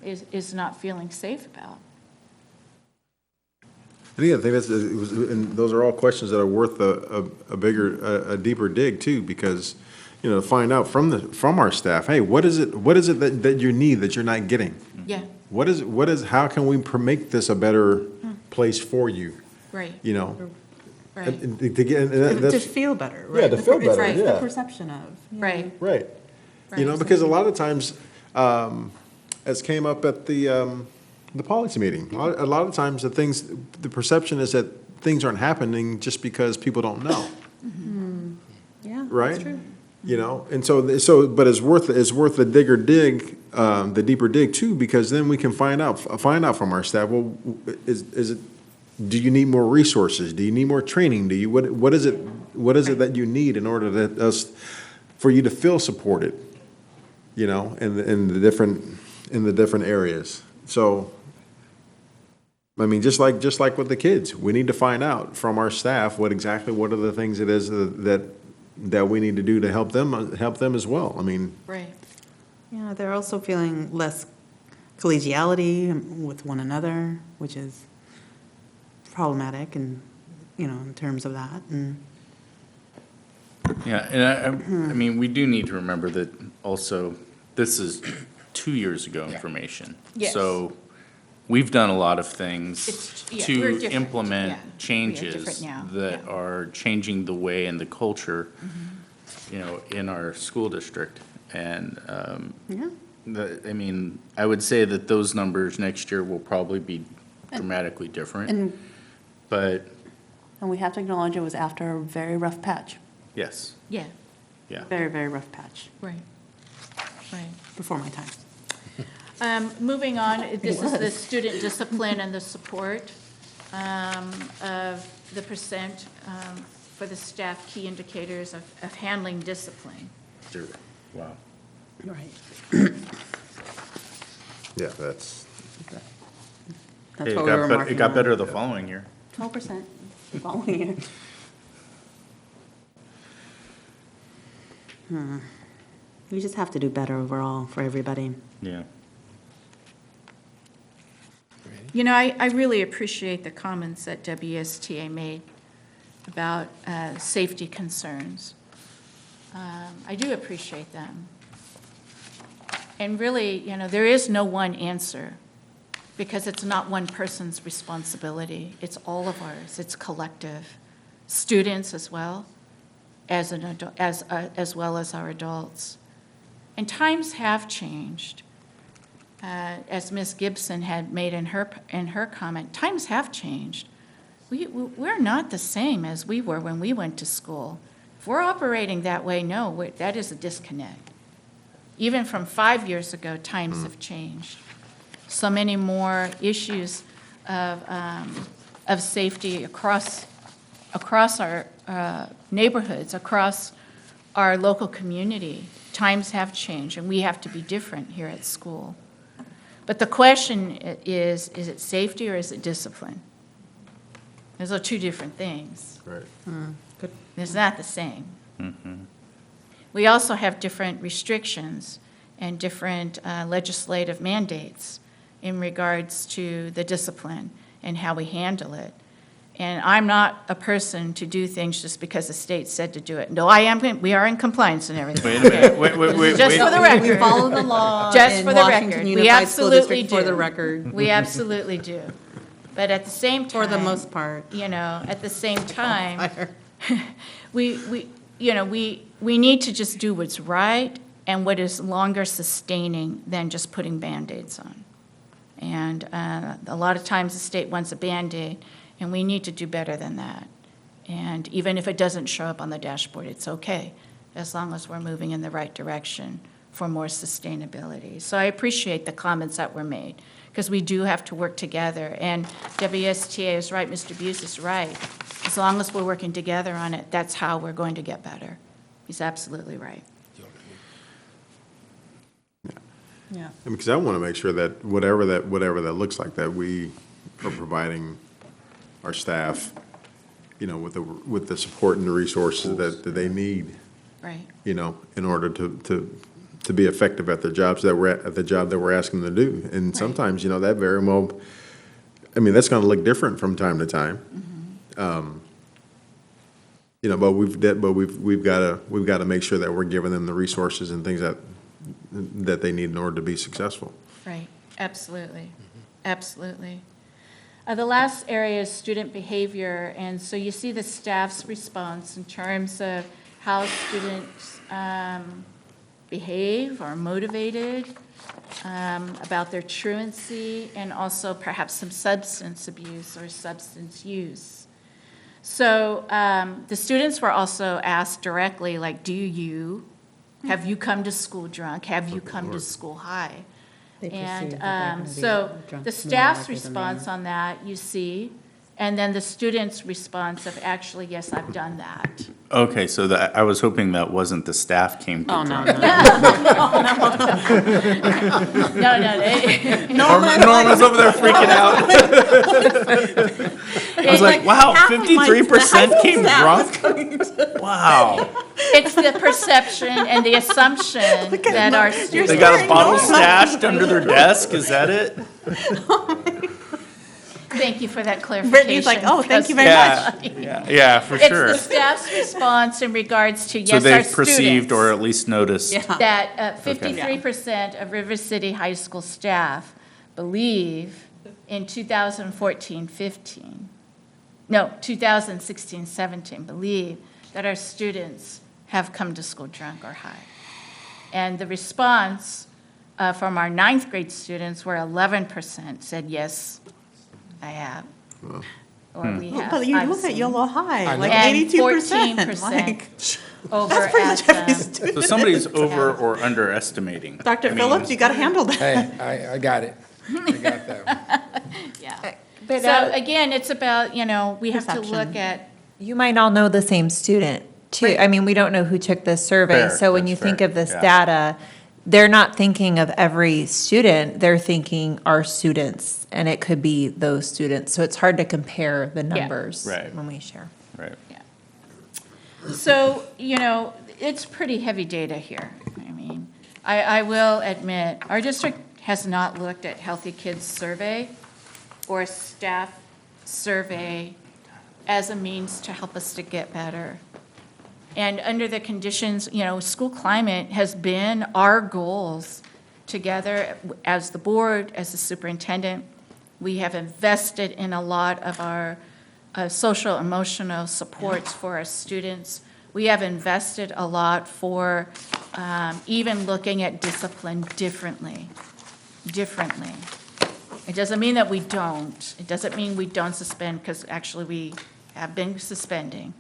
is not feeling safe about? And yeah, I think and those are all questions that are worth a deeper dig too, because, to find out from our staff, hey, what is it that you need that you're not getting? Yeah. How can we make this a better place for you? Right. Right. To feel better, right? Yeah, to feel better, It's yeah. the perception of. Right. Right. Because a lot of times, as came up at the policy meeting, a lot of times the perception is that things aren't happening just because people don't know. Yeah, Right? that's true. And but it's worth the deeper dig too, because then we can find out from our staff, well, is it, do you need more resources? Do you need more training? What is it that you need in order for you to feel supported, in the different areas? So, I mean, just like with the kids, we need to find out from our staff what are the things it is that we need to do to help them as well. I mean, Right. Yeah, they're also feeling less collegiality with one another, which is problematic, and in terms of that. And Yeah, and I mean, we do need to remember that also, this is 2 years ago information. Yes. So we've done a lot of things we're to different. implement Yeah. We are changes different now. that are changing the way and the culture, in our school district. And, yeah, I would say that those numbers next year will probably be dramatically different. and But, we have to acknowledge it was after a very rough patch, yes, Yeah. yeah. very, very rough patch Right. Right. before my time. Moving on, this is the was. student discipline and the support of the percent for the staff key indicators of handling discipline. Zero. Wow. Right. yeah, that's. That's Hey, what we were marking it got on. better the following year. 12% the following year. We just have to do better overall for everybody. Yeah. I really appreciate the comments that WSTA made about safety concerns. I do appreciate them. And really, there is no one answer, because it's not one person's responsibility. It's all of ours. It's collective. Students as well, as well as our adults. And times have changed. As Ms. Gibson had made in her comment, times have changed. We're not the same as we were when we went to school. If we're operating that way, no, that is a disconnect. Even from 5 years ago, times have changed. So many more issues of safety across our neighborhoods, across our local community. Times have changed, and we have to be different here at school. But the question is it safety or is it discipline? Those are two different things. Right. Good. It's not the same. Mm-hmm. We also have different restrictions and different legislative mandates in regards to the discipline and how we handle it. And I'm not a person to do things just because the state said to do it. No, we are in compliance and everything. Wait a minute, wait. Just for the record. We follow the law Just in for the Washington record. We Unified School absolutely District, for the do. record. We absolutely do. But at the same time. For the most part. At the same time, we need to just do what's right and what is longer sustaining than just putting Band-Aids on. And a lot of times the state wants a Band-Aid, and we need to do better than that. And even if it doesn't show up on the dashboard, it's okay, as long as we're moving in the right direction for more sustainability. So I appreciate the comments that were made, because we do have to work together. And WSTA is right, Mr. Buse is right. As long as we're working together on it, that's how we're going to get better. He's absolutely right. Yeah. Because I want to make sure that whatever that looks like, that we are providing our staff, with the support and the resources that they need, Right. in order to be effective at the jobs that we're asking them to do. And sometimes, that very well, that's going to look different from time to time. But we've got to make sure that we're giving them the resources and things that they need in order to be successful. Right, absolutely, absolutely. The last area is student behavior, and so you see the staff's response in terms of how students behave, are motivated, about their truancy, and also perhaps some substance abuse or substance use. So the students were also asked directly, like, have you come to school drunk? Have you come to school high? They perceive that they're gonna be So drunk the more staff's likely than they response are. on that, you see, and then the student's response of, actually, yes, I've done that. Okay, so I was hoping that wasn't the staff came to drunk. Norma's over there freaking out. I was like, wow, 53% came drunk? Wow. It's the perception and the assumption that our students. They got a bottle stashed under their desk, is that it? Thank you for that clarification. Brittany's like, oh, thank you very much. Yeah, for sure. It's the staff's response in regards to, yes, So our they've students. perceived or at least noticed. That 53% of River City High School staff believe in 2016-17, believe that our students have come to school drunk or high. And the response from our ninth grade students were 11% said, yes, I have. Or we have. But you I've look at seen. YOLO High, like And 82%. 14% Like, over that's pretty much every at, student. So somebody's over or underestimating. Dr. Phillips, you got to handle that. Hey, I got it. I got that one. yeah. But So again, it's about, we have to Perception. look at, you might all know the same student, too. I mean, we don't know who took this survey, Fair, so when that's you think fair, of this yeah. data, they're not thinking of every student, they're thinking our students, and it could be those students. So it's hard to compare the numbers Right. when we share. Right. so, it's pretty heavy data here. I mean, I will admit, our district has not looked at Healthy Kids Survey or staff survey as a means to help us to get better. And under the conditions, school climate has been our goals together as the board, as the superintendent. We have invested in a lot of our social emotional supports for our students. We have invested a lot for even looking at discipline differently. It doesn't mean that we don't. It doesn't mean we don't suspend, because actually we have been suspending.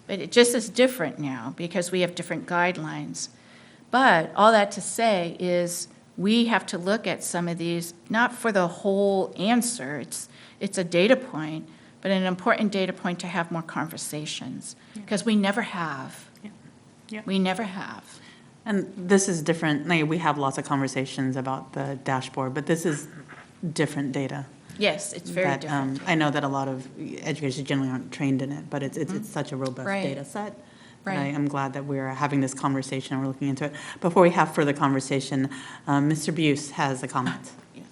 But it just is different now because we have different guidelines. But all that to say is we have to look at some of these, not for the whole answer, it's a data point, but an important data point to have more conversations, because we never have. Yeah. We never have. And this is different. Like, we have lots of conversations about the dashboard, but this is different data. Yes, it's very that, different. I know that a lot of educators generally aren't trained in it, but it's such a robust Right. data set. Right. And I'm glad that we're having this conversation and we're looking into it. Before we have further conversation, Mr. Buse has a comment. Yes.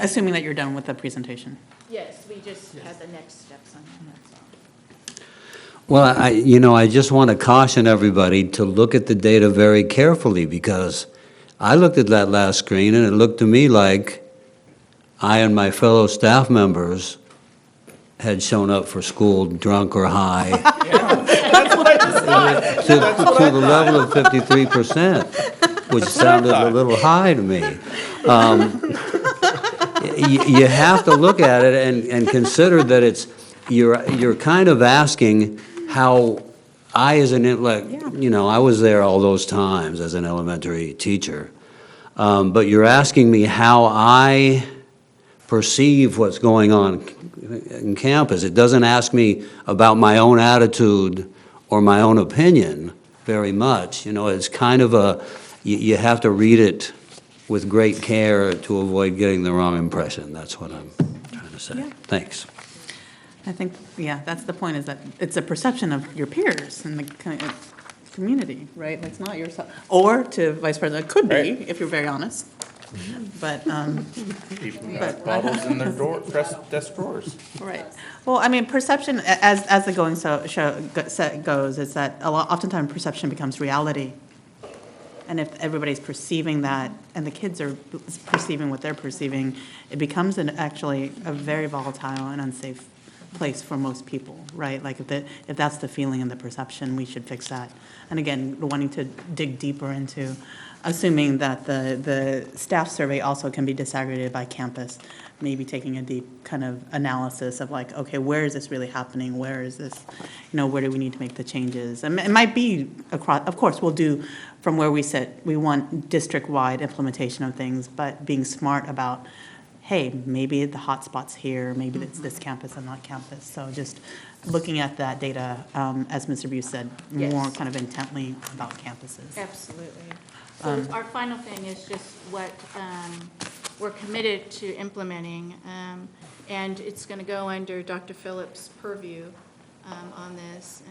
Assuming that you're done with the presentation. Yes, we just had the next steps on that. Well, I just want to caution everybody to look at the data very carefully, because I looked at that last screen and it looked to me like I and my fellow staff members had shown up for school drunk or high. That's what I just thought. To the level of 53%, which sounded a little high to me. you have to look at it and consider that you're kind of asking how I, as I was there all those times as an elementary teacher. But you're asking me how I perceive what's going on in campus. It doesn't ask me about my own attitude or my own opinion very much. It's kind of you have to read it with great care to avoid getting the wrong impression. That's what I'm trying to say. Yeah. Thanks. I think, yeah, that's the point, is that it's a perception of your peers and the community, right? It's not yourself. Or to Vice President, it could be, if you're very honest. But, People got bottles in their desk drawers. right. Well, I mean, perception, as the going goes, is that oftentimes perception becomes reality. And if everybody's perceiving that, and the kids are perceiving what they're perceiving, it becomes actually a very volatile and unsafe place for most people, right? Like if that's the feeling and the perception, we should fix that. And again, wanting to dig deeper into, assuming that the staff survey also can be disaggregated by campus, maybe taking a deep kind of analysis of like, okay, where is this really happening? Where is this, where do we need to make the changes? And it might be across, of course, we'll do from where we sit, we want district-wide implementation of things, but being smart about, hey, maybe the hotspot's here, maybe it's this campus and not campus. So just looking at that data, as Mr. Buse said, more kind of intently about campuses. Absolutely. So our final thing is just what we're committed to implementing, and it's going to go under Dr. Phillips' purview on this.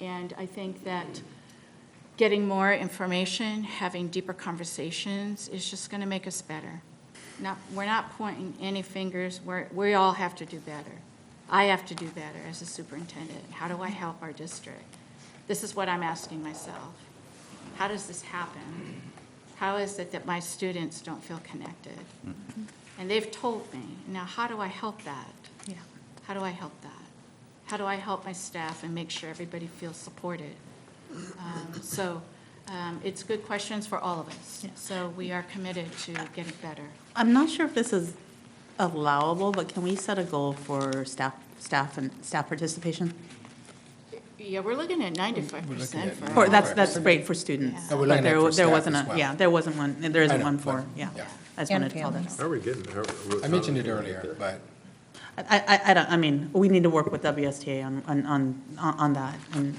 And I think that getting more information, having deeper conversations is just going to make us better. We're not pointing any fingers. We all have to do better. I have to do better as a superintendent. How do I help our district? This is what I'm asking myself. How does this happen? How is it that my students don't feel connected? And they've told me. Now, how do I help that? Yeah. How do I help that? How do I help my staff and make sure everybody feels supported? It's good questions for all of us. Yeah. So we are committed to getting better. I'm not sure if this is allowable, but can we set a goal for staff participation? Yeah, we're looking at 95% for. Or that's great for students. And we're But looking at for there staff wasn't as well. there wasn't one, there I isn't know, one but, for, yeah. yeah. I just And wanted to call that. families. How are we getting? I mentioned it earlier, but I mean, we need to work with WSTA on that,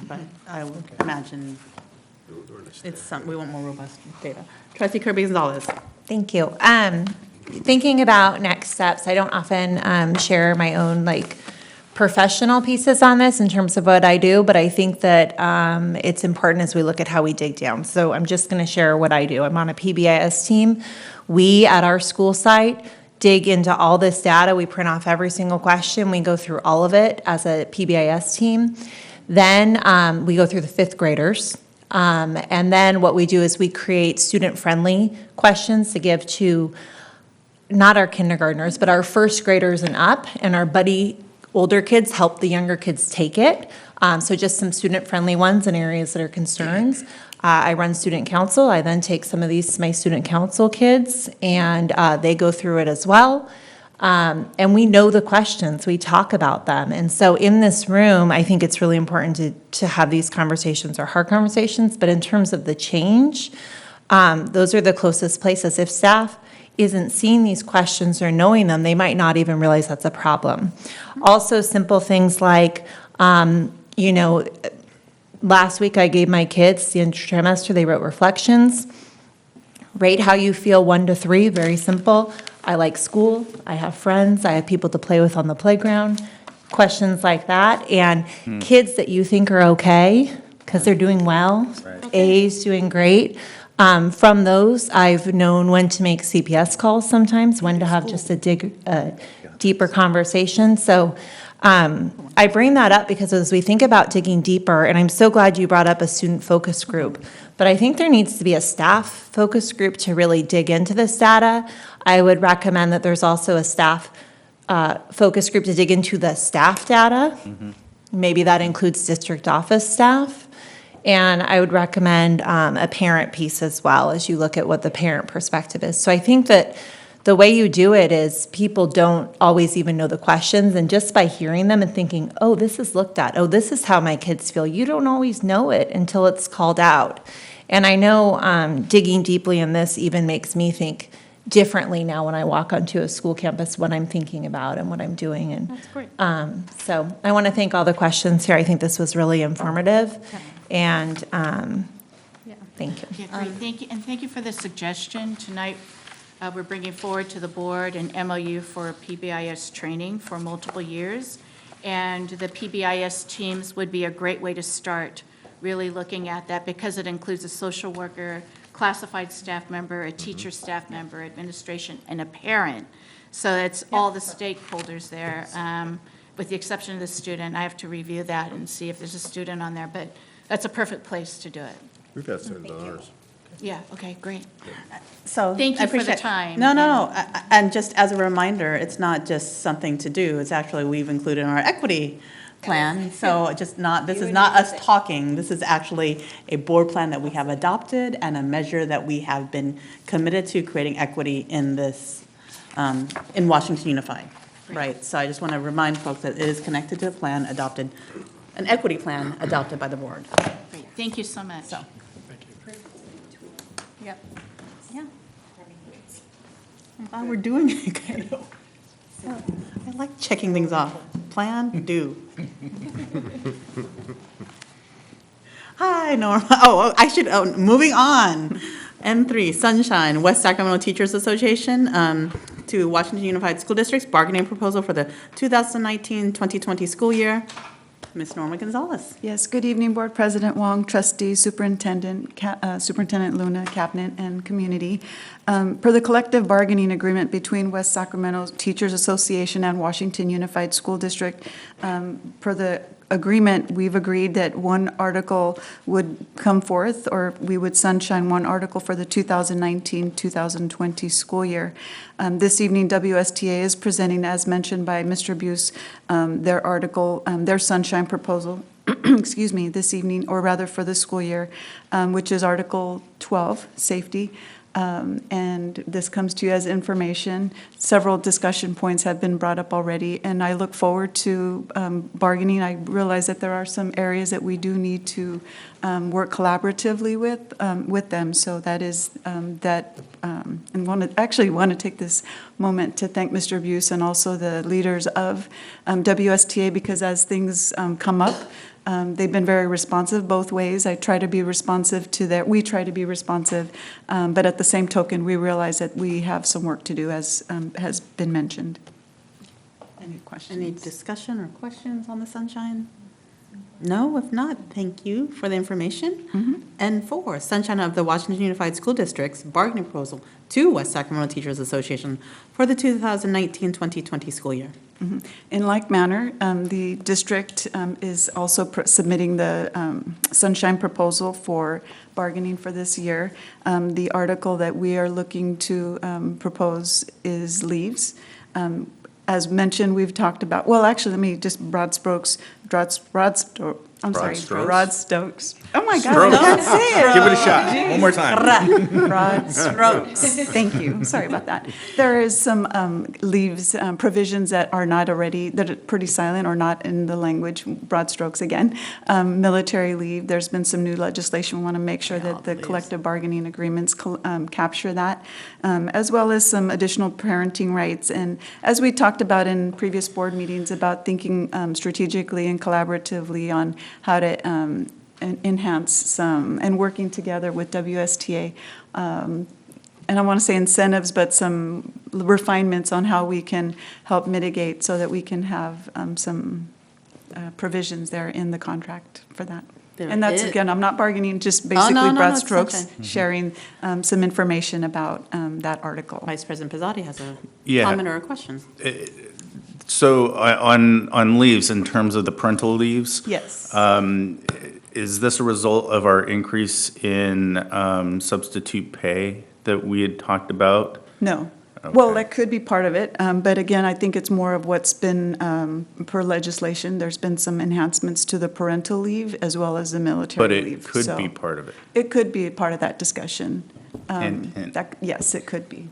but I would imagine we want more robust data. Trustee Kirby Gonzalez. Thank you. Thinking about next steps, I don't often share my own professional pieces on this in terms of what I do, but I think that it's important as we look at how we dig down. So I'm just going to share what I do. I'm on a PBIS team. We, at our school site, dig into all this data. We print off every single question. We go through all of it as a PBIS team. Then we go through the fifth graders. And then what we do is we create student-friendly questions to give to not our kindergartners, but our first graders and up, and our buddy older kids help the younger kids take it. So just some student-friendly ones in areas that are concerns. I run student council. I then take some of these to my student council kids, and they go through it as well. And we know the questions. We talk about them. And so in this room, I think it's really important to have these conversations, or hard conversations. But in terms of the change, those are the closest places. If staff isn't seeing these questions or knowing them, they might not even realize that's a problem. Also, simple things like, last week I gave my kids, the trimester, they wrote reflections. Rate how you feel 1 to 3, very simple. I like school, I have friends, I have people to play with on the playground. Questions like that. And kids that you think are okay, because they're doing well, A's doing great. From those, I've known when to make CPS calls sometimes, when to have just a deeper conversation. So I bring that up because as we think about digging deeper, and I'm so glad you brought up a student focus group, but I think there needs to be a staff focus group to really dig into this data. I would recommend that there's also a staff focus group to dig into the staff data. Maybe that includes district office staff. And I would recommend a parent piece as well, as you look at what the parent perspective is. So I think that the way you do it is people don't always even know the questions, and just by hearing them and thinking, oh, this is looked at, oh, this is how my kids feel, you don't always know it until it's called out. And I know digging deeply in this even makes me think differently now when I walk onto a school campus, what I'm thinking about and what I'm doing. And That's great. so I want to thank all the questions here. I think this was really informative. And thank you. Yeah, great, thank you, and thank you for the suggestion. Tonight, we're bringing forward to the board an MOU for PBIS training for multiple years, and the PBIS teams would be a great way to start really looking at that, because it includes a social worker, classified staff member, a teacher staff member, administration, and a parent. So it's all the stakeholders there, with the exception of the student. I have to review that and see if there's a student on there, but that's a perfect place to do it. We've got students on ours. Yeah, okay, great. So Thank I you for the appreciate- time. No. And just as a reminder, it's not just something to do. It's actually, we've included in our equity plan. So just not, this is not us talking. This is actually a board plan that we have adopted and a measure that we have been committed to creating equity in this, in Washington Unified. Right, so I just want to remind folks that it is connected to a plan adopted, an equity plan adopted by the board. Great, thank you so much. So. Yep. Yeah. I'm glad we're doing it. Good. I like checking things off. Plan, do. Hi, Norma. Moving on. N3, Sunshine, West Sacramento Teachers Association, to Washington Unified School District's bargaining proposal for the 2019-2020 school year. Ms. Norma Gonzalez. Yes, good evening, Board President Wong, trustees, Superintendent Luna, Cabinet, and community. Per the collective bargaining agreement between West Sacramento Teachers Association and Washington Unified School District, per the agreement, we've agreed that one article would come forth, or we would sunshine one article for the 2019-2020 school year. This evening, WSTA is presenting, as mentioned by Mr. Buse, their article, their sunshine proposal, excuse me, this evening, or rather for the school year, which is Article 12, Safety. And this comes to you as information. Several discussion points have been brought up already, and I look forward to bargaining. I realize that there are some areas that we do need to work collaboratively with them. So that is and actually want to take this moment to thank Mr. Buse and also the leaders of WSTA, because as things come up, they've been very responsive both ways. I try to be responsive to their, we try to be responsive, but at the same token, we realize that we have some work to do, as has been mentioned. Any questions? Any discussion or questions on the sunshine? No, if not, thank you for the information. And for Sunshine of the Washington Unified School District's bargaining proposal to West Sacramento Teachers Association for the 2019-2020 school year. In like manner, the district is also submitting the sunshine proposal for bargaining for this year. The article that we are looking to propose is leaves. As mentioned, we've talked about, well, actually, let me just Rod Stokes. Oh, my God, I can't say it. Give it a shot. One more time. Rod Stokes. Thank you. Sorry about that. There is some leaves provisions that are not already, that are pretty silent or not in the language. Broad strokes again. Military leave. There's been some new legislation. We want to make sure that the collective bargaining agreements capture that, as well as some additional parenting rights. And as we talked about in previous board meetings about thinking strategically and collaboratively on how to enhance some, and working together with WSTA, and I want to say incentives, but some refinements on how we can help mitigate so that we can have some provisions there in the contract for that. And that's, again, I'm not bargaining, just basically broad strokes, sharing some information about that article. Vice President Pizzotti has a Yeah. comment or a question. So on leaves, in terms of the parental leaves? Yes. Is this a result of our increase in substitute pay that we had talked about? No. Well, that could be part of it, but again, I think it's more of what's been, per legislation, there's been some enhancements to the parental leave as well as the military leave. But it could so be part of it. It could be part of that discussion. Hint, hint. Yes, it could be.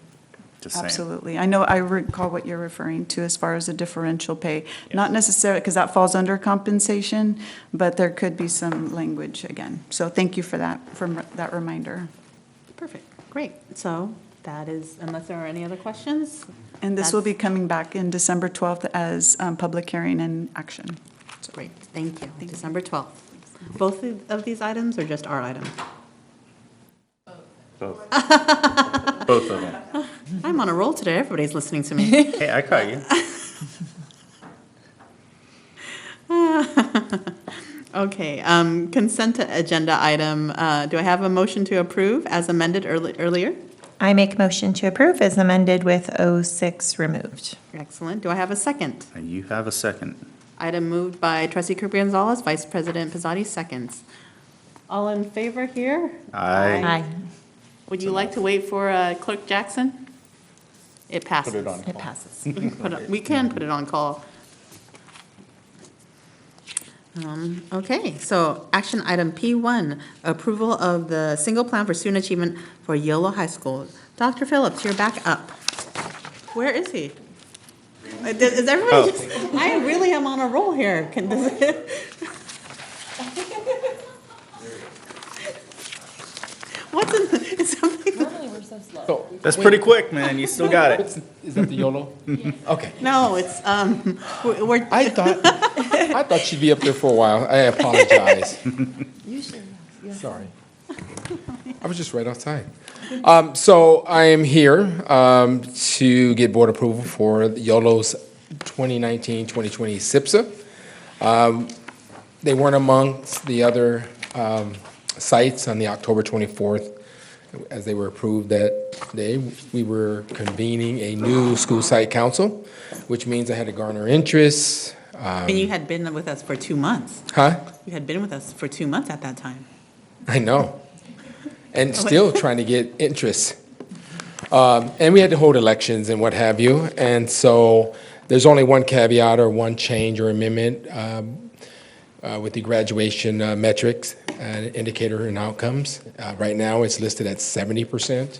same. Absolutely. I know, I recall what you're referring to as far as the differential pay. Not necessarily, because that falls under compensation, but there could be some language again. So thank you for that reminder. Perfect, great. So that is, unless there are any other questions? And this will be coming back in December 12th as public hearing and action. Great, thank you. December 12th. Both of these items or just our item? Both. Both of them. I'm on a roll today. Everybody's listening to me. Hey, I caught you. Okay, consent agenda item. Do I have a motion to approve as amended earlier? I make motion to approve as amended with 06 removed. Excellent. Do I have a second? And you have a second. Item moved by Trustee Cooper Gonzalez, Vice President Pizzotti seconds. All in favor here? Aye. Would you like to wait for Clerk Jackson? It passes. Put it on It call. passes. We can put it on call. Okay, so action item P1, approval of the single plan for student achievement for Yolo High School. Dr. Phillips, you're back up. Where is he? Is everybody just, I really am on a roll here. What's in, is something? That's pretty quick, man. You still got it. Is that the YOLO? Okay. No, it's, we're. I thought she'd be up there for a while. I apologize. Sorry. I was just right outside. So I am here to get board approval for YOLO's 2019-2020 SIPSA. They weren't amongst the other sites on the October 24th, as they were approved that day. We were convening a new school site council, which means I had to garner interest. And you had been with us for 2 months. Huh? You had been with us for 2 months at that time. I know. And still trying to get interest. And we had to hold elections and what have you. And so there's only one caveat or one change or amendment with the graduation metrics and indicator and outcomes. Right now, it's listed at 70%.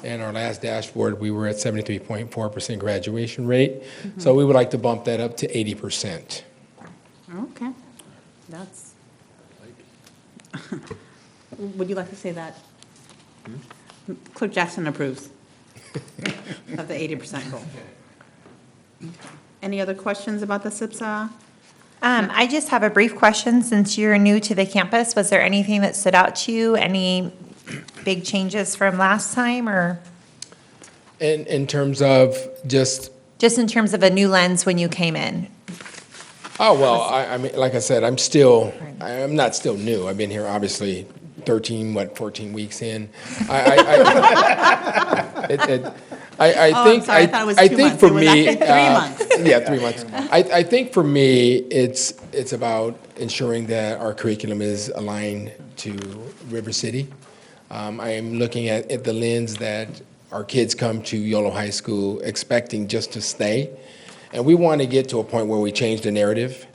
And our last dashboard, we were at 73.4% graduation rate. So we would like to bump that up to 80%. Okay, that's. Would you like to say that? Clerk Jackson approves of the 80% goal. Any other questions about the SIPSA? I just have a brief question. Since you're new to the campus, was there anything that stood out to you? Any big changes from last time, or? In terms of just in terms of a new lens when you came in? Oh, well, I mean, like I said, I'm not still new. I've been here obviously 14 weeks in. I think for me, 3 months. Yeah, 3 months. I think for me, it's about ensuring that our curriculum is aligned to River City. I am looking at the lens that our kids come to Yolo High School expecting just to stay. And we want to get to a point where we change the narrative,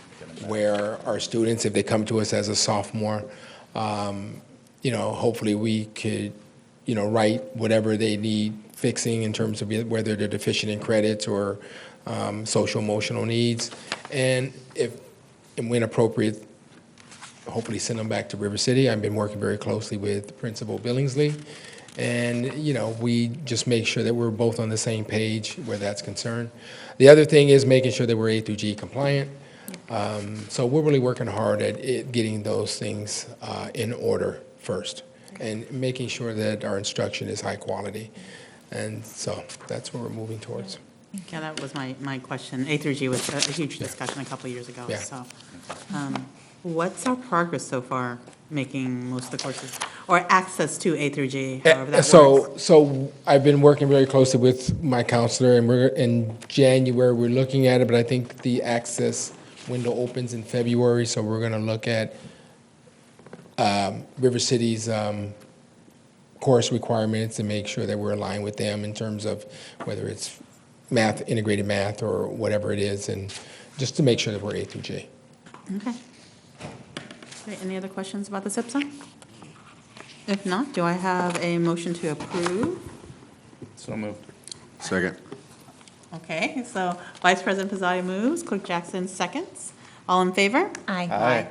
where our students, if they come to us as a sophomore, hopefully we could, write whatever they need fixing in terms of whether they're deficient in credits or social emotional needs. And when appropriate, hopefully send them back to River City. I've been working very closely with Principal Billingsley. And, we just make sure that we're both on the same page where that's concerned. The other thing is making sure that we're A through G compliant. So we're really working hard at getting those things in order first and making sure that our instruction is high quality. And so that's what we're moving towards. Yeah, that was my question. A through G was a huge discussion a couple of years ago. Yeah. So, what's our progress so far making most of the courses or access to A through G, however that works? So I've been working very closely with my counselor, and we're in January, we're looking at it, but I think the access window opens in February, so we're going to look at River City's course requirements and make sure that we're aligned with them in terms of whether it's math, integrated math, or whatever it is, and just to make sure that we're A through G. Okay. Great. Any other questions about the SIPSA? If not, do I have a motion to approve? So moved. Second. Okay, so Vice President Pizzotti moves, Clerk Jackson seconds. All in favor? Aye.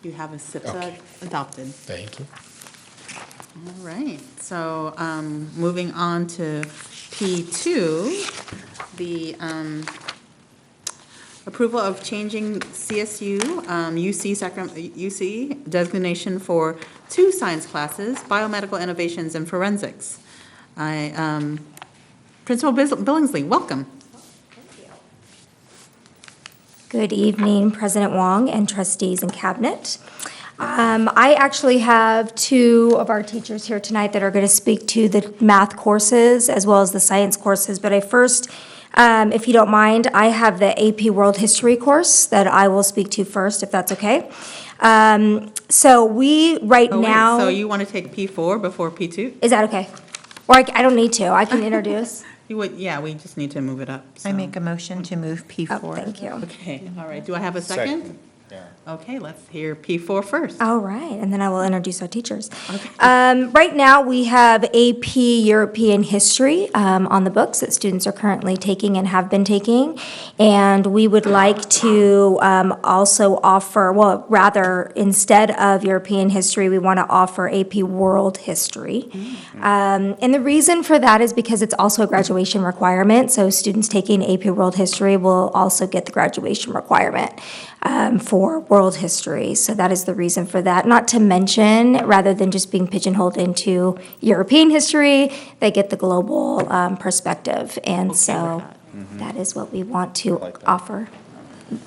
You have a SIPSA Okay. adopted. Thank you. All right, so moving on to P2, the approval of changing CSU, UC designation for 2 science classes, biomedical innovations and forensics. Principal Billingsley, welcome. Good evening, President Wong and trustees and cabinet. I actually have 2 of our teachers here tonight that are going to speak to the math courses as well as the science courses. But I first, if you don't mind, I have the AP World History course that I will speak to first, if that's okay. So we right Oh, wait, now. so you want to take P4 before P2? Is that okay? Or I don't need to. I can introduce. You would, yeah, we just need to move it up. I make a motion to move P4. Oh, thank you. Okay, all right. Do I have a second? Okay, let's hear P4 first. All right, and then I will introduce our teachers. Right now, we have AP European History on the books that students are currently taking and have been taking. And we would like to also offer, well, rather, instead of European History, we want to offer AP World History. And the reason for that is because it's also a graduation requirement. So students taking AP World History will also get the graduation requirement for world history. So that is the reason for that. Not to mention, rather than just being pigeonholed into European history, they get the global perspective. And so that is what we want to offer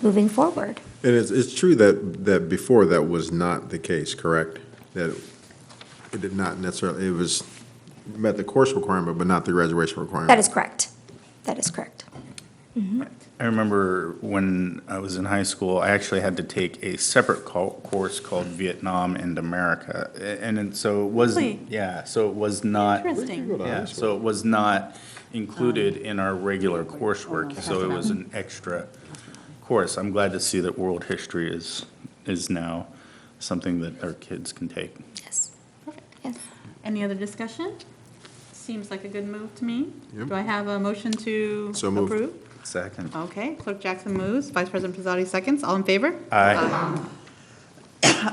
moving forward. And it's true that before that was not the case, correct? That it did not necessarily, it was, met the course requirement, but not the graduation requirement. That is correct. That is correct. I remember when I was in high school, I actually had to take a separate course called Vietnam and America. And so it was, Really? yeah, so it was not. Interesting. Yeah, so it was not included in our regular coursework, so it was an extra course. I'm glad to see that world history is now something that our kids can take. Yes. Yes. Any other discussion? Seems like a good move to me. Yep. Do I have a motion to So moved. approve? Second. Okay, Clerk Jackson moves, Vice President Pizzotti seconds. All in favor? Aye.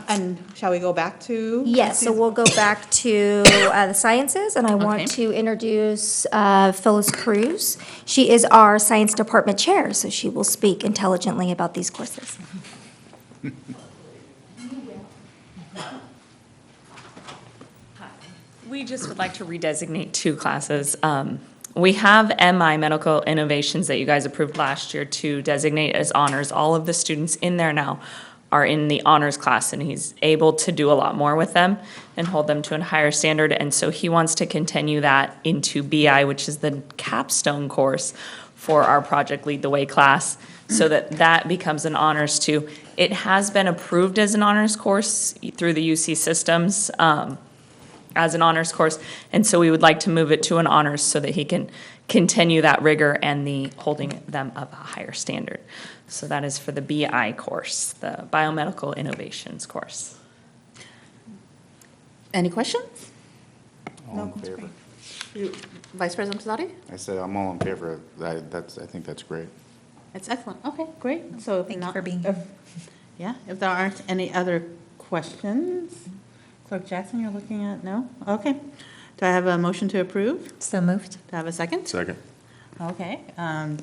And shall we go back to? Yes, so we'll go back to the sciences, and I Okay. want to introduce Phyllis Cruz. She is our science department chair, so she will speak intelligently about these courses. We just would like to redesignate 2 classes. We have MI, Medical Innovations, that you guys approved last year to designate as honors. All of the students in there now are in the honors class, and he's able to do a lot more with them and hold them to a higher standard. And so he wants to continue that into BI, which is the capstone course for our Project Lead the Way class, so that that becomes an honors too. It has been approved as an honors course through the UC systems, as an honors course, and so we would like to move it to an honors so that he can continue that rigor and the holding them of a higher standard. So that is for the BI course, the Biomedical Innovations course. Any questions? All in favor. Vice President Pizzotti? I said I'm all in favor of that. I think that's great. It's excellent. Okay, great. So Thank you for being here. Yeah, if there aren't any other questions, Clerk Jackson, you're looking at, no? Okay. Do I have a motion to approve? So moved. Do I have a second? Second. Okay.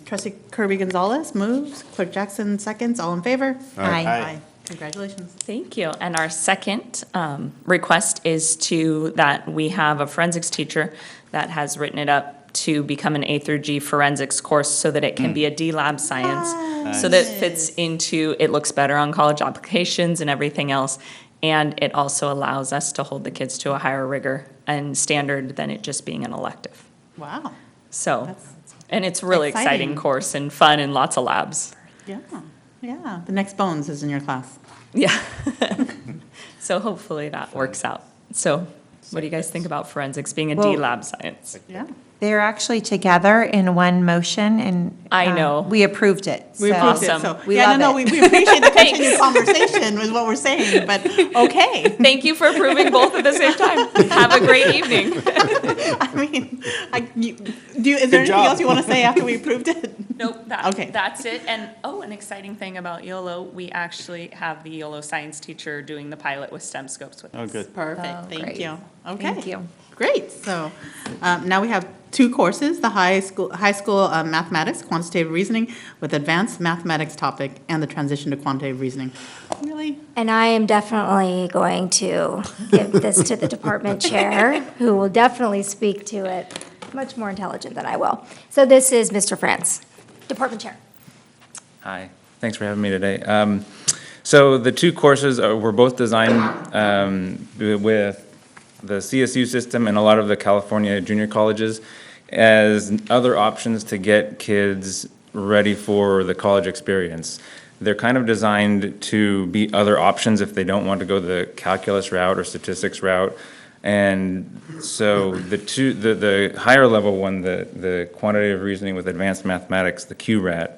Trustee Kirby Gonzalez moves. Clerk Jackson seconds. All in favor? Aye. Aye. Congratulations. Thank you. And our second request is that we have a forensics teacher that has written it up to become an A through G forensics course so that it can be a D lab science. So that fits into, it looks better on college applications and everything else. And it also allows us to hold the kids to a higher rigor and standard than it just being an elective. Wow. So, and it's a really exciting exciting. course and fun and lots of labs. Yeah, yeah. The next Bones is in your class. Yeah. So hopefully that works out. So what do you guys think about forensics being a D Well- lab science? Yeah. They're actually together in one motion, and I know. we approved it. We so approved it, Awesome. so. We Yeah, love no, no, it. we appreciate the continued conversation is what we're saying, but okay. Thank you for approving both at the same time. Have a great evening. I mean, is there anything else you want to say after we approved it? Nope, Okay. that's it. And, an exciting thing about YOLO, we actually have the YOLO science teacher doing the pilot with STEM scopes with us. Oh, good. Perfect, Oh, thank great. you. Okay. Thank you. Great, so now we have 2 courses, the high school mathematics, quantitative reasoning with advanced mathematics topic, and the transition to quantitative reasoning. Really? And I am definitely going to give this to the department chair, who will definitely speak to it much more intelligent than I will. So this is Mr. France, department chair. Hi, thanks for having me today. So the 2 courses were both designed with the CSU system and a lot of the California junior colleges as other options to get kids ready for the college experience. They're kind of designed to be other options if they don't want to go the calculus route or statistics route. And so the higher level one, the quantitative reasoning with advanced mathematics, the QRAT,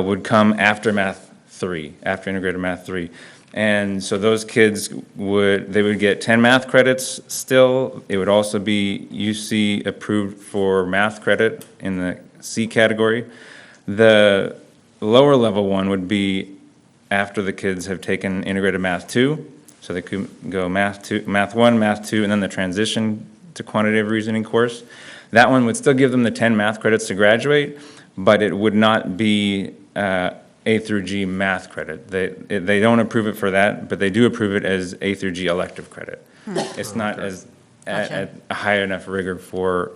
would come after Math 3, after integrated Math 3. And so those kids would get 10 math credits still. It would also be UC approved for math credit in the C category. The lower level one would be after the kids have taken integrated Math 2. So they could go Math 1, Math 2, and then the transition to quantitative reasoning course. That one would still give them the 10 math credits to graduate, but it would not be A through G math credit. They don't approve it for that, but they do approve it as A through G elective credit. It's not as at a high enough rigor for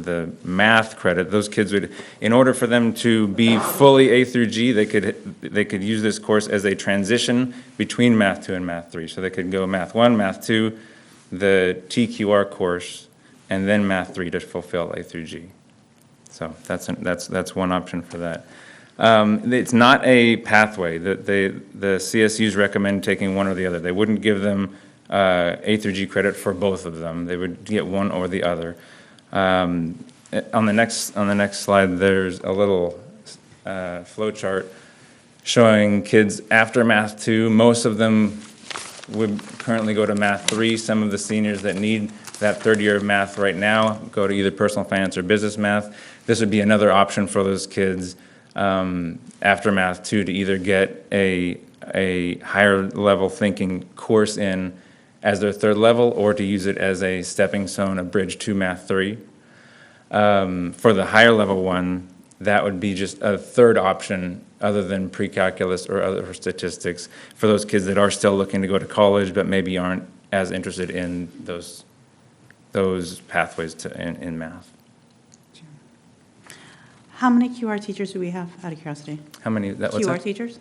the math credit. Those kids would, in order for them to be fully A through G, they could use this course as a transition between Math 2 and Math 3. So they could go Math 1, Math 2, the TQR course, and then Math 3 to fulfill A through G. So that's one option for that. It's not a pathway. The CSUs recommend taking one or the other. They wouldn't give them A through G credit for both of them. They would get one or the other. On the next slide, there's a little flow chart showing kids after Math 2. Most of them would currently go to Math 3. Some of the seniors that need that third year of math right now go to either personal finance or business math. This would be another option for those kids after Math 2 to either get a higher level thinking course in as their third level or to use it as a stepping stone, a bridge to Math 3. For the higher level one, that would be just a third option other than pre-calculus or other statistics for those kids that are still looking to go to college but maybe aren't as interested in those pathways in math. How many QR teachers do we have, out of curiosity? How many? What's QR that? teachers?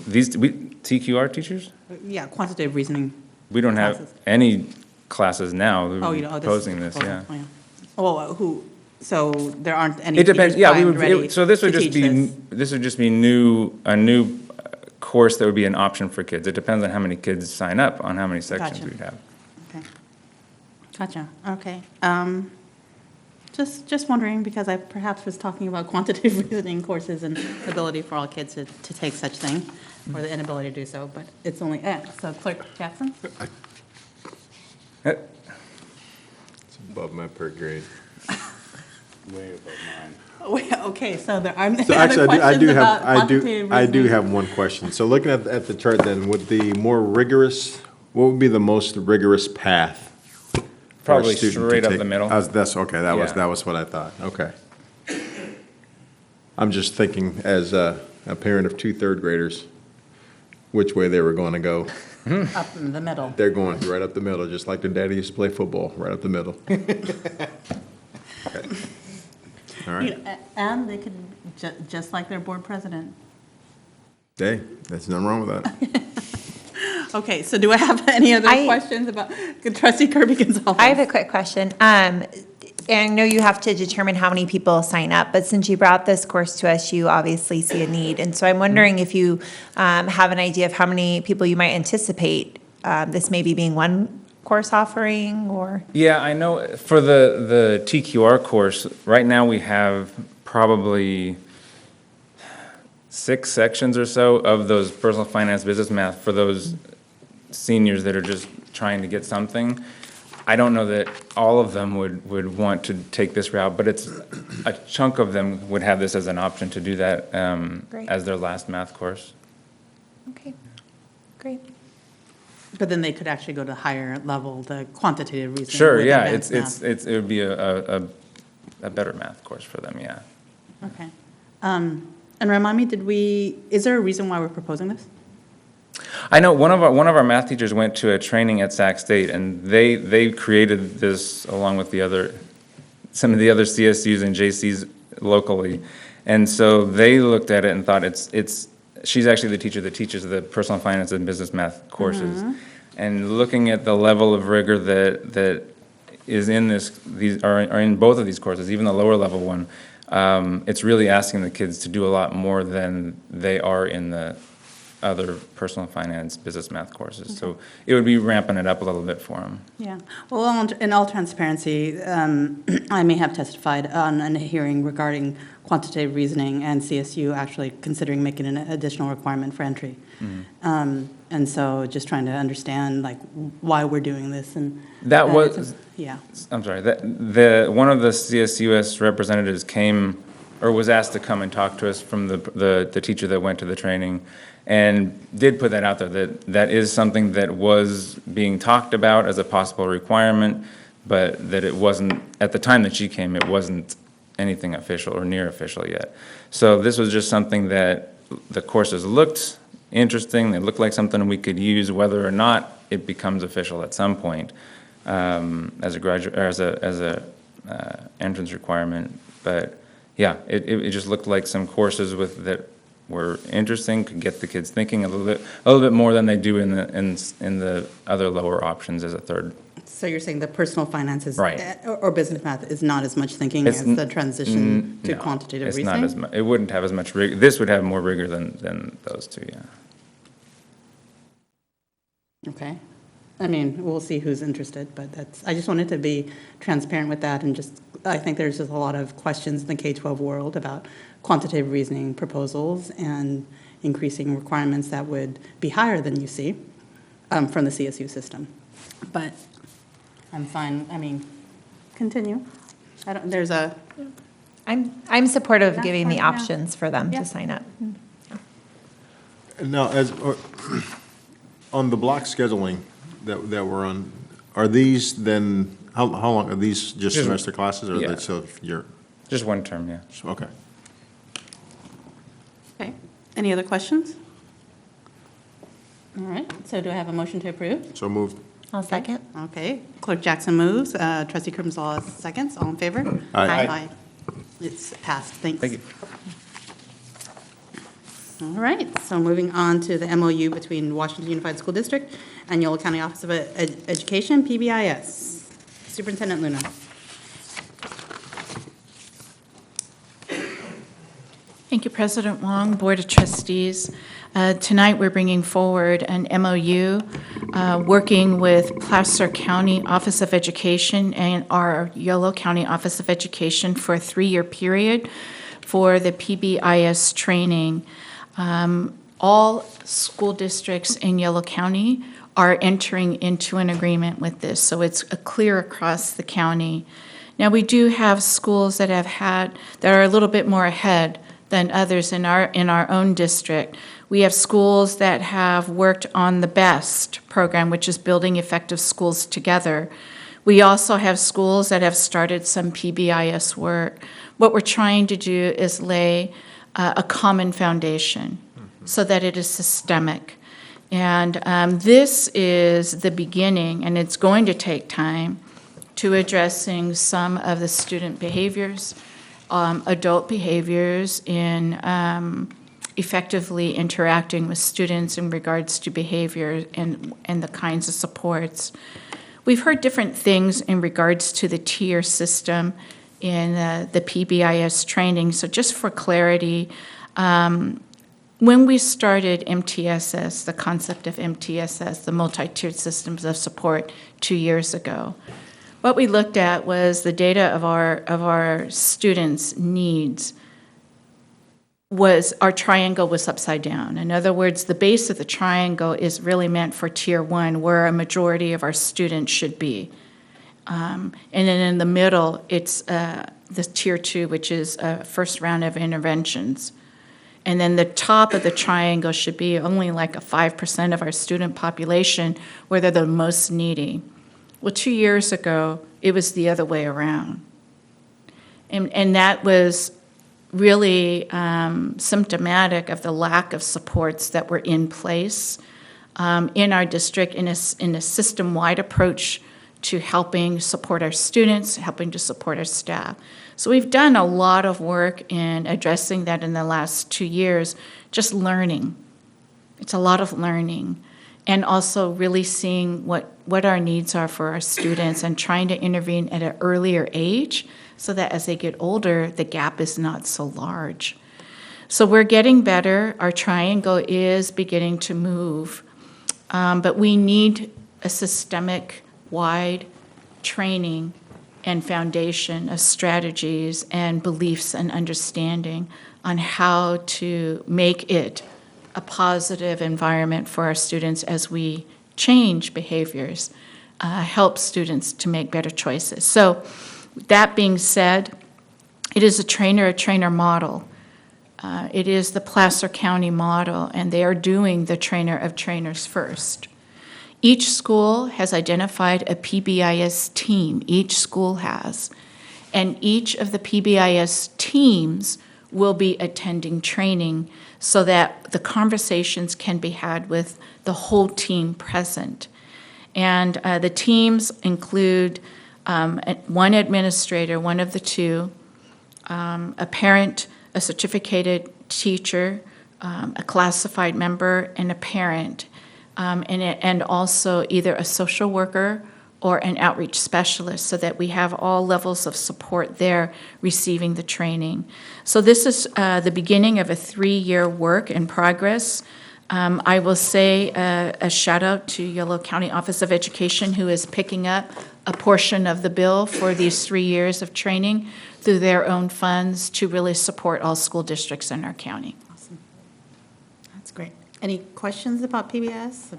TQR teachers? Yeah, quantitative reasoning. We don't have classes. any classes now. Oh, you know, this is Proposing this, proposal, yeah. Oh, so there aren't any It depends. teachers Yeah, we primed ready would. So this would to just teach be this? a new course that would be an option for kids. It depends on how many kids sign up, on how many sections Gotcha. we'd have. Okay. Gotcha, okay. Just wondering, because I perhaps was talking about quantitative reasoning courses and the ability for all kids to take such thing, or the inability to do so, but it's only, so Clerk Jackson? It's above my per grade. Way above mine. Wait, okay, so there aren't any So other actually, I do questions about have, quantitative I do reasoning? have one question. So looking at the chart then, would the more rigorous, what would be the most rigorous path? for a Probably student to straight up take? the middle. That's, okay, that Yeah. was what I thought, okay. I'm just thinking as a parent of 2 third graders, which way they were going to go. Up in the middle. They're going right up the middle, just like their daddy used to play football, right up the middle. Okay. All You right. know, and they could, just like their board president. Hey, there's nothing wrong with that. Okay, so do I have any other questions about, Trustee Kirby Gonzalez? I have a quick question. And I know you have to determine how many people sign up, but since you brought this course to us, you obviously see a need. And so I'm wondering if you have an idea of how many people you might anticipate, this maybe being one course offering, or? Yeah, I know for the TQR course, right now we have probably 6 sections or so of those personal finance, business math for those seniors that are just trying to get something. I don't know that all of them would want to take this route, but it's a chunk of them would have this as an option to do that Great. as their last math course. Okay, great. But then they could actually go to the higher level, the quantitative reasoning. Sure, with yeah, advanced math. it would be a better math course for them, yeah. Okay. And remind me, is there a reason why we're proposing this? I know one of our math teachers went to a training at Sac State, and they created this along with some of the other CSUs and JCs locally, and so they looked at it and thought she's actually the teacher that teaches the personal finance and business math courses, and looking at the level of rigor that is in these are in both of these courses, even the lower level one, it's really asking the kids to do a lot more than they are in the other personal finance, business math courses. So it would be ramping it up a little bit for them. Yeah. Well, in all transparency, I may have testified on a hearing regarding quantitative reasoning and CSU actually considering making an additional requirement for entry. And so just trying to understand like why we're doing this and that was yeah. I'm sorry. One of the CSUS representatives came or was asked to come and talk to us from the teacher that went to the training, and did put that out there that is something that was being talked about as a possible requirement, but that it wasn't at the time that she came. It wasn't anything official or near official yet. So this was just something that the courses looked interesting. They looked like something we could use, whether or not it becomes official at some point as a graduate or as a entrance requirement. But yeah, it just looked like some courses that were interesting, could get the kids thinking a little bit more than they do in the other lower options as a third. So you're saying the personal finances Right. or business math is not as much thinking as the transition to no, quantitative it's reasoning? not as much. It wouldn't have as much rigor. This would have more rigor than those two, yeah. Okay. I mean, we'll see who's interested, but I just wanted to be transparent with that, and I think there's just a lot of questions in the K-12 world about quantitative reasoning proposals and increasing requirements that would be higher than you see from the CSU system. But I'm fine, I mean, continue. I'm supportive of That's giving the fine, yeah. options for them Yeah. to sign up. Now, on the block scheduling that we're on, are these then, how long, are these just semester classes, or are yeah. they so you're? Just one term, yeah. Okay. Okay. Any other questions? All right, so do I have a motion to approve? So moved. I'll second. Okay, Clerk Jackson moves, Trustee Crumislaw seconds, all in favor? Aye. It's passed, thanks. Thank you. All right, so moving on to the MOU between Washington Unified School District and Yolo County Office of Education, PBIS. Superintendent Luna. Thank you, President Wong, Board of Trustees. Tonight, we're bringing forward an MOU working with Placer County Office of Education and our Yolo County Office of Education for a 3-year period for the PBIS training. All school districts in Yolo County are entering into an agreement with this, so it's clear across the county. Now, we do have schools that are a little bit more ahead than others in our own district. We have schools that have worked on the BEST program, which is Building Effective Schools Together. We also have schools that have started some PBIS work. What we're trying to do is lay a common foundation so that it is systemic. And this is the beginning, and it's going to take time, to addressing some of the student behaviors, adult behaviors in effectively interacting with students in regards to behavior and the kinds of supports. We've heard different things in regards to the tier system in the PBIS training. So just for clarity, When we started MTSS, the concept of MTSS, the multi-tiered systems of support 2 years ago, what we looked at was the data of our students' needs. Our triangle was upside down. In other words, the base of the triangle is really meant for Tier 1, where a majority of our students should be. And then in the middle, it's the Tier 2, which is first round of interventions. And then the top of the triangle should be only like a 5% of our student population where they're the most needy. Well, 2 years ago, it was the other way around. And that was really symptomatic of the lack of supports that were in place in our district in a system-wide approach to helping support our students, helping to support our staff. So we've done a lot of work in addressing that in the last 2 years, just learning. It's a lot of learning. And also really seeing what our needs are for our students and trying to intervene at an earlier age so that as they get older, the gap is not so large. So we're getting better. Our triangle is beginning to move. But we need a systemic-wide training and foundation of strategies and beliefs and understanding on how to make it a positive environment for our students as we change behaviors, help students to make better choices. So that being said, it is a trainer model. It is the Placer County model, and they are doing the trainer of trainers first. Each school has identified a PBIS team, each school has, and each of the PBIS teams will be attending training so that the conversations can be had with the whole team present. And the teams include one administrator, one of the two, a parent, a certificated teacher, a classified member, and a parent, and also either a social worker or an outreach specialist so that we have all levels of support there receiving the training. So this is the beginning of a 3-year work in progress. I will say a shout out to Yolo County Office of Education, who is picking up a portion of the bill for these 3 years of training through their own funds to really support all school districts in our county. Awesome. That's great. Any questions about PBS?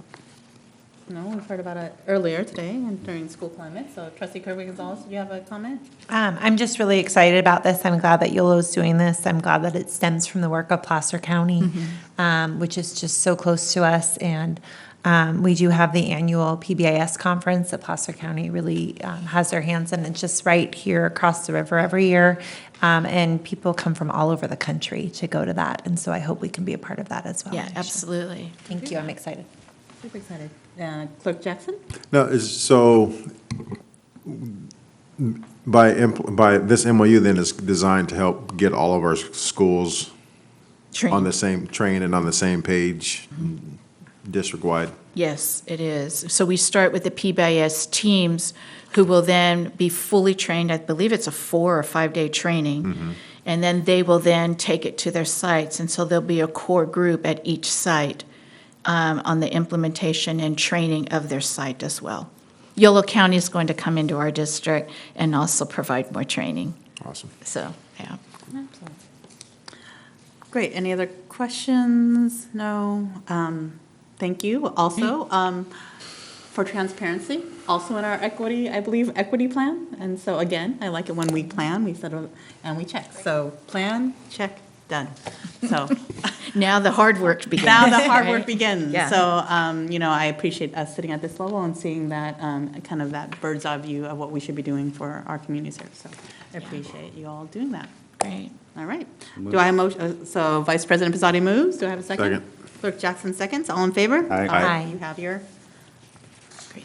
No, we've heard about it earlier today and during school climate. So Trustee Kirby-Gonzalez, do you have a comment? I'm just really excited about this. I'm glad that YOLO's doing this. I'm glad that it stems from the work of Placer County, which is just so close to us. And we do have the annual PBIS conference that Placer County really has their hands in. It's just right here across the river every year. And people come from all over the country to go to that. And so I hope we can be a part of that as well. Yeah, absolutely. Thank you. I'm excited. Super excited. Clerk Jackson? No, so by this MOU then is designed to help get all of our schools on the same train and on the same page district-wide? Yes, it is. So we start with the PBIS teams who will then be fully trained. I believe it's a 4 or 5 day training. And then they will then take it to their sites. And so there'll be a core group at each site on the implementation and training of their site as well. Yolo County is going to come into our district and also provide more training. Awesome. So, yeah. Great. Any other questions? No? Thank you. Also, for transparency, also in our equity, I believe, equity plan. And so again, I like it when we plan, we set up and we check. So plan, check, done. So now the hard work begins. Now the hard work begins. Yeah. So, I appreciate us sitting at this level and seeing that kind of that bird's eye view of what we should be doing for our communities here. So I appreciate you all doing that. Great. All right. Do I have a motion? So Vice President Pizzotti moves. Do I have a second? Second. Clerk Jackson seconds. All in favor? Aye. Aye. You have your.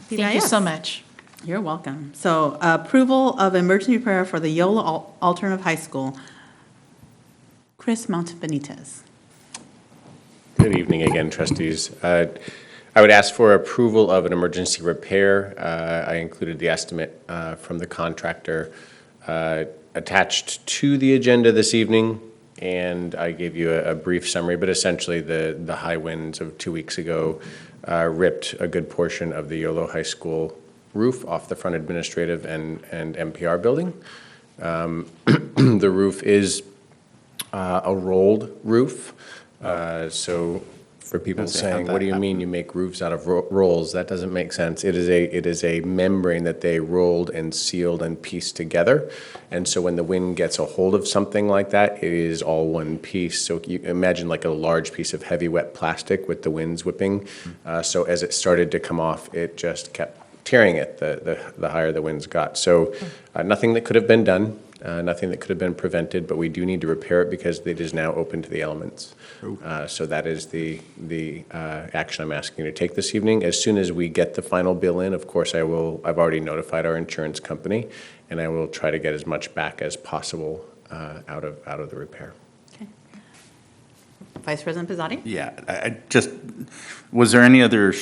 Thank you so much. You're welcome. So approval of emergency repair for the Yola Alternative High School. Chris Montebenitez. Good evening again, trustees. I would ask for approval of an emergency repair. I included the estimate from the contractor attached to the agenda this evening, And I gave you a brief summary, but essentially the high winds of 2 weeks ago ripped a good portion of the Yolo High School roof off the front administrative and MPR building. The roof is a rolled roof. So for people saying, what do you mean you make roofs out of rolls? That doesn't make sense. It is a membrane that they rolled and sealed and pieced together. And so when the wind gets a hold of something like that, it is all one piece. So you imagine like a large piece of heavy wet plastic with the winds whipping. So as it started to come off, it just kept tearing it the higher the winds got. So nothing that could have been done. Nothing that could have been prevented, but we do need to repair it because it is now open to the elements. So that is the action I'm asking you to take this evening. As soon as we get the final bill in, of course, I've already notified our insurance company, and I will try to get as much back as possible out of the repair. Okay. Vice President Pizzotti? Yeah, was there any other,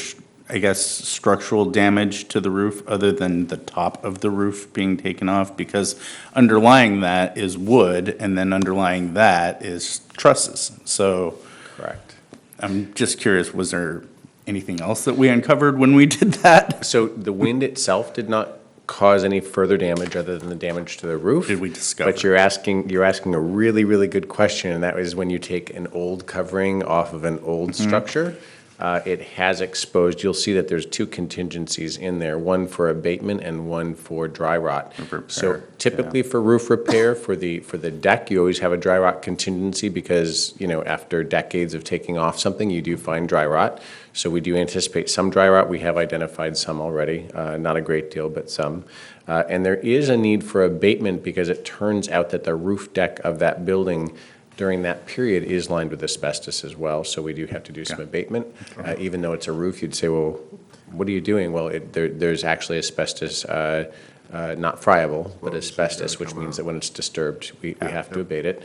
I guess, structural damage to the roof other than the top of the roof being taken off? Because underlying that is wood, and then underlying that is trusses. So, correct. I'm just curious, was there anything else that we uncovered when we did that? So the wind itself did not cause any further damage other than the damage to the roof. Did we discover? But you're asking a really, really good question, and that is when you take an old covering off of an old structure. It has exposed, you'll see that there's two contingencies in there, one for abatement and one for dry rot. So typically for roof repair, for the deck, you always have a dry rot contingency because, after decades of taking off something, you do find dry rot. So we do anticipate some dry rot. We have identified some already, not a great deal, but some. And there is a need for abatement because it turns out that the roof deck of that building during that period is lined with asbestos as well, so we do have to do some abatement. Even though it's a roof, you'd say, well, what are you doing? Well, there's actually asbestos, not friable, but asbestos, which means that when it's disturbed, we have to abate it.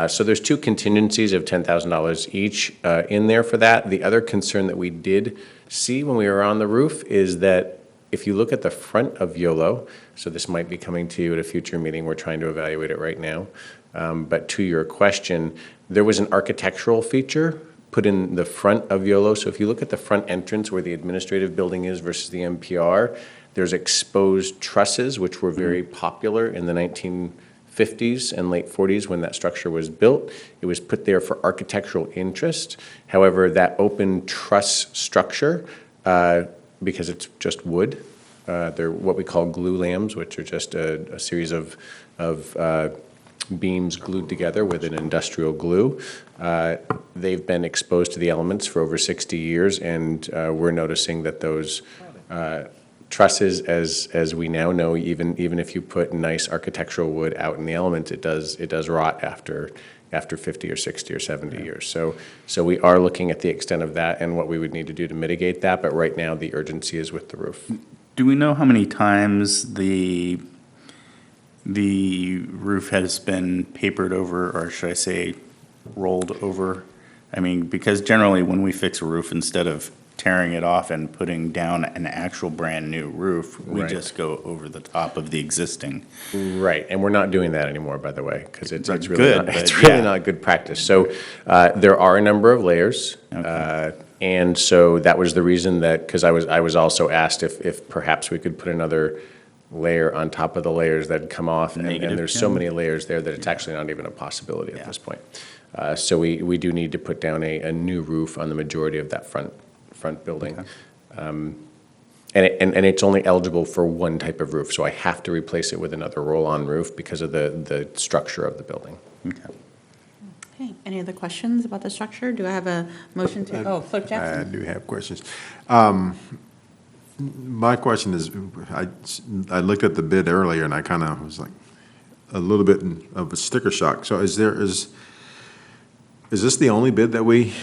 So there's two contingencies of $10,000 each in there for that. The other concern that we did see when we were on the roof is that if you look at the front of YOLO, so this might be coming to you at a future meeting, we're trying to evaluate it right now. But to your question, there was an architectural feature put in the front of YOLO. So if you look at the front entrance where the administrative building is versus the MPR, there's exposed trusses, which were very popular in the 1950s and late 40s when that structure was built. It was put there for architectural interest. However, that open truss structure, because it's just wood, they're what we call glue lambs, which are just a series of beams glued together with an industrial glue. They've been exposed to the elements for over 60 years, and we're noticing that those trusses, as we now know, even if you put nice architectural wood out in the elements, it does rot after 50 or 60 or 70 years. So we are looking at the extent of that and what we would need to do to mitigate that, but right now the urgency is with the roof. Do we know how many times the roof has been papered over, or should I say rolled over? I mean, because generally when we fix a roof, instead of tearing it off and putting down an actual brand-new roof, we just go over the top of the existing. Right, and we're not doing that anymore, by the way, because it's really good, it's really not good practice. So there are a number of layers, and so that was the reason that, because I was also asked if perhaps we could put another layer on top of the layers that come off, and there's so many layers there that it's actually not even a possibility at this point. So we do need to put down a new roof on the majority of that front building. And it's only eligible for one type of roof, so I have to replace it with another roll-on roof because of the structure of the building. Okay, any other questions about the structure? Do I have a motion to, Clerk Jackson? I do have questions. My question is, I looked at the bid earlier and I kind of was like a little bit of a sticker shock. So is this the only bid that we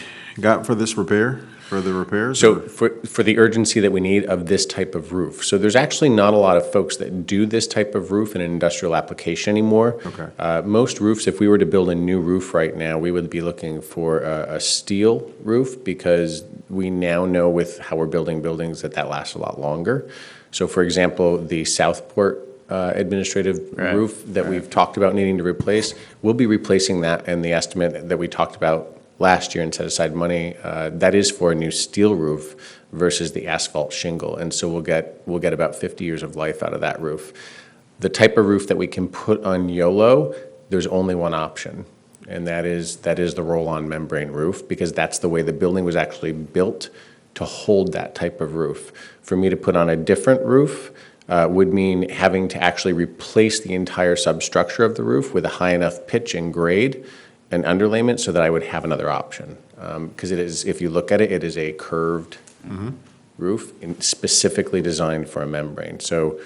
got for this repair? For the repairs? So for the urgency that we need of this type of roof. So there's actually not a lot of folks that do this type of roof in an industrial application anymore. Most roofs, if we were to build a new roof right now, we would be looking for a steel roof because we now know with how we're building buildings that lasts a lot longer. So for example, the Southport administrative roof that we've talked about needing to replace. We'll be replacing that in the estimate that we talked about last year and set aside money. That is for a new steel roof versus the asphalt shingle. And so we'll get about 50 years of life out of that roof. The type of roof that we can put on YOLO, there's only one option, and that is the roll-on membrane roof, because that's the way the building was actually built to hold that type of roof. For me to put on a different roof would mean having to actually replace the entire substructure of the roof with a high enough pitch and grade and underlayment so that I would have another option. Because it is, if you look at it, it is a curved roof and specifically designed for a membrane. So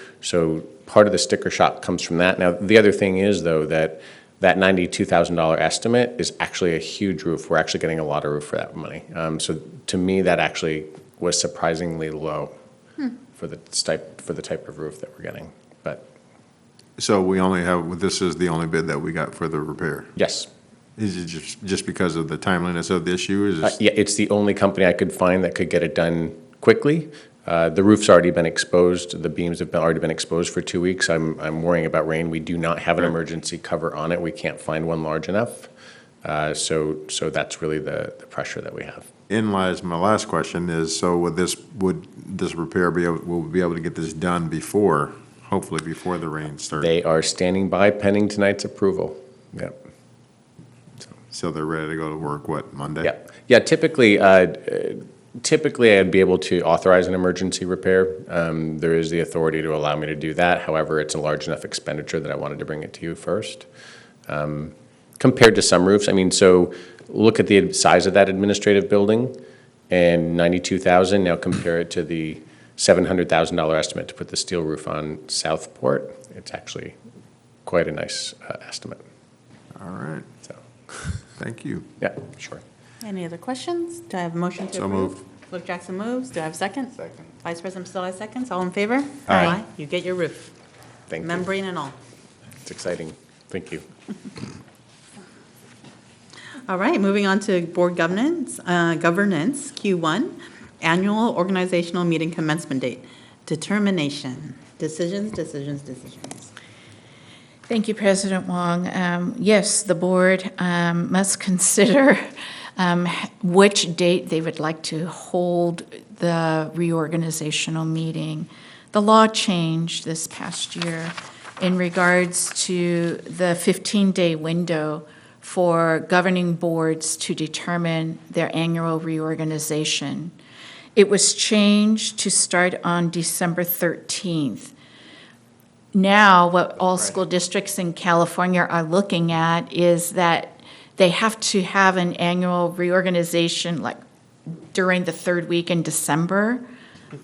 part of the sticker shock comes from that. Now, the other thing is, though, that $92,000 estimate is actually a huge roof. We're actually getting a lot of roof for that money. So to me, that actually was surprisingly low for the type of roof that we're getting. But So we only have, this is the only bid that we got for the repair? yes. Is it just because of the timeliness of the issue? Is it Yeah, it's the only company I could find that could get it done quickly. The roof's already been exposed, the beams have already been exposed for 2 weeks. I'm worrying about rain. We do not have an emergency cover on it. We can't find one large enough. So that's really the pressure that we have. in lies my last question is, so would this repair will we be able to get this done before, hopefully before the rain starts? They are standing by pending tonight's approval. Yep. So they're ready to go to work, what, Monday? Yeah, typically I'd be able to authorize an emergency repair. There is the authority to allow me to do that. However, it's a large enough expenditure that I wanted to bring it to you first. Compared to some roofs, I mean, so look at the size of that administrative building and 92,000. Now compare it to the $700,000 estimate to put the steel roof on Southport. It's actually quite a nice estimate. All right. So, thank you. Yeah, sure. Any other questions? Do I have a motion to So approve? moved. Clerk Jackson moves. Do I have a second? Second. Vice President Still has seconds. All in favor? Aye. You get your roof, Thank you. membrane and all. It's exciting. Thank you. All right, moving on to board governance, Q1, annual organizational meeting commencement date, determination, decisions. Thank you, President Wong. Yes, the board must consider which date they would like to hold the reorganizational meeting. The law changed this past year in regards to the 15-day window for governing boards to determine their annual reorganization. It was changed to start on December 13th. Now, what all school districts in California are looking at is that they have to have an annual reorganization like during the third week in December,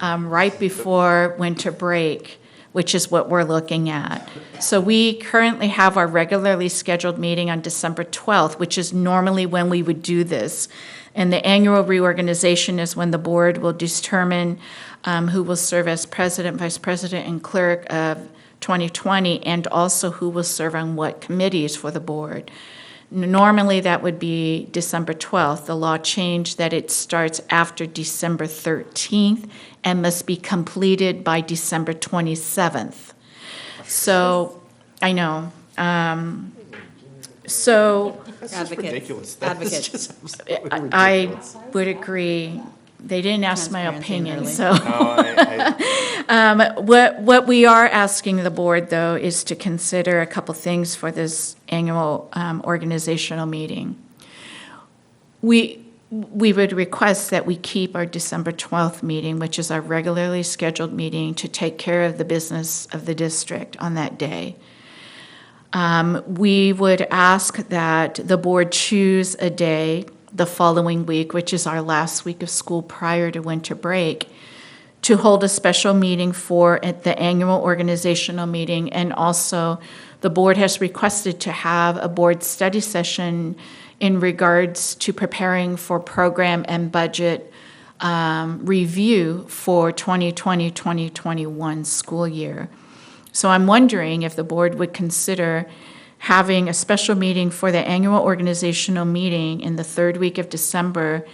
right before winter break, which is what we're looking at. So we currently have our regularly scheduled meeting on December 12th, which is normally when we would do this. And the annual reorganization is when the board will determine who will serve as president, vice president, and clerk of 2020, and also who will serve on what committees for the board. Normally, that would be December 12th. The law changed that it starts after December 13th and must be completed by December 27th. So, I know. Advocate. I would agree. They didn't ask my opinion, so. What we are asking the board, though, is to consider a couple things for this annual organizational meeting. We would request that we keep our December 12th meeting, which is our regularly scheduled meeting, to take care of the business of the district on that day. We would ask that the board choose a day the following week, which is our last week of school prior to winter break, to hold a special meeting at the annual organizational meeting. And also, the board has requested to have a board study session in regards to preparing for program and budget review for 2020-2021 school year. So I'm wondering if the board would consider having a special meeting for the annual organizational meeting in the third week of December,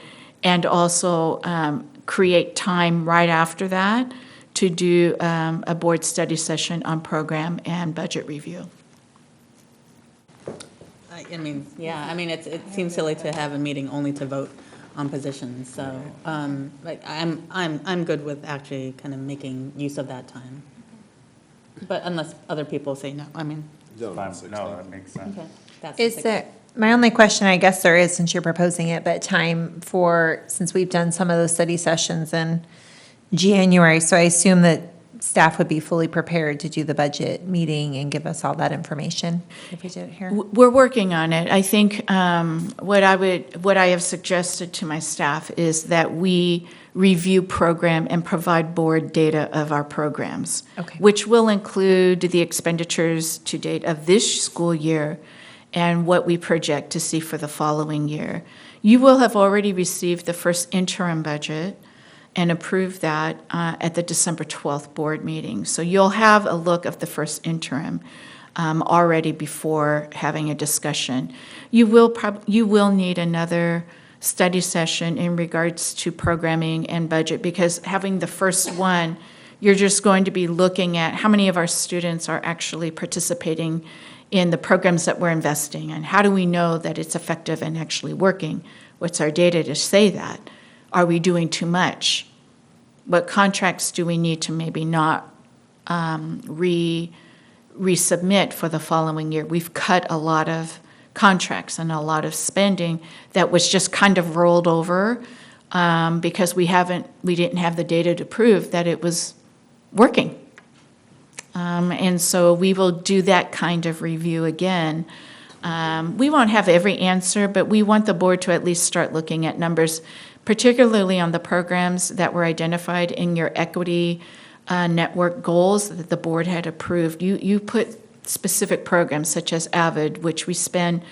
and also create time right after that to do a board study session on program and budget review. I mean, yeah, I mean, it seems silly to have a meeting only to vote on positions, so, but I'm good with actually kind of making use of that time. But unless other people say no, I mean. No, that makes sense. Okay, that's Is the there, my only question, I guess there is, since you're proposing it, but time for, since we've done some of those study sessions in January, so I assume that staff would be fully prepared to do the budget meeting and give us all that information if we did it here? We're working on it. I think what I have suggested to my staff is that we review program and provide board data of our programs, Okay. which will include the expenditures to date of this school year and what we project to see for the following year. You will have already received the first interim budget and approve that at the December 12th board meeting. So you'll have a look of the first interim already before having a discussion. You will need another study session in regards to programming and budget, because having the first one, you're just going to be looking at how many of our students are actually participating in the programs that we're investing in. How do we know that it's effective and actually working? What's our data to say that? Are we doing too much? What contracts do we need to maybe not resubmit for the following year? We've cut a lot of contracts and a lot of spending that was just kind of rolled over because we didn't have the data to prove that it was working. And so we will do that kind of review again. We won't have every answer, but we want the board to at least start looking at numbers, particularly on the programs that were identified in your equity network goals that the board had approved. You put specific programs such as AVID, which we spend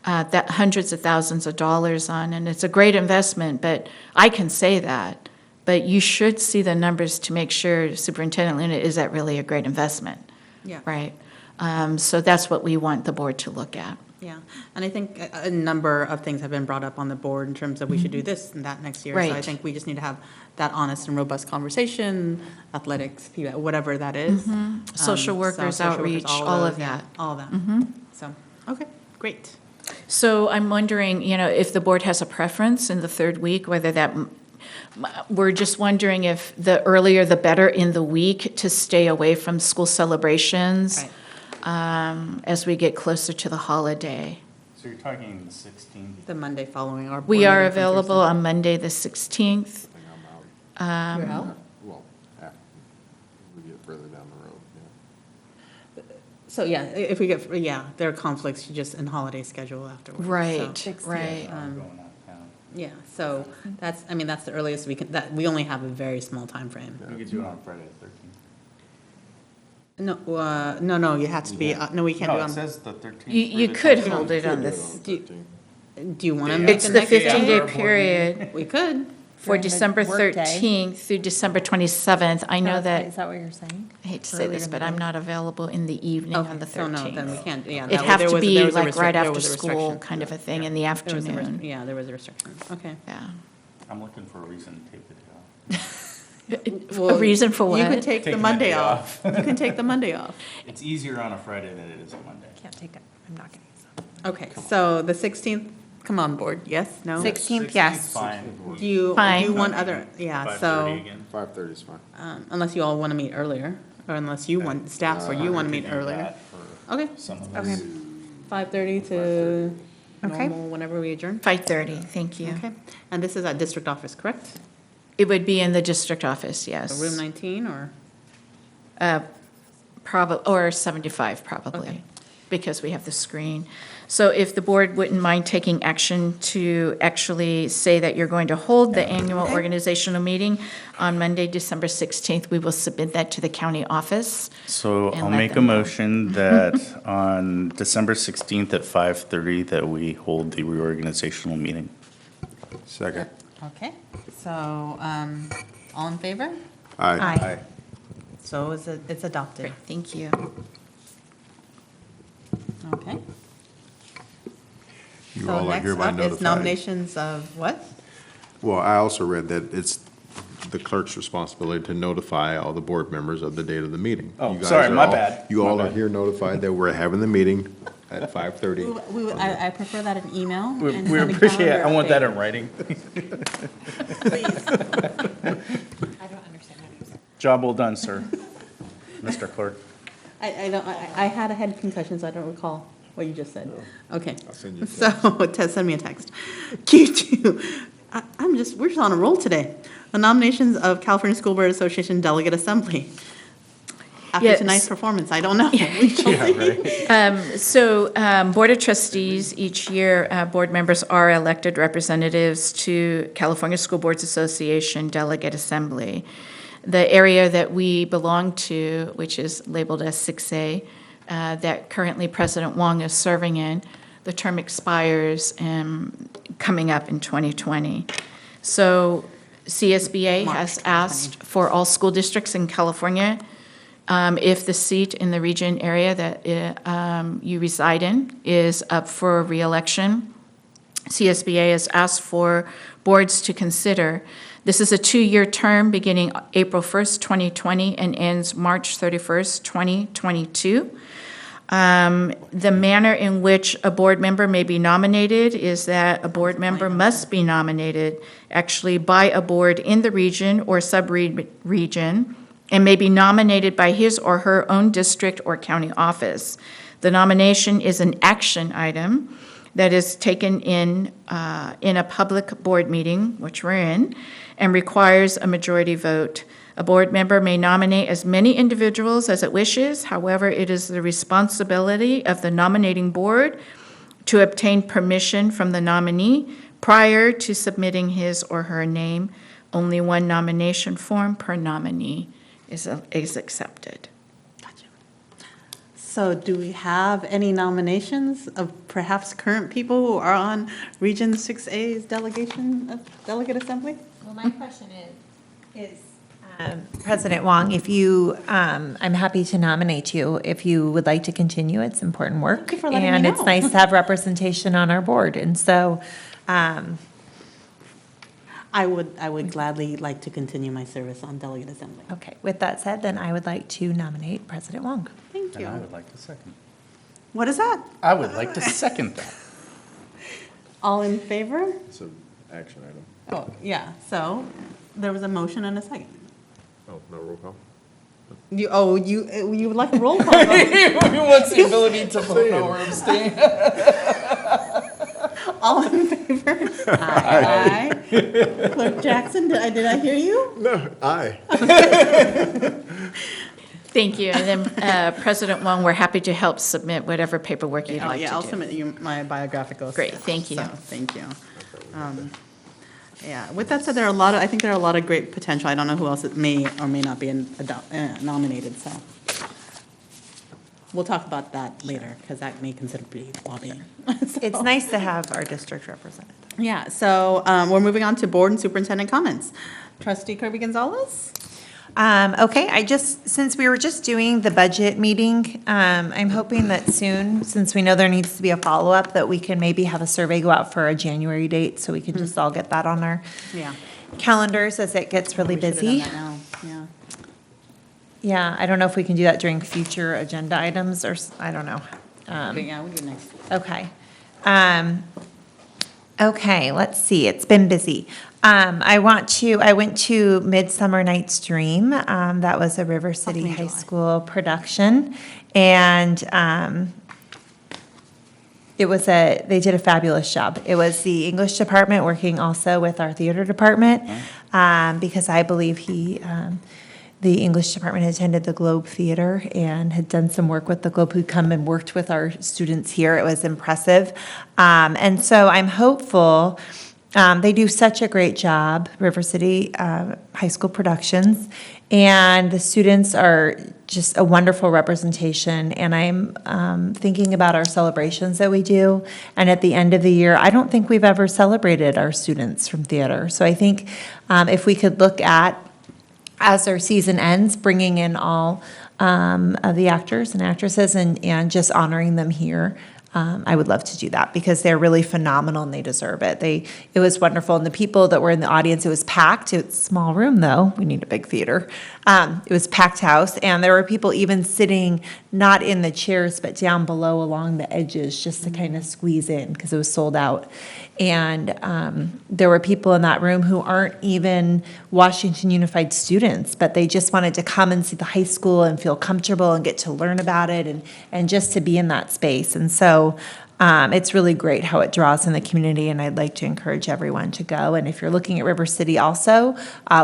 that hundreds of thousands of dollars on, and it's a great investment, but I can say that. But you should see the numbers to make sure, Superintendent Luna, is that really a great investment? Yeah. Right? So that's what we want the board to look at. Yeah, and I think a number of things have been brought up on the board in terms of we should do this and that next year. So I Right. think we just need to have that honest and robust conversation, athletics, whatever that is. Social workers, outreach, all of yeah, that. all of that. So, okay, great. So I'm wondering, if the board has a preference in the third week, whether that, we're just wondering if the earlier the better in the week to stay away from school celebrations as we get closer to the holiday. So you're talking the 16th? The Monday following our board We are meeting from available Thursday. on Monday, the 16th. You're out? Well, after we get further down the road, yeah. So, yeah, if we get, there are conflicts just in holiday schedule afterwards. Right, so. right. Yeah, so that's the earliest we can, we only have a very small time frame. We could do it on Friday the 13th. No, you have to be, no, we can't do it No, on. it says the 13th. You could hold it on this. Do you want to make It's the the next day? 15-day period We could. for During the December workday. 13th through December 27th. I know that, Is that what you're saying? I hate to say this, but I'm not available in the evening on the 13th. So no, then we can't, yeah. It'd have to be like right after school kind of a thing in the afternoon. Yeah, there was a restriction, okay. Yeah. I'm looking for a reason to take the day off. A reason for what? You could take the Taking Monday the day off. You can take the Monday off. It's easier on a Friday than it is a Monday. Can't take it, I'm not gonna use that. Okay, so the 16th, come on board, yes, no? 16th, yes. Fine. Do you Fine. want other, yeah, 5:30 so, again. 5:30 is fine. unless you all want to meet earlier, or unless you want, staff or you want to We meet could do earlier. that for Okay, some of Okay. us. 5:30 to Okay. normal, whenever we adjourn? 5:30, thank you. Okay, and this is at district office, correct? It would be in the district office, yes. So room 19, or? Or 75 probably, Okay. because we have the screen. So if the board wouldn't mind taking action to actually say that you're going to hold the annual organizational meeting on Monday, December 16th, we will submit that to the county office. So And I'll let make a them know. motion that on December 16th at 5:30 that we hold the reorganizational meeting. Second. Okay, so, all in favor? Aye. So it's adopted. Great, thank you. Okay. You So all are next hereby up is notified. nominations of what? Well, I also read that it's the clerk's responsibility to notify all the board members of the date of the meeting. Oh, You guys sorry, are my all- bad. You My all are bad. here notified that we're having the meeting at 5:30. I prefer that in email. We and we send a appreciate it. I calendar want that update. in writing. Please. I don't understand that. Job well done, sir, Mr. Clerk. I had a head concussion, so I don't recall what you just said. Okay. I'll send you a So, send me a text. Q2, we're just on a roll today. The nominations of California School Board Association Delegate Assembly. After Yes. tonight's performance, I don't know. We shall see. So, Board of Trustees, each year, board members are elected representatives to California School Boards Association Delegate Assembly. The area that we belong to, which is labeled as 6A, that currently President Wong is serving in, the term expires coming up in 2020. So CSBA has asked for all school districts in California, if the seat in the region area that you reside in is up for reelection, CSBA has asked for boards to consider. This is a 2-year term beginning April 1st, 2020, and ends March 31st, 2022. The manner in which a board member may be nominated is that a board member must be nominated actually by a board in the region or sub-region and may be nominated by his or her own district or county office. The nomination is an action item that is taken in a public board meeting, which we're in, and requires a majority vote. A board member may nominate as many individuals as it wishes. However, it is the responsibility of the nominating board to obtain permission from the nominee prior to submitting his or her name. Only one nomination form per nominee is accepted. So do we have any nominations of perhaps current people who are on Region 6A's delegate assembly? Well, my question is President Wong, if you, I'm happy to nominate you if you would like to continue. It's important work. Thank you for letting me And it's know. nice to have representation on our board. And so, I would gladly like to continue my service on delegate assembly. okay, with that said, then I would like to nominate President Wong. Thank And I you. would like to second. What is that? I would like to second that. All in favor? It's an action item. Oh, yeah, so there was a motion and a second. Oh, no roll call? You would like a roll call vote? He wants the ability to vote no or abstain. All in favor? Aye. Clerk Jackson, did I hear you? No, aye. Thank you. And then President Wong, we're happy to help submit whatever paperwork you'd like to do. Yeah, I'll submit you my biographical. Great, stuff, thank you. so, thank you. Yeah, with that said, I think there are a lot of great potential. I don't know who else may or may not be nominated, so. We'll talk about that later, because that may consider be lobbying. It's nice to have our district represented. Yeah, so we're moving on to board and superintendent comments. Trustee Kirby Gonzalez? Okay, since we were just doing the budget meeting, I'm hoping that soon, since we know there needs to be a follow-up, that we can maybe have a survey go out for a January date, so we can just all get that on our Yeah. calendars as it gets really We should've busy. done that now, yeah. Yeah, I don't know if we can do that during future agenda items, or, I don't know. Okay, yeah, we'll do next. Okay. Okay, let's see, it's been busy. I went to Midsummer Night's Dream. That was a River City High School production. And they did a fabulous job. It was the English department working also with our theater department, because I believe the English department had attended the Globe Theater and had done some work with the Globe, who'd come and worked with our students here. It was impressive. And so I'm hopeful. They do such a great job, River City High School Productions, and the students are just a wonderful representation. And I'm thinking about our celebrations that we do, and at the end of the year, I don't think we've ever celebrated our students from theater. So I think if we could look at, as our season ends, bringing in all of the actors and actresses and just honoring them here I would love to do that because they're really phenomenal and they deserve it. It was wonderful. And the people that were in the audience, it was packed. It's a small room though. We need a big theater. It was packed house. And there were people even sitting not in the chairs, but down below along the edges just to kind of squeeze in because it was sold out. And there were people in that room who aren't even Washington Unified students, but they just wanted to come and see the high school and feel comfortable and get to learn about it and just to be in that space. And so it's really great how it draws in the community, and I'd like to encourage everyone to go. And if you're looking at River City also,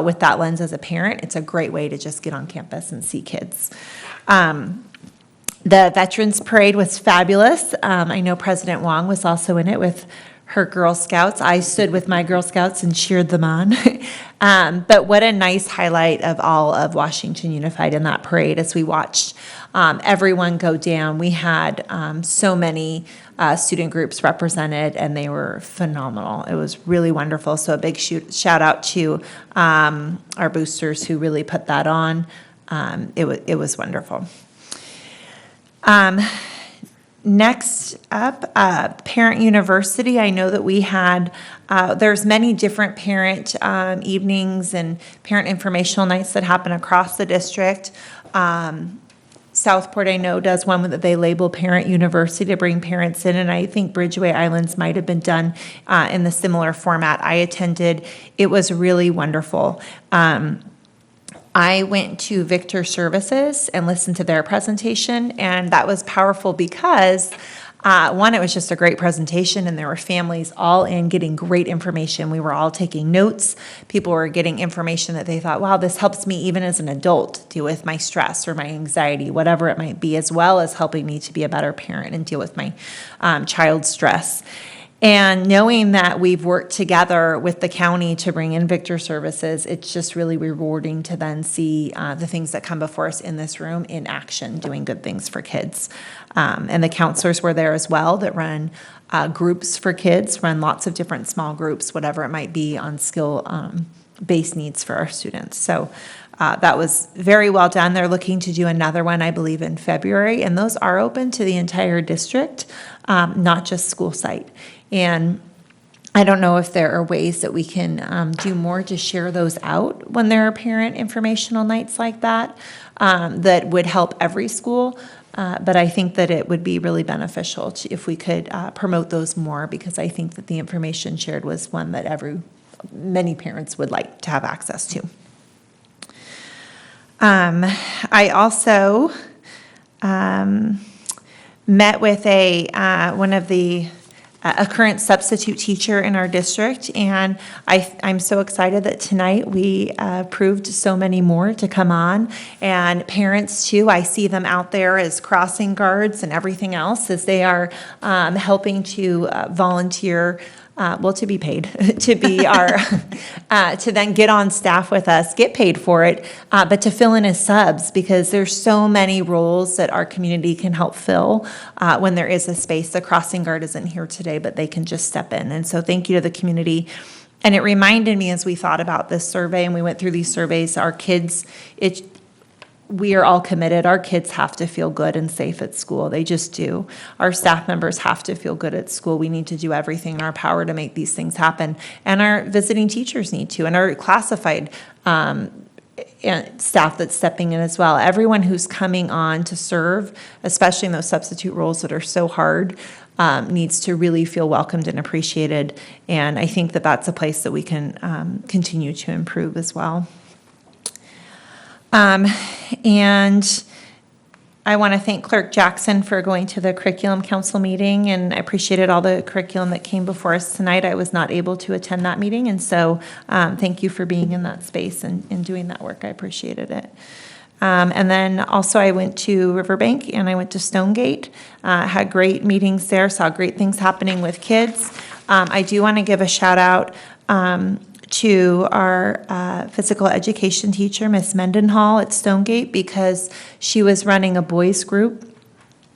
with that lens as a parent, it's a great way to just get on campus and see kids. The Veterans Parade was fabulous. I know President Wong was also in it with her Girl Scouts. I stood with my Girl Scouts and cheered them on. But what a nice highlight of all of Washington Unified in that parade as we watched everyone go down. We had so many student groups represented, and they were phenomenal. It was really wonderful. So a big shout out to our boosters who really put that on. It was wonderful. Next up, Parent University. I know that we had, there's many different parent evenings and parent informational nights that happen across the district. Southport, I know, does one that they label Parent University to bring parents in, and I think Bridgeway Islands might have been done in the similar format. I attended. It was really wonderful. I went to Victor Services and listened to their presentation, and that was powerful because, one, it was just a great presentation, and there were families all in getting great information. We were all taking notes. People were getting information that they thought, wow, this helps me even as an adult deal with my stress or my anxiety, whatever it might be, as well as helping me to be a better parent and deal with my child's stress. And knowing that we've worked together with the county to bring in Victor Services, it's just really rewarding to then see the things that come before us in this room in action, doing good things for kids. And the counselors were there as well that run groups for kids, run lots of different small groups, whatever it might be on skill-based needs for our students. So that was very well done. They're looking to do another one, I believe, in February, and those are open to the entire district, not just school site. And I don't know if there are ways that we can do more to share those out when there are parent informational nights like that, that would help every school. But I think that it would be really beneficial if we could promote those more, because I think that the information shared was one that many parents would like to have access to. I also met with a current substitute teacher in our district, and I'm so excited that tonight we approved so many more to come on, and parents too. I see them out there as crossing guards and everything else as they are helping to volunteer. To be paid, to be to then get on staff with us, get paid for it, but to fill in as subs, because there's so many roles that our community can help fill when there is a space. The crossing guard isn't here today, but they can just step in. And so thank you to the community. And it reminded me as we thought about this survey and we went through these surveys, our kids, we are all committed. Our kids have to feel good and safe at school. They just do. Our staff members have to feel good at school. We need to do everything in our power to make these things happen. And our visiting teachers need to, and our classified staff that's stepping in as well. Everyone who's coming on to serve, especially in those substitute roles that are so hard, needs to really feel welcomed and appreciated. And I think that that's a place that we can continue to improve as well. And I want to thank Clerk Jackson for going to the Curriculum Council meeting, and I appreciated all the curriculum that came before us tonight. I was not able to attend that meeting, and so thank you for being in that space and doing that work. I appreciated it. And then also I went to Riverbank and I went to Stonegate, had great meetings there, saw great things happening with kids. I do want to give a shout out to our physical education teacher, Miss Mendenhall at Stonegate, because she was running a boys group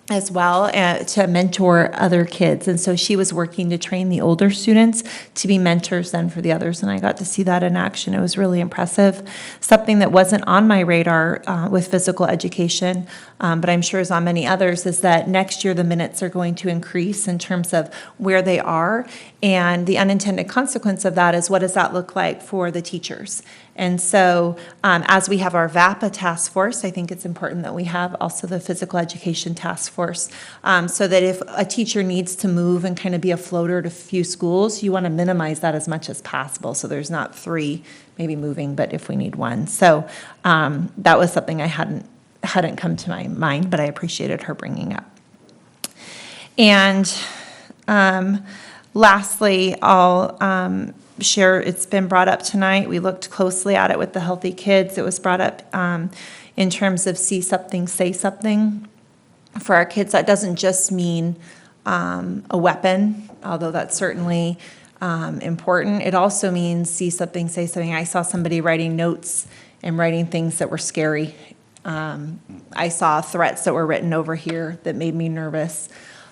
as well to mentor other kids. And so she was working to train the older students to be mentors then for the others. And I got to see that in action. It was really impressive. Something that wasn't on my radar with physical education, but I'm sure is on many others, is that next year the minutes are going to increase in terms of where they are. And the unintended consequence of that is, what does that look like for the teachers? And so as we have our VAPA task force, I think it's important that we have also the physical education task force, so that if a teacher needs to move and kind of be a floater to a few schools, you want to minimize that as much as possible. So there's not 3 maybe moving, but if we need 1. So that was something I hadn't come to my mind, but I appreciated her bringing up. And lastly, I'll share, it's been brought up tonight. We looked closely at it with the Healthy Kids. It was brought up in terms of see something, say something. For our kids, that doesn't just mean a weapon, although that's certainly important. It also means see something, say something. I saw somebody writing notes and writing things that were scary. I saw threats that were written over here that made me nervous.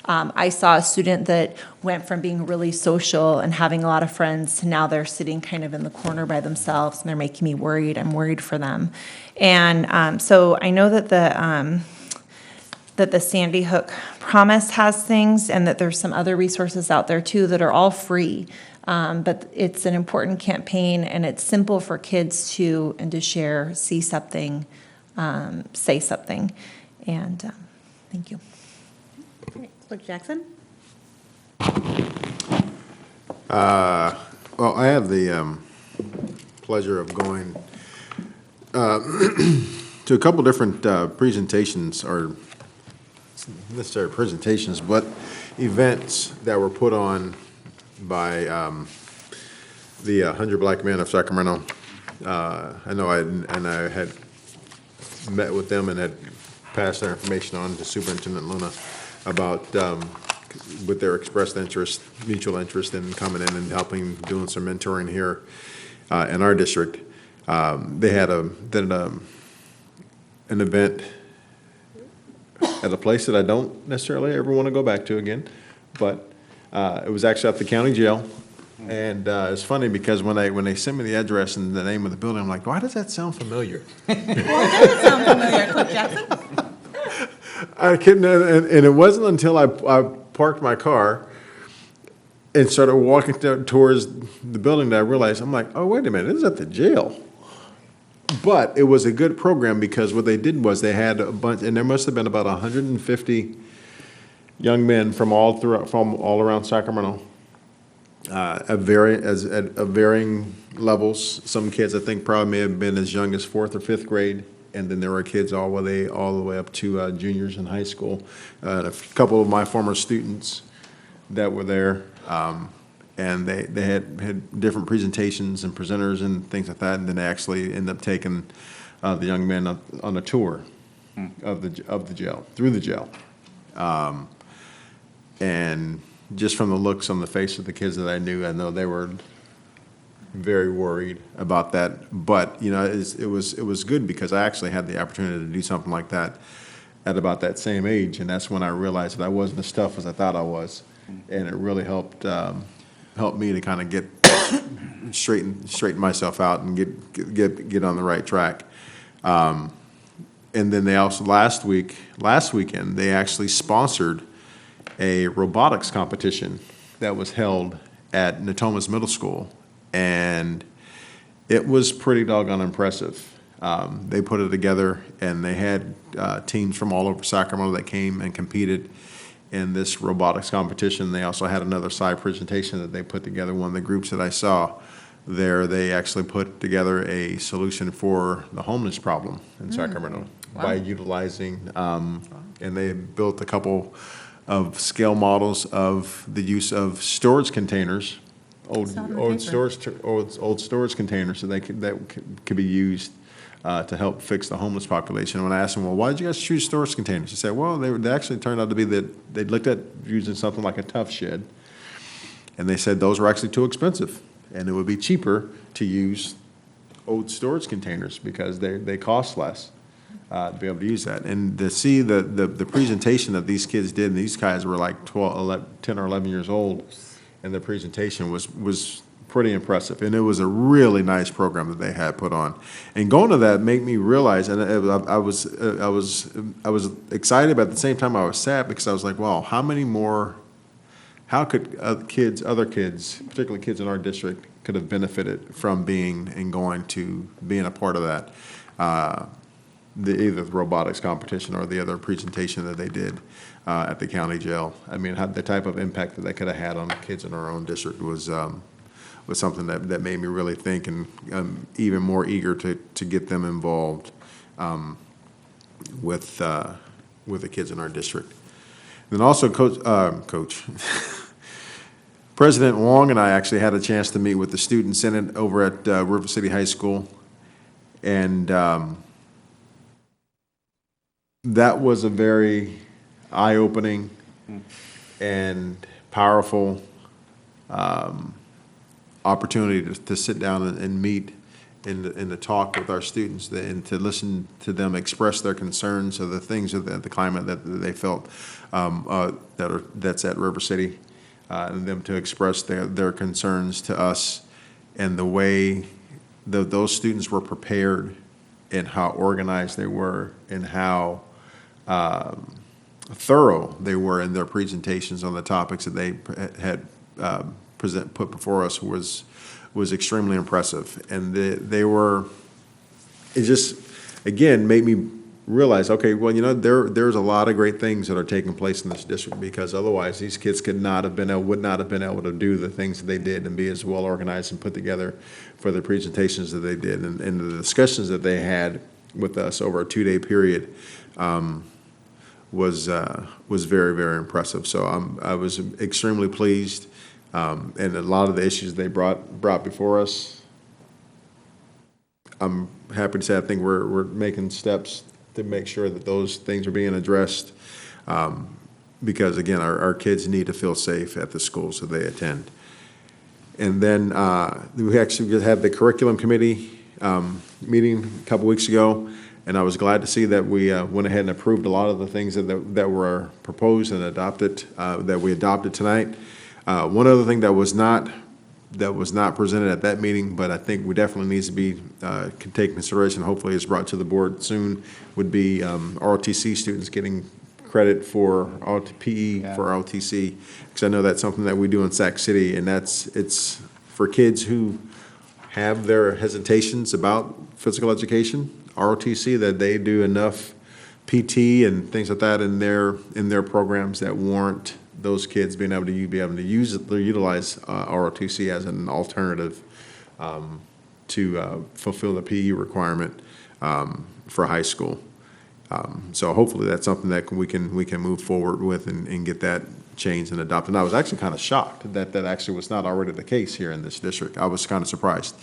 I saw a student that went from being really social and having a lot of friends to now they're sitting kind of in the corner by themselves, and they're making me worried. I'm worried for them. And so I know that the Sandy Hook Promise has things, and that there's some other resources out there too that are all free. But it's an important campaign, and it's simple for kids to share, see something, say something. And thank you. Clerk Jackson? Well, I have the pleasure of going to a couple different presentations, or not necessarily presentations, but events that were put on by the 100 Black Men of Sacramento. I know I had met with them and had passed their information on to Superintendent Luna about with their expressed interest, mutual interest in coming in and helping, doing some mentoring here in our district. They had did an event at a place that I don't necessarily ever want to go back to again, but it was actually at the county jail. And it's funny because when they sent me the address and the name of the building, I'm like, why does that sound familiar? Well, it does sound familiar, Clerk Jackson. I couldn't, and it wasn't until I parked my car and started walking towards the building that I realized, I'm like, oh, wait a minute, this is at the jail. But it was a good program because what they did was they had a bunch, and there must have been about 150 young men from all around Sacramento, at varying levels. Some kids I think probably may have been as young as 4th or 5th grade. And then there were kids all the way up to juniors in high school. A couple of my former students that were there, and they had different presentations and presenters and things like that. And then they actually ended up taking the young men on a tour of the jail, through the jail. And just from the looks on the face of the kids that I knew, I know they were very worried about that, but it was good because I actually had the opportunity to do something like that at about that same age, and that's when I realized that I wasn't as tough as I thought I was, and it really helped me to kind of get straighten myself out and get on the right track. And then they also last weekend they actually sponsored a robotics competition that was held at Natomas Middle School. And it was pretty doggone impressive. They put it together, and they had teams from all over Sacramento that came and competed in this robotics competition. They also had another side presentation that they put together. One of the groups that I saw there, they actually put together a solution for the homeless problem in Sacramento by utilizing, and they built a couple of scale models of the use of storage containers, old storage containers that could be used to help fix the homeless population. When I asked them, well, why did you guys choose storage containers? They said, well, they actually turned out to be that they looked at using something like a tough shed, and they said those were actually too expensive, and it would be cheaper to use old storage containers because they cost less. to be able to use that. And to see the presentation that these kids did, and these guys were like 10 or 11 years old, and the presentation was pretty impressive. And it was a really nice program that they had put on. And going to that made me realize, and I was excited, but at the same time I was sad, because I was like, wow, how could other kids, particularly kids in our district, could have benefited from being a part of that, either the robotics competition or the other presentation that they did at the county jail. I mean, the type of impact that they could have had on the kids in our own district was something that made me really think, and I'm even more eager to get them involved with the kids in our district. And then also, Coach, President Wong and I actually had a chance to meet with the Student Senate over at River City High School, and that was a very eye-opening and powerful opportunity to sit down and meet and to talk with our students and to listen to them express their concerns of the things of the climate that they felt that's at River City, and them to express their concerns to us, and the way those students were prepared, and how organized they were, and how thorough they were in their presentations on the topics that they had put before us was extremely impressive. And it just, again, made me realize, okay, well, there's a lot of great things that are taking place in this district, because otherwise these kids would not have been able to do the things that they did and be as well organized and put together for the presentations that they did, and the discussions that they had with us over a 2-day period was very, very impressive. So I was extremely pleased, and a lot of the issues they brought before us, I'm happy to say I think we're making steps to make sure that those things are being addressed, because again, our kids need to feel safe at the schools that they attend. And then we actually just had the curriculum committee meeting a couple weeks ago, and I was glad to see that we went ahead and approved a lot of the things that were proposed and adopted, that we adopted tonight. One other thing that was not presented at that meeting, but I think we definitely needs to be taken consideration, hopefully it's brought to the board soon, would be ROTC students getting credit for PE for ROTC, because I know that's something that we do in Sac City, and it's for kids who have their hesitations about physical education, ROTC, that they do enough PT and things like that in their programs that warrant those kids being able to utilize ROTC as an alternative to fulfill the PE requirement for high school. So hopefully that's something that we can move forward with and get that changed and adopted. And I was actually kind of shocked that actually was not already the case here in this district. I was kind of surprised.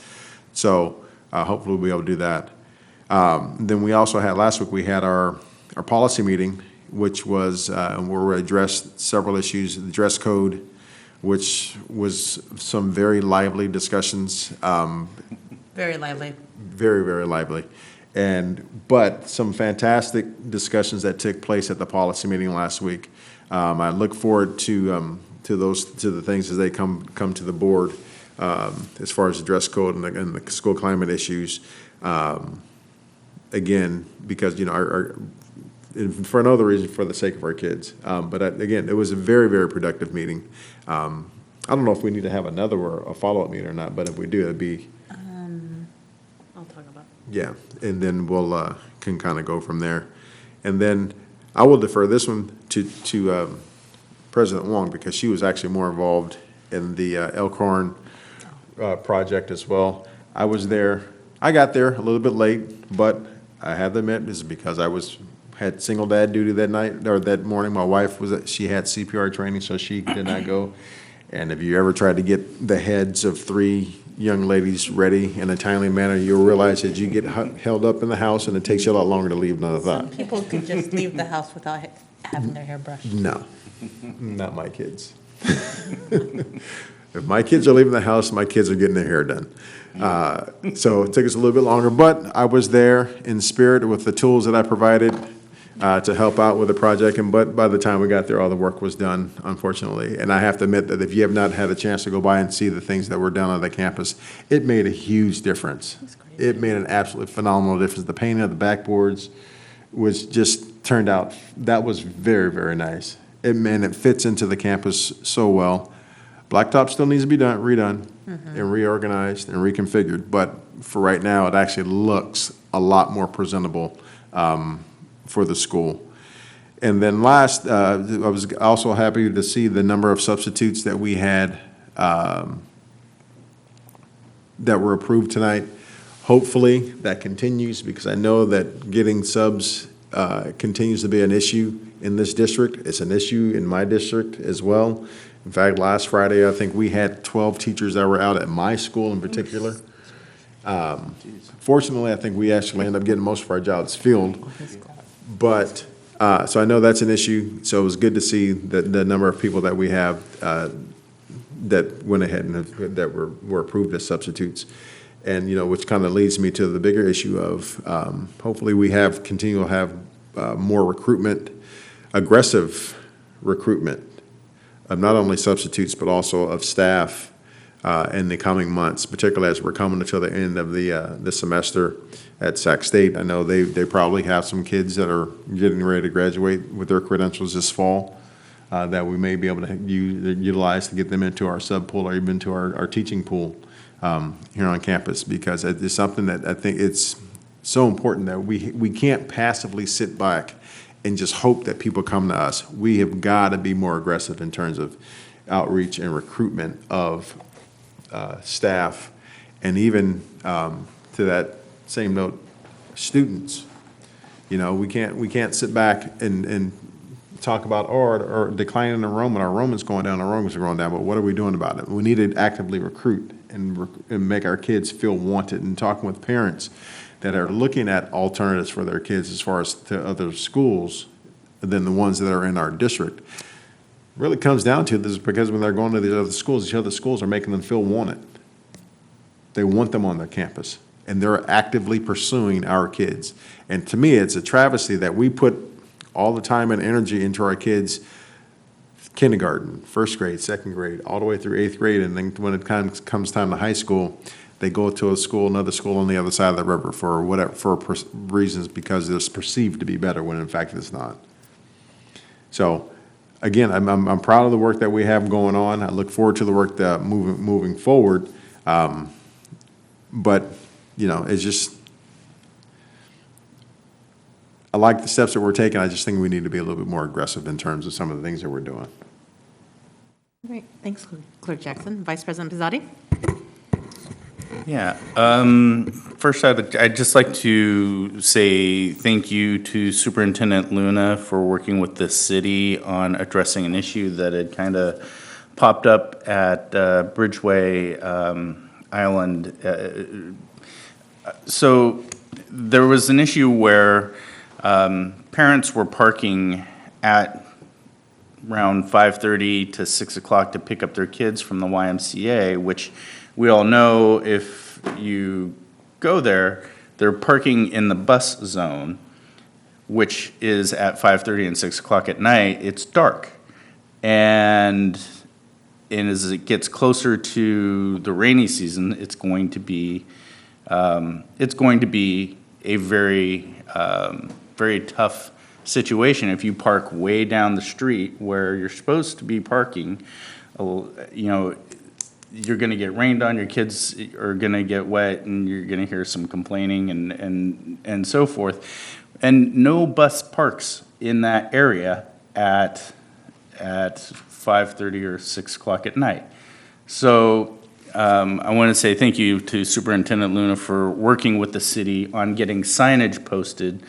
So hopefully we'll be able to do that. Then we also had, last week we had our policy meeting, which was where we addressed several issues, the dress code, which was some very lively discussions. Very lively. Very, very lively. But some fantastic discussions that took place at the policy meeting last week. I look forward to the things as they come to the board, as far as the dress code and the school climate issues. Again, because for another reason, for the sake of our kids. But again, it was a very, very productive meeting. I don't know if we need to have a follow-up meeting or not, but if we do, it'd be. I'll talk about it. Yeah, and then we'll can kind of go from there. And then I will defer this one to President Wong, because she was actually more involved in the Elkhorn project as well. I was there. I got there a little bit late, but I have to admit, this is because I had single dad duty that night, or that morning. My wife she had CPR training, so she did not go. And if you ever tried to get the heads of 3 young ladies ready in a timely manner, you'll realize that you get held up in the house, and it takes you a lot longer to leave than I thought. Some people could just leave the house without having their hair brushed. No, not my kids. If my kids are leaving the house, my kids are getting their hair done. So it took us a little bit longer, but I was there in spirit with the tools that I provided to help out with the project. But by the time we got there, all the work was done, unfortunately. And I have to admit that if you have not had a chance to go by and see the things that were done on the campus, it made a huge difference. It made an absolutely phenomenal difference. The painting of the backboards was just turned out, that was very, very nice. It fits into the campus so well. Blacktop still needs to be redone and reorganized and reconfigured, but for right now, it actually looks a lot more presentable for the school. And then last, I was also happy to see the number of substitutes that we had that were approved tonight. Hopefully, that continues, because I know that getting subs continues to be an issue in this district. It's an issue in my district as well. In fact, last Friday, I think we had 12 teachers that were out at my school in particular. Fortunately, I think we actually end up getting most of our jobs filled. But, so I know that's an issue, so it was good to see the number of people that we have that went ahead and that were approved as substitutes. And, which kind of leads me to the bigger issue of hopefully we continue to have more recruitment, aggressive recruitment of not only substitutes, but also of staff in the coming months, particularly as we're coming to the end of the semester at Sac State. I know they probably have some kids that are getting ready to graduate with their credentials this fall that we may be able to utilize to get them into our sub pool or even to our teaching pool here on campus, because it's something that I think it's so important that we can't passively sit back and just hope that people come to us. We have got to be more aggressive in terms of outreach and recruitment of staff, and even to that same note, students. We can't sit back and talk about or declining enrollment. Our enrollment's going down, our enrollment's going down, but what are we doing about it? We need to actively recruit and make our kids feel wanted, and talking with parents that are looking at alternatives for their kids as far as to other schools than the ones that are in our district. Really comes down to this, because when they're going to these other schools are making them feel wanted. They want them on their campus, and they're actively pursuing our kids. And to me, it's a travesty that we put all the time and energy into our kids, kindergarten, first grade, second grade, all the way through 8th grade, and then when it comes time to high school, they go to another school on the other side of the river for reasons, because it's perceived to be better when in fact it's not. So, again, I'm proud of the work that we have going on. I look forward to the work that moving forward. But it's just, I like the steps that we're taking. I just think we need to be a little bit more aggressive in terms of some of the things that we're doing. Great, thanks, Clerk Jackson. Vice President Pizzotti? Yeah. First, I'd just like to say thank you to Superintendent Luna for working with the city on addressing an issue that had kind of popped up at Bridgeway Island. So there was an issue where parents were parking at around 5:30 to 6 o'clock to pick up their kids from the YMCA, which we all know if you go there, they're parking in the bus zone, which is at 5:30 and 6 o'clock at night. It's dark. And as it gets closer to the rainy season, it's going to be a very, very tough situation. If you park way down the street where you're supposed to be parking, you're going to get rained on, your kids are going to get wet, and you're going to hear some complaining and so forth. And no bus parks in that area at 5:30 or 6 o'clock at night. So I want to say thank you to Superintendent Luna for working with the city on getting signage posted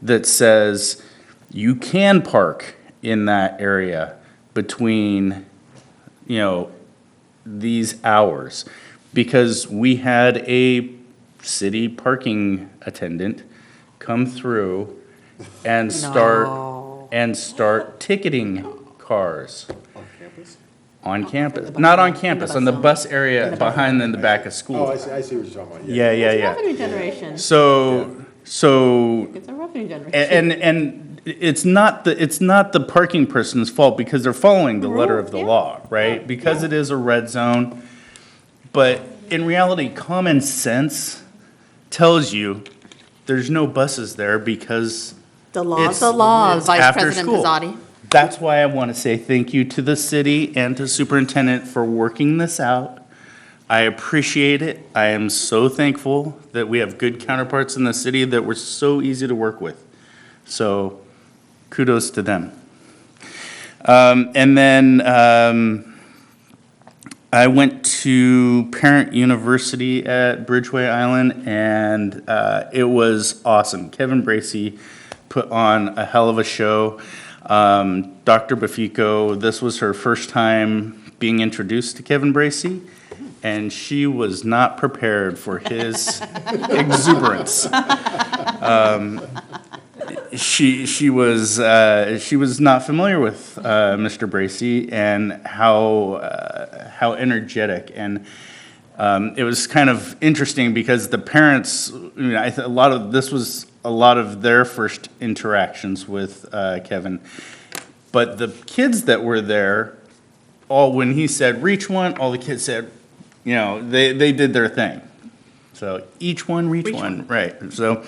that says you can park in that area between, these hours, because we had a city parking attendant come through and start ticketing cars. On campus, not on campus, on the bus area behind in the back of school. Oh, I see what you're talking about. Yeah, yeah, It's yeah. revenue generation. So It's a revenue generation. and it's not the parking person's fault because they're following the letter of the law, right? Because it is a red zone. But in reality, common sense tells you there's no buses there because The law's it's the law, Vice after President school. Pizzotti. That's why I want to say thank you to the city and to Superintendent for working this out. I appreciate it. I am so thankful that we have good counterparts in the city that were so easy to work with. So kudos to them. And then I went to Parent University at Bridgeway Island, and it was awesome. Kevin Bracey put on a hell of a show. Dr. Bafico, this was her first time being introduced to Kevin Bracey, and she was not prepared for his exuberance. She was not familiar with Mr. Bracey and how energetic, and it was kind of interesting because the parents, this was a lot of their first interactions with Kevin, but the kids that were there, when he said reach one, all the kids said, they did their thing. So each one, reach one, right? So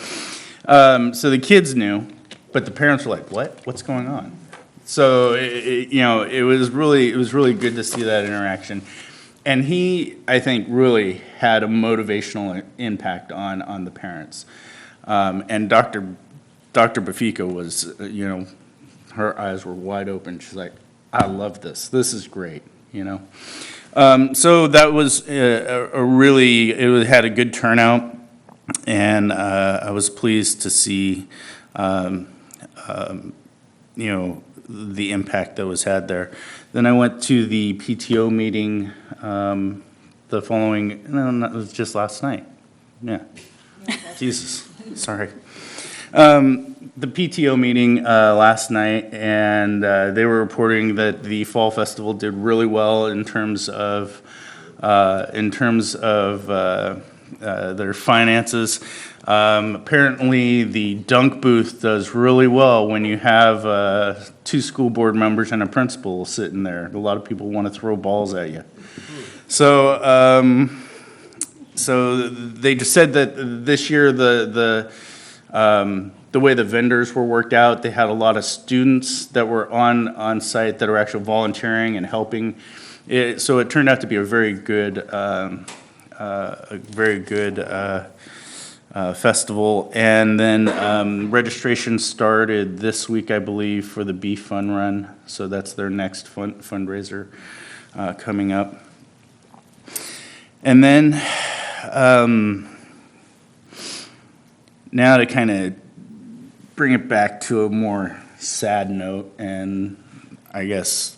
the kids knew, but the parents were like, what's going on? So it was really good to see that interaction. And he, I think, really had a motivational impact on the parents. And Dr. Bafico was, her eyes were wide open. She's like, I love this. This is great, So that was it had a good turnout. And I was pleased to see, the impact that was had there. Then I went to the PTO meeting the following, it was just last night. Yeah. Jesus, sorry. The PTO meeting last night, and they were reporting that the Fall Festival did really well in terms of their finances. Apparently, the dunk booth does really well when you have 2 school board members and a principal sitting there. A lot of people want to throw balls at you. So they just said that this year the way the vendors were worked out, they had a lot of students that were on site that were actually volunteering and helping. So it turned out to be a very good festival. And then registration started this week, I believe, for the Beef Fun Run. So that's their next fundraiser coming up. And then now to kind of bring it back to a more sad note and I guess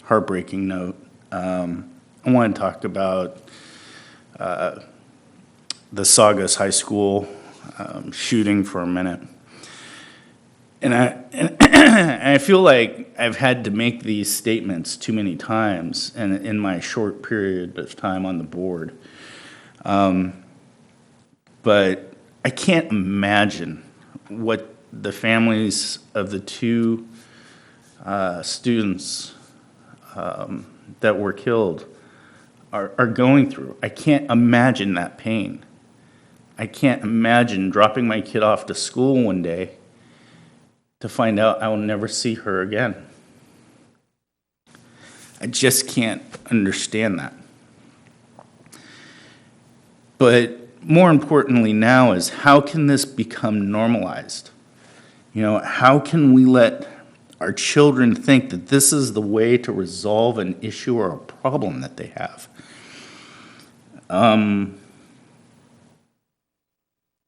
heartbreaking note, I want to talk about the Saugus High School shooting for a minute. And I feel like I've had to make these statements too many times in my short period of time on the board. But I can't imagine what the families of the 2 students that were killed are going through. I can't imagine that pain. I can't imagine dropping my kid off to school one day to find out I will never see her again. I just can't understand that. But more importantly now is how can this become normalized? How can we let our children think that this is the way to resolve an issue or a problem that they have?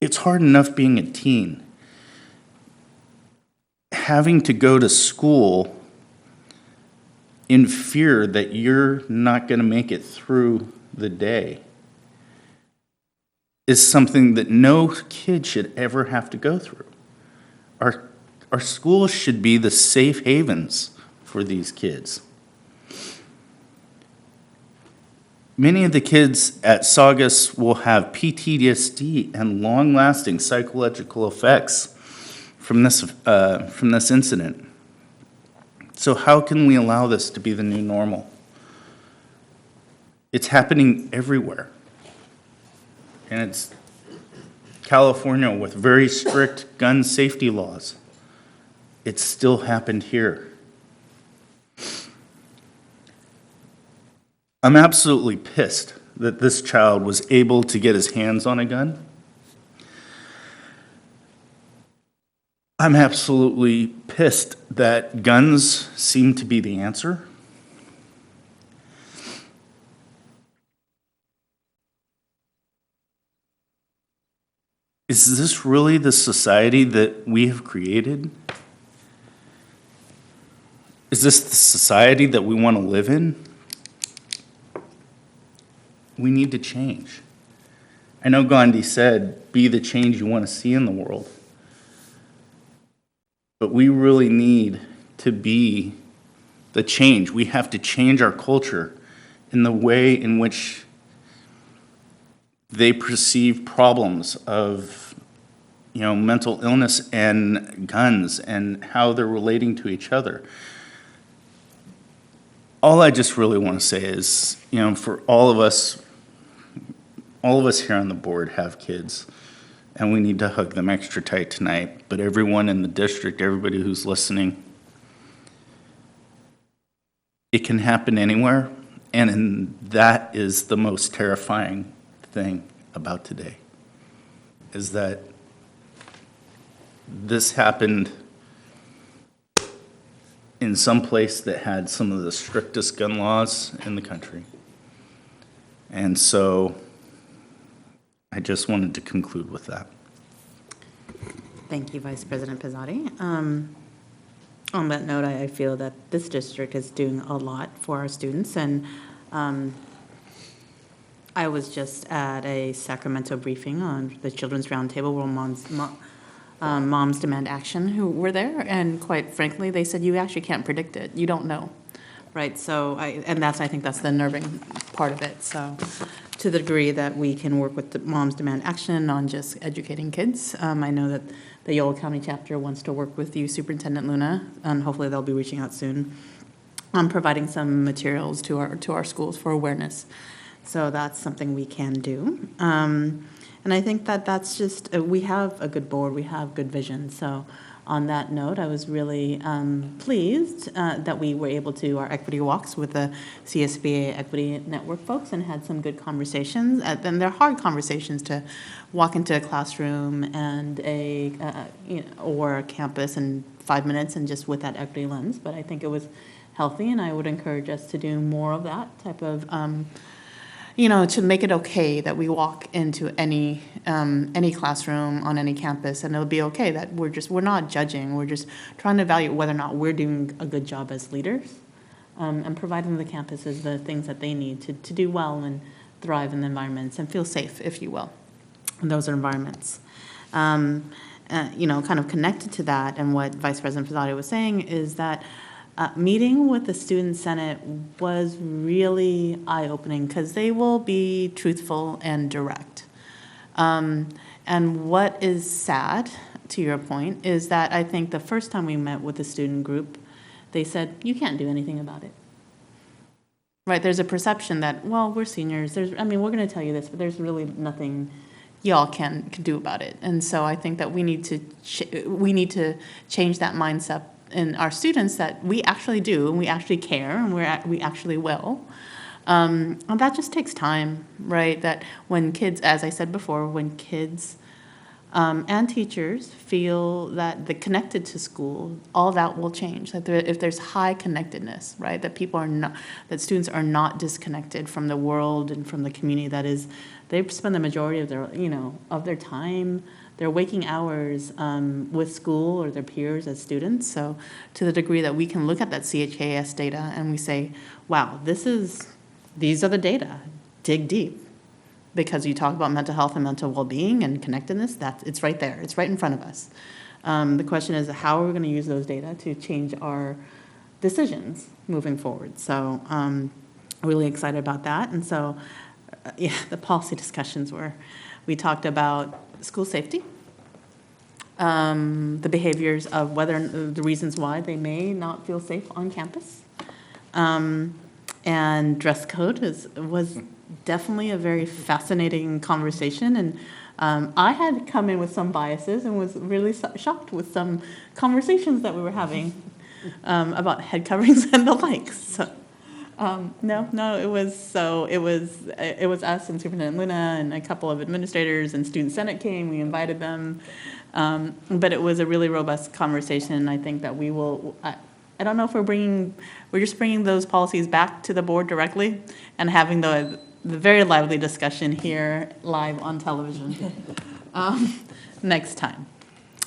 It's hard enough being a teen. Having to go to school in fear that you're not going to make it through the day is something that no kid should ever have to go through. Our schools should be the safe havens for these kids. Many of the kids at Saugus will have PTSD and long-lasting psychological effects from this incident. So how can we allow this to be the new normal? It's happening everywhere. And it's California with very strict gun safety laws. It still happened here. I'm absolutely pissed that this child was able to get his hands on a gun. I'm absolutely pissed that guns seem to be the answer. Is this really the society that we have created? Is this the society that we want to live in? We need to change. I know Gandhi said, be the change you want to see in the world. But we really need to be the change. We have to change our culture in the way in which they perceive problems of, mental illness and guns and how they're relating to each other. All I just really want to say is, for all of us here on the board have kids, and we need to hug them extra tight tonight. But everyone in the district, everybody who's listening, it can happen anywhere, and that is the most terrifying thing about today, is that this happened in some place that had some of the strictest gun laws in the country. And so I just wanted to conclude with that. Thank you, Vice President Pizzotti. On that note, I feel that this district is doing a lot for our students, and I was just at a Sacramento briefing on the Children's Roundtable where Moms Demand Action who were there, and quite frankly, they said you actually can't predict it. You don't know, right? So, I think that's the nerving part of it. So, to the degree that we can work with the Moms Demand Action on just educating kids, I know that the Yolo County chapter wants to work with you, Superintendent Luna, and hopefully they'll be reaching out soon on providing some materials to our schools for awareness. So that's something we can do. And I think that that's just, we have a good board, we have good vision. So on that note, I was really pleased that we were able to do our equity walks with the CSBA Equity Network folks and had some good conversations. And they're hard conversations to walk into a classroom and or a campus in 5 minutes and just with that equity lens. But I think it was healthy, and I would encourage us to do more of that type of to make it okay that we walk into any classroom on any campus, and it'll be okay that we're not judging. We're just trying to evaluate whether or not we're doing a good job as leaders, and providing the campuses the things that they need to do well and thrive in the environments and feel safe, if you will, in those environments. Kind of connected to that, and what Vice President Pizzotti was saying is that meeting with the Student Senate was really eye-opening because they will be truthful and direct. And what is sad, to your point, is that I think the first time we met with the student group, they said, you can't do anything about it. Right, there's a perception that, well, we're seniors, we're going to tell you this, but there's really nothing y'all can do about it. And so I think that we need to change that mindset in our students, that we actually do, and we actually care, and we actually will. And that just takes time, right? That when kids, as I said before, when kids and teachers feel that they're connected to school, all that will change. That if there's high connectedness, right? That that students are not disconnected from the world and from the community. That is, they spend the majority of their time, their waking hours with school or their peers as students. So to the degree that we can look at that CHKS data and we say, wow, these are the data, dig deep. Because you talk about mental health and mental well-being and connectedness, it's right there, it's right in front of us. The question is, how are we gonna use those data to change our decisions moving forward? So really excited about that. And so, yeah, the policy discussions we talked about school safety, the behaviors of the reasons why they may not feel safe on campus. And dress code was definitely a very fascinating conversation. And I had come in with some biases and was really shocked with some conversations that we were having about head coverings and the like. So, it was us and Superintendent Luna and a couple of administrators and Student Senate came. We invited them, but it was a really robust conversation. I think that we will. I don't know if we're just bringing those policies back to the board directly and having the very lively discussion here live on television next time.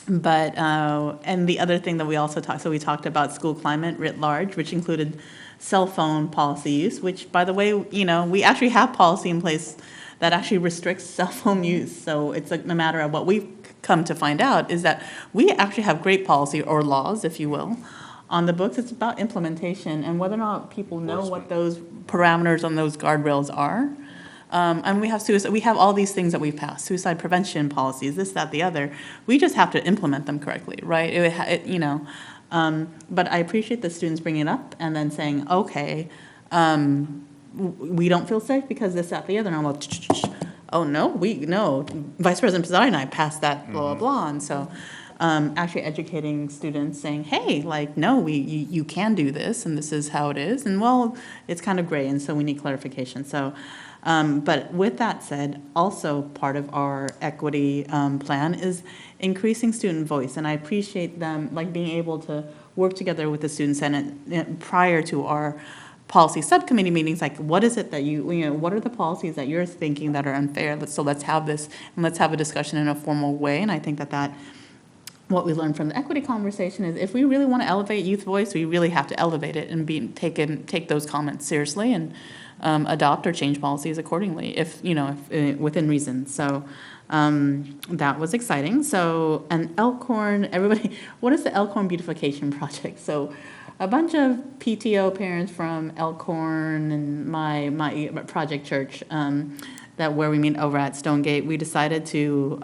But, and the other thing that we also we talked about school climate writ large, which included cell phone policy use, which, by the way, we actually have policy in place that actually restricts cell phone use. So it's a matter of what we've come to find out is that we actually have great policy, or laws, if you will, on the books. It's about implementation and whether or not people know what those parameters on those guardrails are. And we have suicide. We have all these things that we've passed: suicide prevention policies, this, that, the other. We just have to implement them correctly, right? But I appreciate the students bringing it up and then saying, "Okay, we don't feel safe because this, that, the other." And I'm like, "Oh no, Vice President Pizzari and I passed that, blah blah blah." And so, actually educating students, saying, "Hey, no, you can do this, and this is how it is." And well, it's kind of gray, and so we need clarification. So. But with that said, also part of our equity plan is increasing student voice. And I appreciate them being able to work together with the Student Senate prior to our policy subcommittee meetings. What is it that what are the policies that you're thinking that are unfair? So let's have this, and let's have a discussion in a formal way. And I think that what we learned from the equity conversation is if we really want to elevate youth voice, we really have to elevate it and take those comments seriously and adopt or change policies accordingly, if within reason. So that was exciting. So, and Elkhorn, everybody, what is the Elkhorn Beautification Project? So a bunch of PTO parents from Elkhorn and my project church where we meet over at Stonegate, we decided to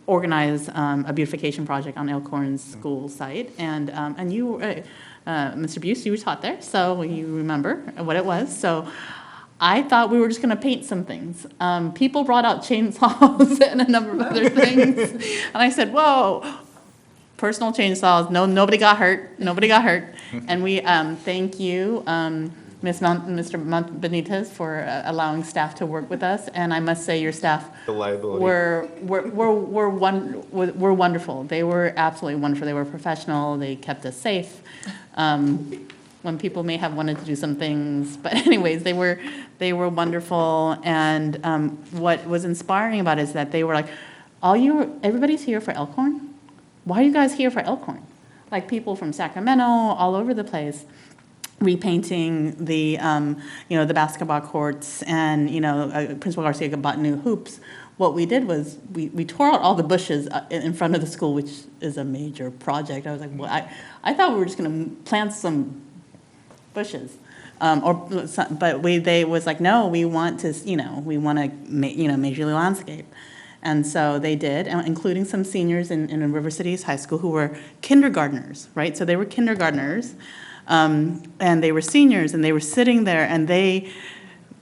organize a beautification project on Elkhorn's school site. And you Mr. Buse, you were taught there, so you remember what it was. So I thought we were just going to paint some things. People brought out chainsaws and a number of other things. And I said, whoa, personal chainsaws. No, nobody got hurt. Nobody got hurt. And we thank you, Mr. Benitez, for allowing staff to work with us. And I must say your staff were wonderful. They were absolutely wonderful. They were professional. They kept us safe. When people may have wanted to do some things, but anyways, they were wonderful. And what was inspiring about it is that they were like, everybody's here for Elkhorn. Why are you guys here for Elkhorn? People from Sacramento, all over the place, repainting the the basketball courts, and Principal Garcia bought new hoops. What we did was we tore out all the bushes in front of the school, which is a major project. I was like, well, I thought we were just going to plant some bushes, but they was like, no, we want to majorly landscape, and so they did, including some seniors in River City East High School who were kindergartners, right? So they were kindergartners, and they were seniors, and they were sitting there, and they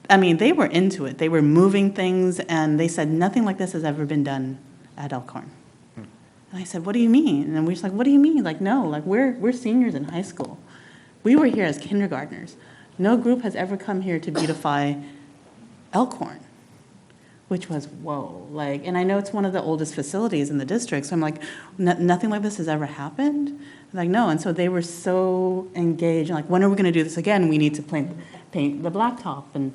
were into it. They were moving things, and they said, nothing like this has ever been done at Elkhorn. And I said, what do you mean? And we're just like, what do you mean? No, we're seniors in high school. We were here as kindergartners. No group has ever come here to beautify Elkhorn, which was, whoa. And I know it's one of the oldest facilities in the district, so I'm like, nothing like this has ever happened? No. And so they were so engaged, when are we going to do this again? We need to paint the blacktop and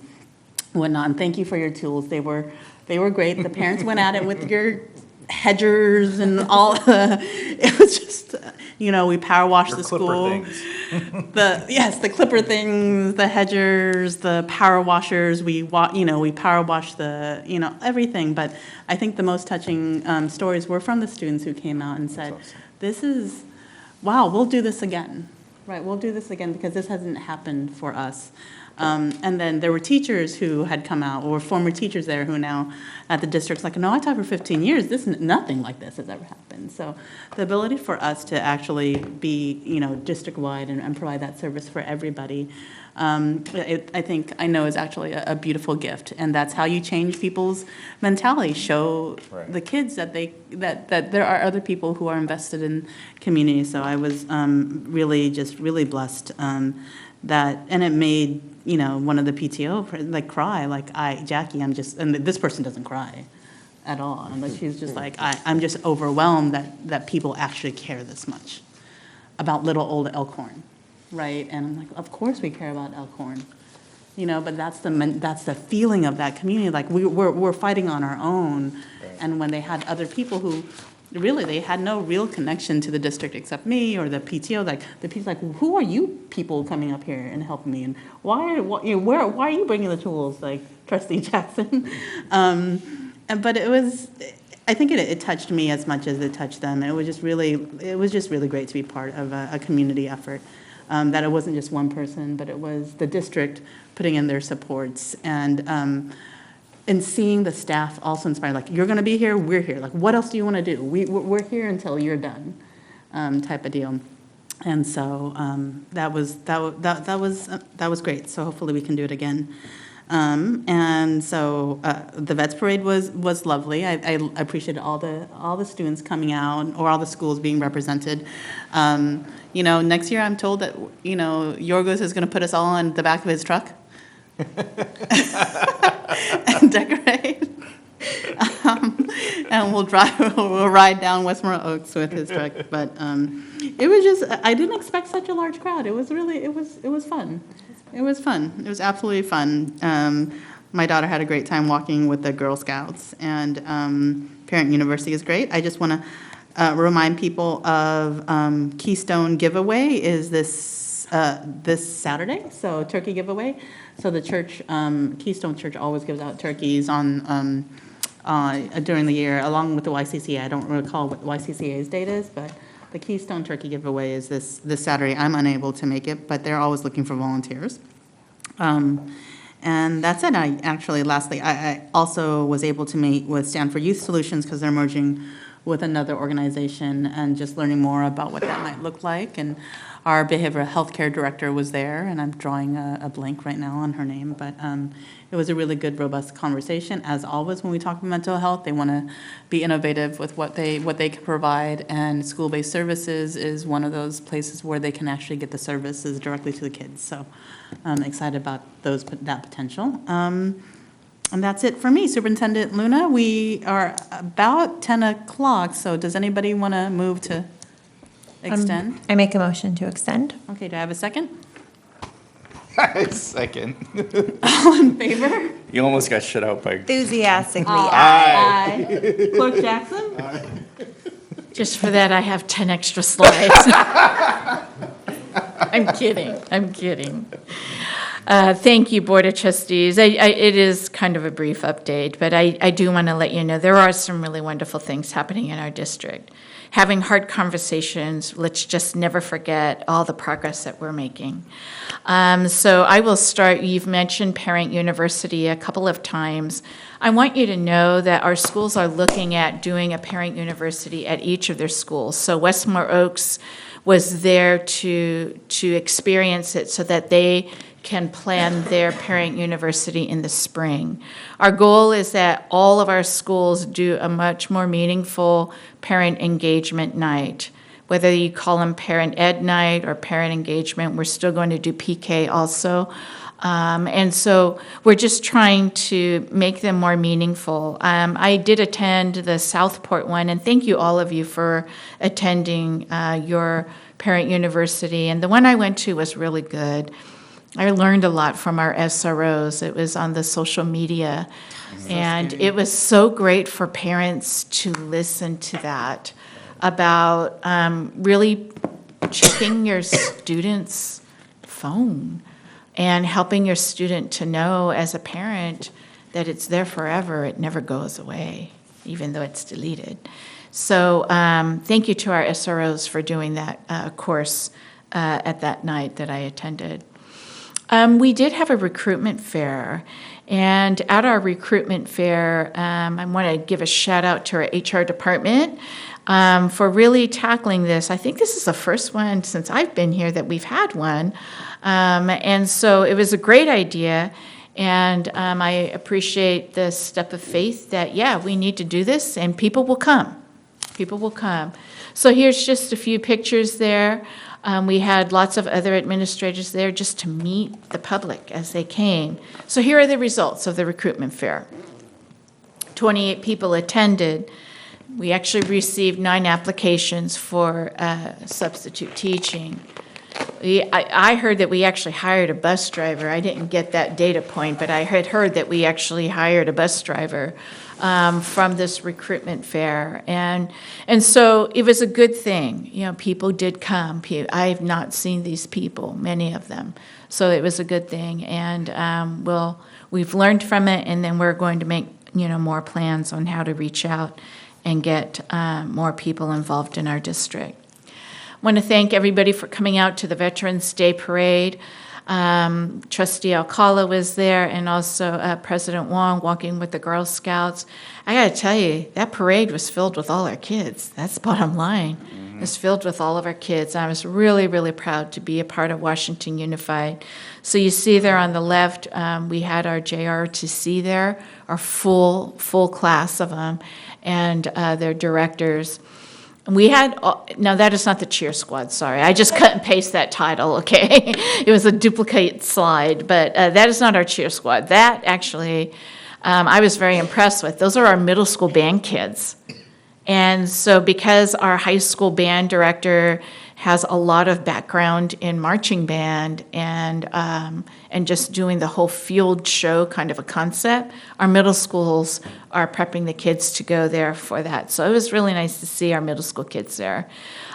whatnot. And thank you for your tools. They were great. The parents went at it with your hedgers and all. It was just, we power washed the school. The clipper things, the hedgers, the power washers. We power washed the, everything. But I think the most touching stories were from the students who came out and said, this is, wow, we'll do this again. Right, we'll do this again because this hasn't happened for us. And then there were teachers who had come out, or former teachers there who now at the district's like, no, I taught for 15 years. Nothing like this has ever happened. So the ability for us to actually be, district-wide and provide that service for everybody, I know is actually a beautiful gift. And that's how you change people's mentality. Show the kids that that there are other people who are invested in community. So I was really blessed that, and it made, one of the PTO cry, Jackie, and this person doesn't cry at all. And she's just like, I'm just overwhelmed that people actually care this much about little old Elkhorn, right? And I'm like, of course we care about Elkhorn, but that's the feeling of that community. Like we're fighting on our own. Right. And when they had other people who really, they had no real connection to the district except me or the PTO. Like the people, like, who are you people coming up here and helping me, and why are you bringing the tools, like Trustee Jackson? But it was, I think it touched me as much as it touched them. It was just really great to be part of a community effort. That it wasn't just one person, but it was the district putting in their supports, and seeing the staff also inspired, like, you're going to be here, we're here. Like, what else do you want to do? We're here until you're done, type of deal. And so that was great. So hopefully we can do it again. And so the Vets Parade was lovely. I appreciated all the students coming out, or all the schools being represented. Next year I'm told that Yorgos is going to put us all on the back of his truck. And decorate. And we'll ride down Westmore Oaks with his truck. But it was just, I didn't expect such a large crowd. It was really, it was fun. It was fun. It was absolutely fun. My daughter had a great time walking with the Girl Scouts, and Parent University is great. I just want to remind people of Keystone Giveaway is this Saturday, so turkey giveaway. So the church, Keystone Church, always gives out turkeys on during the year, along with the YCCA. I don't recall what YCCA's date is, but the Keystone Turkey giveaway is this Saturday. I'm unable to make it, but they're always looking for volunteers. And that's it. Lastly, I also was able to meet with Stanford Youth Solutions, because they're merging with another organization, and just learning more about what that might look like. And our behavioral health care director was there, and I'm drawing a blank right now on her name, but it was a really good, robust conversation. As always, when we talk about mental health, they want to be innovative with what they can provide, and school-based services is one of those places where they can actually get the services directly to the kids. So I'm excited about that potential. And that's it for me. Superintendent Luna, we are about 10 o'clock, so does anybody want to move to extend? I make a motion to extend. Okay, do I have a second? Second. All in favor? You almost got shut out by. Enthusiastically, Aye. Clerk Jackson? Aye. Just for that, I have 10 extra slides. I'm kidding. Thank you, Board of Trustees. It is kind of a brief update, but I do want to let you know there are some really wonderful things happening in our district. Having hard conversations, let's just never forget all the progress that we're making. So I will start, you've mentioned Parent University a couple of times. I want you to know that our schools are looking at doing a Parent University at each of their schools. So Westmore Oaks was there to experience it so that they can plan their Parent University in the spring. Our goal is that all of our schools do a much more meaningful parent engagement night. Whether you call them Parent Ed Night or Parent Engagement, we're still going to do PK also. And so we're just trying to make them more meaningful. I did attend the Southport one, and thank you all of you for attending your Parent University. And the one I went to was really good. I learned a lot from our SROs. It was on the social media, and it was so great for parents to listen to that about really checking your student's phone and helping your student to know as a parent that it's there forever. It never goes away, even though it's deleted. So thank you to our SROs for doing that course at that night that I attended. We did have a recruitment fair, and at our recruitment fair, I want to give a shout out to our HR department for really tackling this. I think this is the first one since I've been here that we've had one, and so it was a great idea, and I appreciate the step of faith that, yeah, we need to do this, and people will come. People will come. So here's just a few pictures there. We had lots of other administrators there just to meet the public as they came. So here are the results of the recruitment fair. 28 people attended. We actually received 9 applications for substitute teaching. I heard that we actually hired a bus driver. I didn't get that data point, but I had heard that we actually hired a bus driver from this recruitment fair. And so it was a good thing. You know, people did come. I have not seen these people, many of them. So it was a good thing. And we've learned from it, and then we're going to make, more plans on how to reach out and get more people involved in our district. I want to thank everybody for coming out to the Veterans Day Parade. Trustee Alcala was there, and also President Wong walking with the Girl Scouts. I got to tell you, that parade was filled with all our kids. That's the bottom line. It was filled with all of our kids. I was really, really proud to be a part of Washington Unified. So you see there on the left, we had our JRTC there, our full class of them, and their directors. We had, now that is not the cheer squad, sorry. I just cut and paste that title, okay? It was a duplicate slide, but that is not our cheer squad. That actually, I was very impressed with. Those are our middle school band kids. And so because our high school band director has a lot of background in marching band and just doing the whole field show kind of a concept, our middle schools are prepping the kids to go there for that. So it was really nice to see our middle school kids there.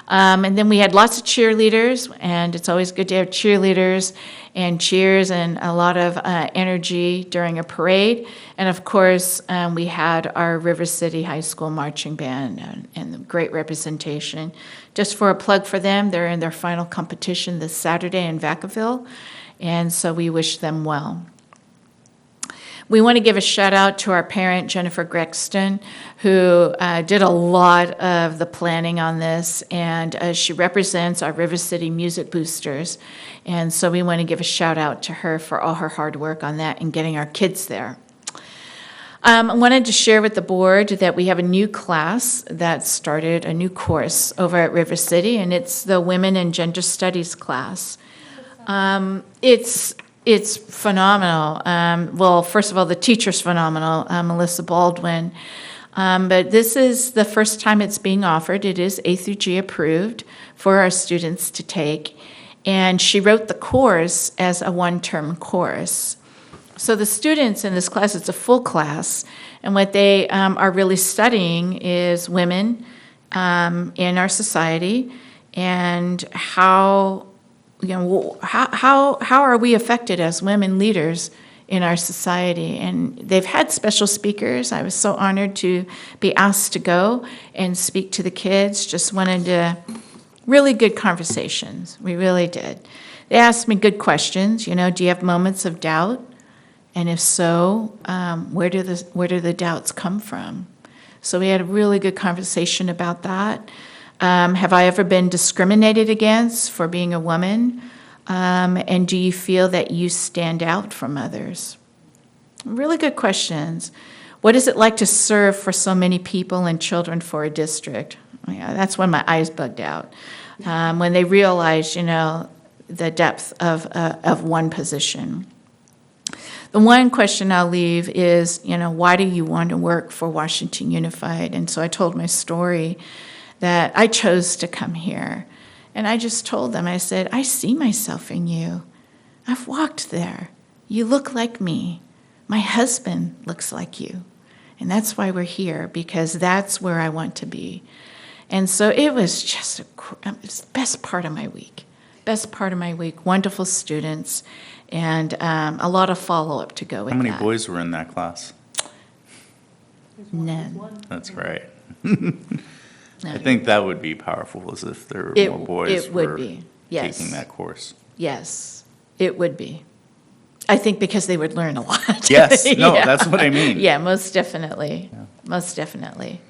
And then we had lots of cheerleaders, and it's always good to have cheerleaders and cheers and a lot of energy during a parade. And of course, we had our River City High School marching band and great representation. Just for a plug for them, they're in their final competition this Saturday in Vacaville, and so we wish them well. We want to give a shout out to our parent, Jennifer Grexton, who did a lot of the planning on this, and she represents our River City Music Boosters. And so we want to give a shout out to her for all her hard work on that and getting our kids there. I wanted to share with the board that we have a new class that started a new course over at River City, and it's the Women and Gender Studies class. It's phenomenal. Well, first of all, the teacher's phenomenal, Melissa Baldwin. But this is the first time it's being offered. It is A through G approved for our students to take. And she wrote the course as a one-term course. So the students in this class, it's a full class, and what they are really studying is women in our society and how are we affected as women leaders in our society. And they've had special speakers. I was so honored to be asked to go and speak to the kids. Just wanted to, really good conversations. We really did. They asked me good questions. Do you have moments of doubt? And if so, where do the doubts come from? So we had a really good conversation about that. Have I ever been discriminated against for being a woman? And do you feel that you stand out from others? Really good questions. What is it like to serve for so many people and children for a district? Yeah, that's when my eyes bugged out. When they realized, the depth of one position. The one question I'll leave is, why do you want to work for Washington Unified? And so I told my story that I chose to come here. And I just told them, I said, I see myself in you. I've walked there. You look like me. My husband looks like you. And that's why we're here, because that's where I want to be. And so it was just it's the best part of my week. Best part of my week. Wonderful students. And a lot of follow-up to go with that. How many boys were in that class? None. That's right. I think that would be powerful, as if there were more boys It would be, yes. taking that course. Yes, it would be. I think because they would learn a lot. Yes, no, Yeah. that's what I mean. Yeah, most definitely, most definitely.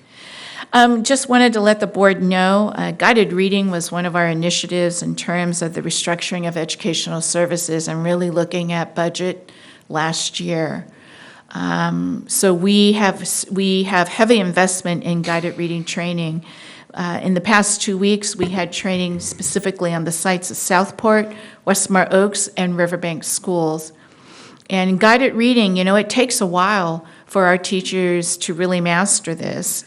Just wanted to let the board know, guided reading was one of our initiatives in terms of the restructuring of educational services and really looking at budget last year. So we have heavy investment in guided reading training. In the past 2 weeks, we had training specifically on the sites of Southport, Westmar Oaks, and Riverbank schools. And in guided reading, it takes a while for our teachers to really master this.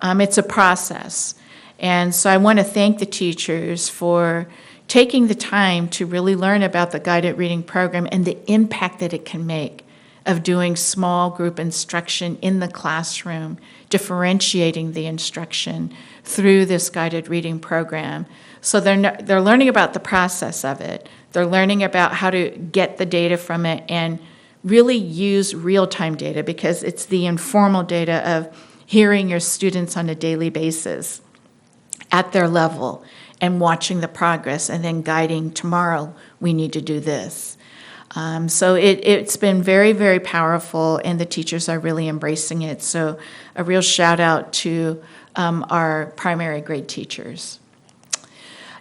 It's a process. And so I want to thank the teachers for taking the time to really learn about the guided reading program and the impact that it can make of doing small group instruction in the classroom, differentiating the instruction through this guided reading program. So they're learning about the process of it. They're learning about how to get the data from it and really use real-time data, because it's the informal data of hearing your students on a daily basis at their level and watching the progress and then guiding tomorrow, we need to do this. So it's been very, very powerful, and the teachers are really embracing it. So a real shout out to our primary grade teachers.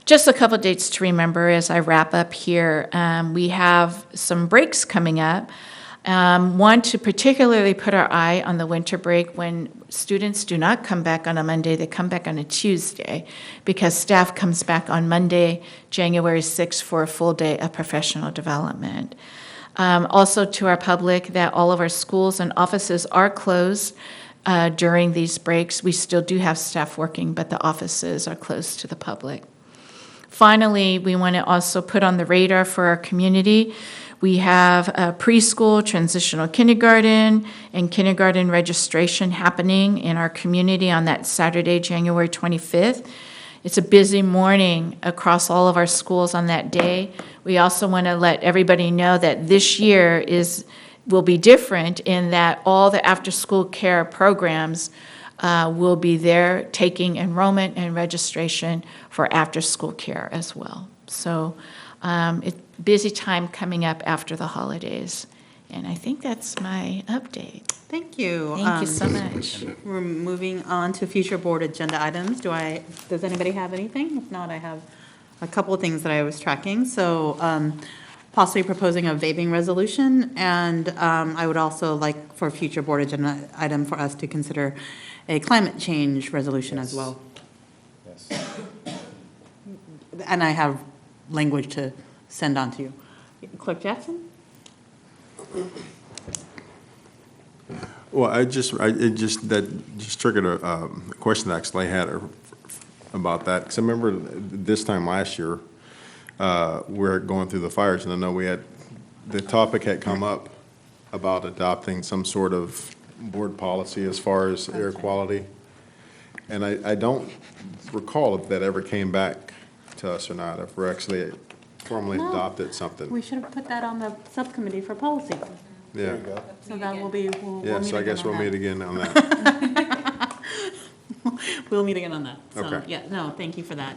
Just a couple dates to remember as I wrap up here. We have some breaks coming up. Want to particularly put our eye on the winter break when students do not come back on a Monday, they come back on a Tuesday, because staff comes back on Monday, January 6th, for a full day of professional development. Also to our public, that all of our schools and offices are closed during these breaks. We still do have staff working, but the offices are closed to the public. Finally, we want to also put on the radar for our community. We have a preschool, transitional kindergarten, and kindergarten registration happening in our community on that Saturday, January 25th. It's a busy morning across all of our schools on that day. We also want to let everybody know that this year will be different in that all the after-school care programs will be there taking enrollment and registration for after-school care as well. So it's busy time coming up after the holidays. And I think that's my update. Thank you. Thank you so much. We're moving on to future board agenda items. Does anybody have anything? If not, I have a couple of things that I was tracking. So possibly proposing a vaping resolution, and I would also like for a future board agenda item for us to consider a climate change resolution as well. Yes. And I have language to send on to you. Clerk Jackson? Well, it just triggered a question that actually I had about that. Because I remember this time last year, we're going through the fires, and I know the topic had come up about adopting some sort of board policy as far as air quality. And I don't recall if that ever came back to us or not, if we're actually formally No. adopted something. We should have put that on the subcommittee for policy. Yeah. So that will be, Yeah, so I guess we'll meet again again on that. We'll meet again on that. So, Okay. yeah, no, thank you for that.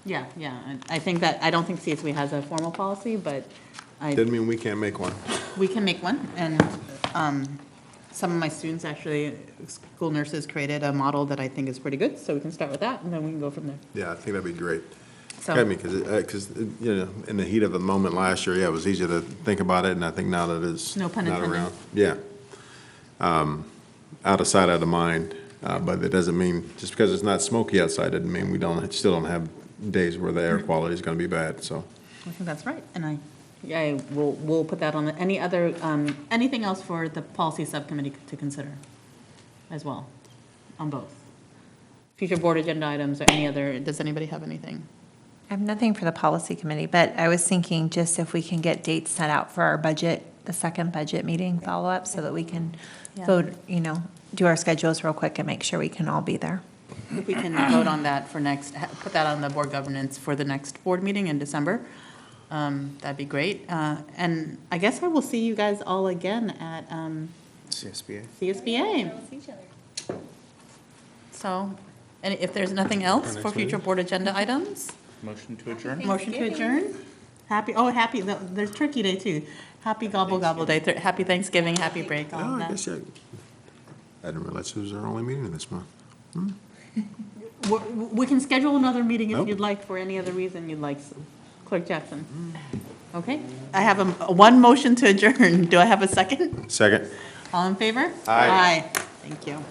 Yeah, I think that, I don't think CSW has a formal policy, but Doesn't mean we can't make one. we can make one. And some of my students, actually, school nurses, created a model that I think is pretty good, so we can start with that, and then we can go from there. Yeah, I think that'd be great. So- I mean, because, in the heat of the moment last year, yeah, it was easy to think about it, and I think now that it's No pun not intended. around. Yeah. Out of sight, out of mind, but it doesn't mean, just because it's not smoky outside, doesn't mean still don't have days where the air quality is gonna be bad, so. I think that's right, and we'll put that on any other, anything else for the policy subcommittee to consider as well, on both? Future board agenda items or any other, does anybody have anything? I have nothing for the policy committee, but I was thinking just if we can get dates set out for our budget, the second budget meeting follow-up, so that we can Yeah. vote, do our schedules real quick and make sure we can all be there. If we can vote on that for put that on the board governance for the next board meeting in December, that'd be great. And I guess I will see you guys all again at CSBA. So, and if there's nothing else for future board agenda items? Motion to adjourn? Motion to adjourn? Happy, there's Turkey Day too. Happy gobble gobble day, happy Thanksgiving, happy break, all Oh, of I that. guess I didn't realize it was our only meeting this month. We can schedule another meeting if Nope. you'd like, for any other reason you'd like, Clerk Jackson. Okay, I have one motion to adjourn. Do I have a second? Second. All in favor? Aye. Thank you.